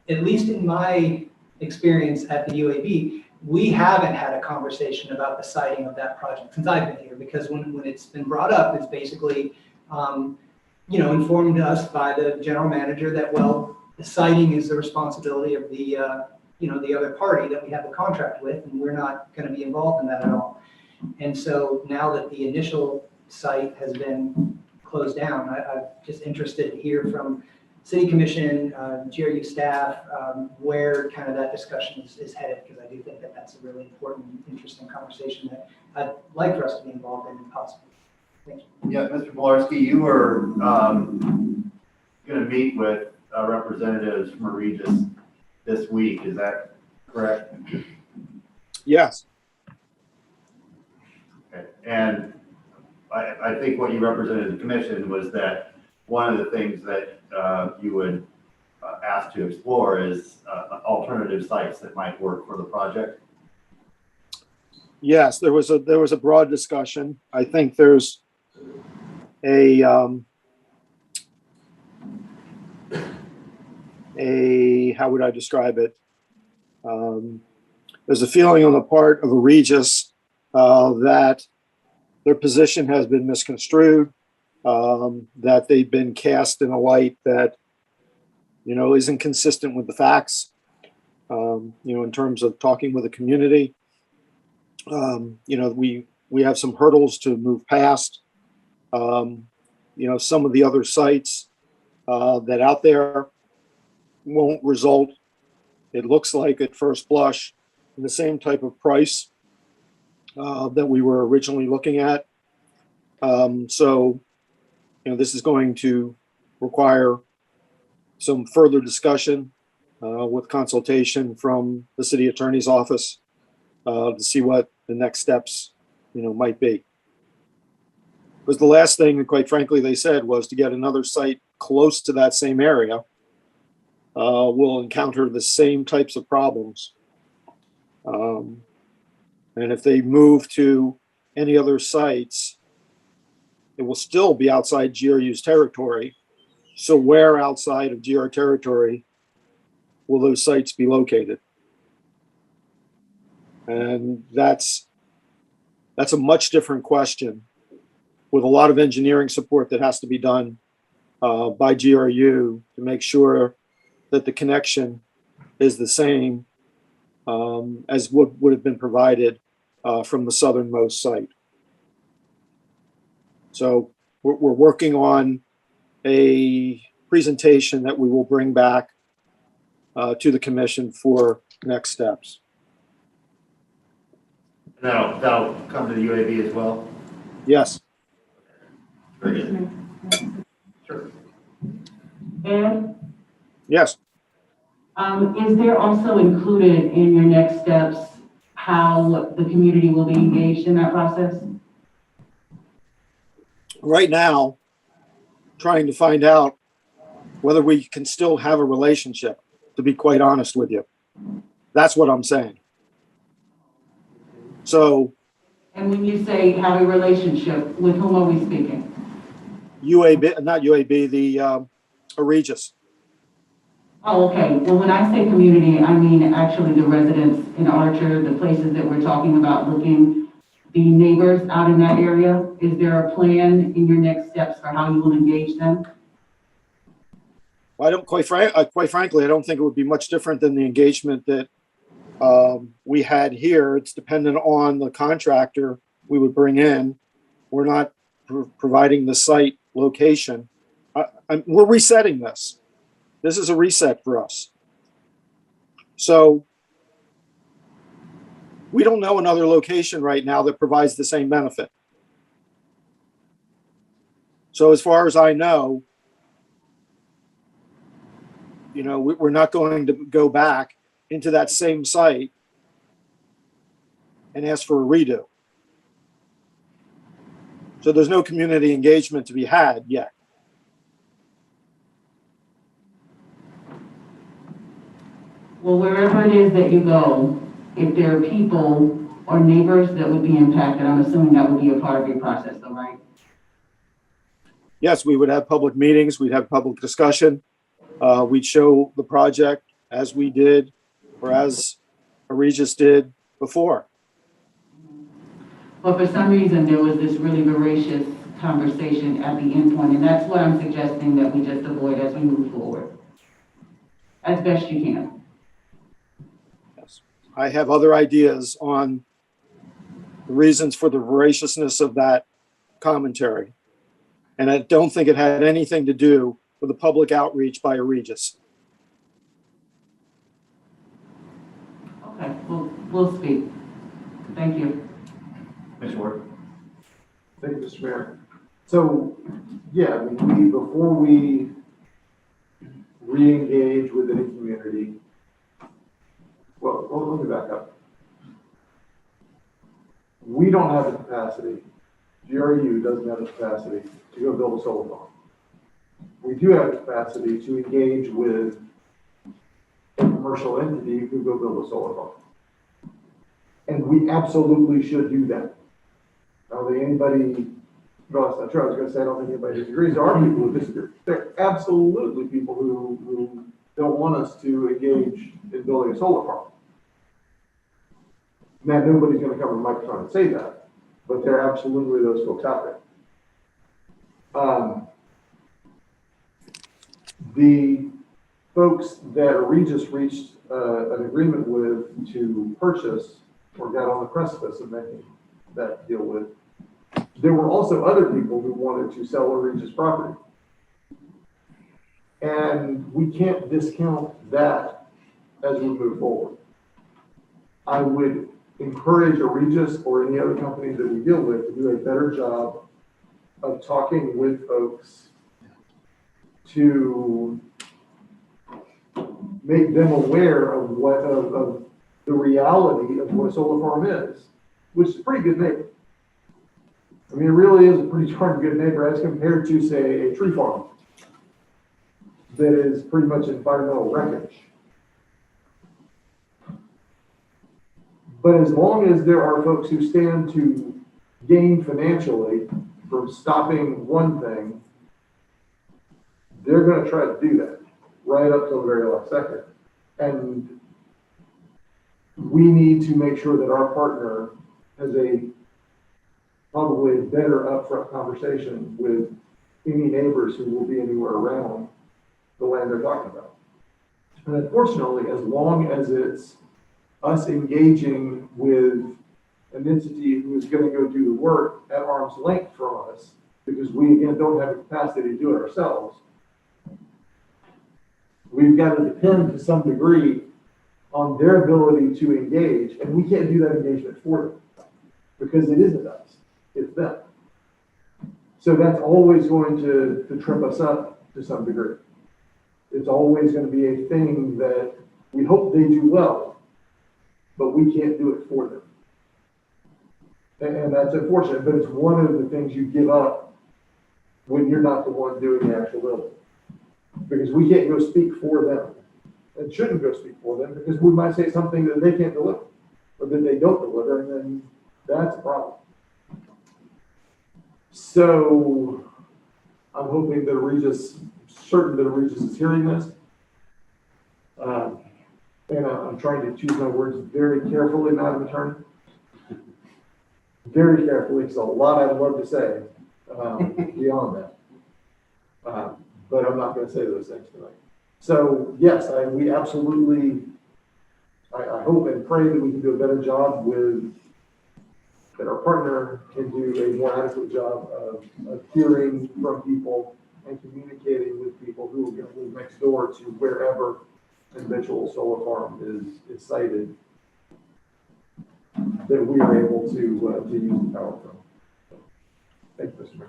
At least in my experience at the UAB, we haven't had a conversation about the siting of that project since I've been here, because when it's been brought up, it's basically, informed us by the general manager that, well, the siting is the responsibility of the other party that we have the contract with, and we're not going to be involved in that at all. And so now that the initial site has been closed down, I'm just interested to hear from City Commission, GRU staff, where kind of that discussion is headed, because I do think that that's a really important, interesting conversation that I'd like for us to be involved in if possible. Thank you.
Yeah, Mr. Bolarski, you were going to meet with representatives from Regis this week. Is that correct?
Yes.
Okay. And I think what you represented the commission was that one of the things that you would ask to explore is alternative sites that might work for the project.
Yes, there was a broad discussion. I think there's how would I describe it? There's a feeling on the part of a Regis that their position has been misconstrued, that they've been cast in a light that, isn't consistent with the facts, in terms of talking with the community. We have some hurdles to move past. Some of the other sites that out there won't result, it looks like at first blush, in the same type of price that we were originally looking at. So this is going to require some further discussion with consultation from the city attorney's office to see what the next steps, might be. Because the last thing, quite frankly, they said was to get another site close to that same area, will encounter the same types of problems. And if they move to any other sites, it will still be outside GRU's territory. So where outside of GR territory will those sites be located? And that's a much different question with a lot of engineering support that has to be done by GRU to make sure that the connection is the same as what would have been provided from the southernmost site. So we're working on a presentation that we will bring back to the commission for next steps.
That'll come to the UAB as well?
Yes.
Very good. Sure.
And
Yes.
is there also included in your next steps how the community will be engaged in that process?
Right now, trying to find out whether we can still have a relationship, to be quite honest with you. That's what I'm saying. So.
And when you say have a relationship, with whom are we speaking?
UAB, not UAB, the Regis.
Oh, okay. Well, when I say community, I mean actually the residents in Archer, the places that we're talking about looking, the neighbors out in that area. Is there a plan in your next steps for how you will engage them?
Well, quite frankly, I don't think it would be much different than the engagement that we had here. It's dependent on the contractor we would bring in. We're not providing the site location. We're resetting this. This is a reset for us. So we don't know another location right now that provides the same benefit. So as far as I know, you know, we're not going to go back into that same site and ask for a redo. So there's no community engagement to be had yet.
Well, wherever it is that you go, if there are people or neighbors that would be impacted, I'm assuming that would be a part of your process, though, right?
Yes, we would have public meetings. We'd have public discussion. We'd show the project as we did, or as Regis did before.
But for some reason, there was this really voracious conversation at the end point, and that's what I'm suggesting that we just avoid as we move forward, as best you can.
Yes. I have other ideas on the reasons for the voraciousness of that commentary. And I don't think it had anything to do with the public outreach by Regis.
Okay, we'll speak. Thank you.
Mr. Ward.
Thank you, Mr. Mayor. So, yeah, I mean, before we re-engage with any community, well, let me back up. We don't have the capacity, GRU doesn't have the capacity to go build a solar farm. We do have the capacity to engage with a commercial entity who go build a solar farm. And we absolutely should do that. I don't think anybody, no, that's not true. I was going to say, I don't think anybody disagrees. There are people who disagree. There are absolutely people who don't want us to engage in building a solar farm. Now, nobody's going to come to the microphone and say that, but there are absolutely those folks out there. The folks that Regis reached an agreement with to purchase or got on the precipice of making that deal with, there were also other people who wanted to sell a Regis property. And we can't discount that as we move forward. I would encourage a Regis or any other company that we deal with to do a better job of talking with folks to make them aware of what of the reality of what a solar farm is, which is a pretty good neighbor. I mean, it really is a pretty darn good neighbor as compared to, say, a tree farm that is pretty much environmental wreckage. But as long as there are folks who stand to gain financially from stopping one thing, they're gonna try to do that right up till the very last second. And we need to make sure that our partner has probably a better upfront conversation with any neighbors who will be anywhere around the land they're talking about. And unfortunately, as long as it's us engaging with an entity who is gonna go do the work at arm's length from us, because we, again, don't have the capacity to do it ourselves, we've got to depend to some degree on their ability to engage, and we can't do that engagement for them, because it isn't us, it's them. So that's always going to trip us up to some degree. It's always going to be a thing that we hope they do well, but we can't do it for them. And that's unfortunate, but it's one of the things you give up when you're not the one doing the actual building. Because we can't go speak for them, and shouldn't go speak for them, because we might say something that they can't deliver, or that they don't deliver, and then that's a problem. So I'm hoping that certain that Regis is hearing this. And I'm trying to choose my words very carefully, Madam Attorney. Very carefully, because a lot I'd love to say beyond that. But I'm not going to say those things tonight. So yes, we absolutely, I hope and pray that we can do a better job that our partner can do a more adequate job of hearing from people and communicating with people who are going to live next door to wherever an eventual solar farm is sited, that we are able to use the power from. Thank you, Mr. Mayor.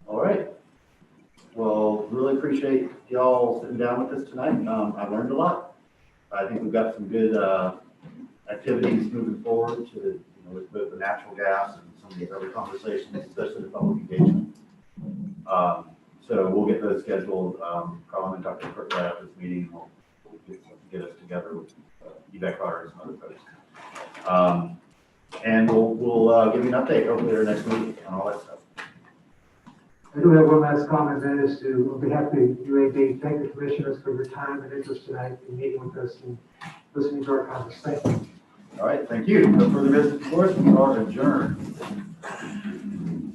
All right. Well, really appreciate y'all sitting down with us tonight. I learned a lot. I think we've got some good activities moving forward with both the natural gas and some of these other conversations, especially the public engagement. So we'll get those scheduled. Colin and Dr. Kirk right after this meeting will get us together with UBEC Carter and some other folks. And we'll give you an update hopefully our next week on all that stuff.
I do have one last comment, and that is to, on behalf of the UAB, thank the commissioners for your time and interest tonight in meeting with us and listening to our conversation.
All right, thank you. No further business, of course, we are adjourned.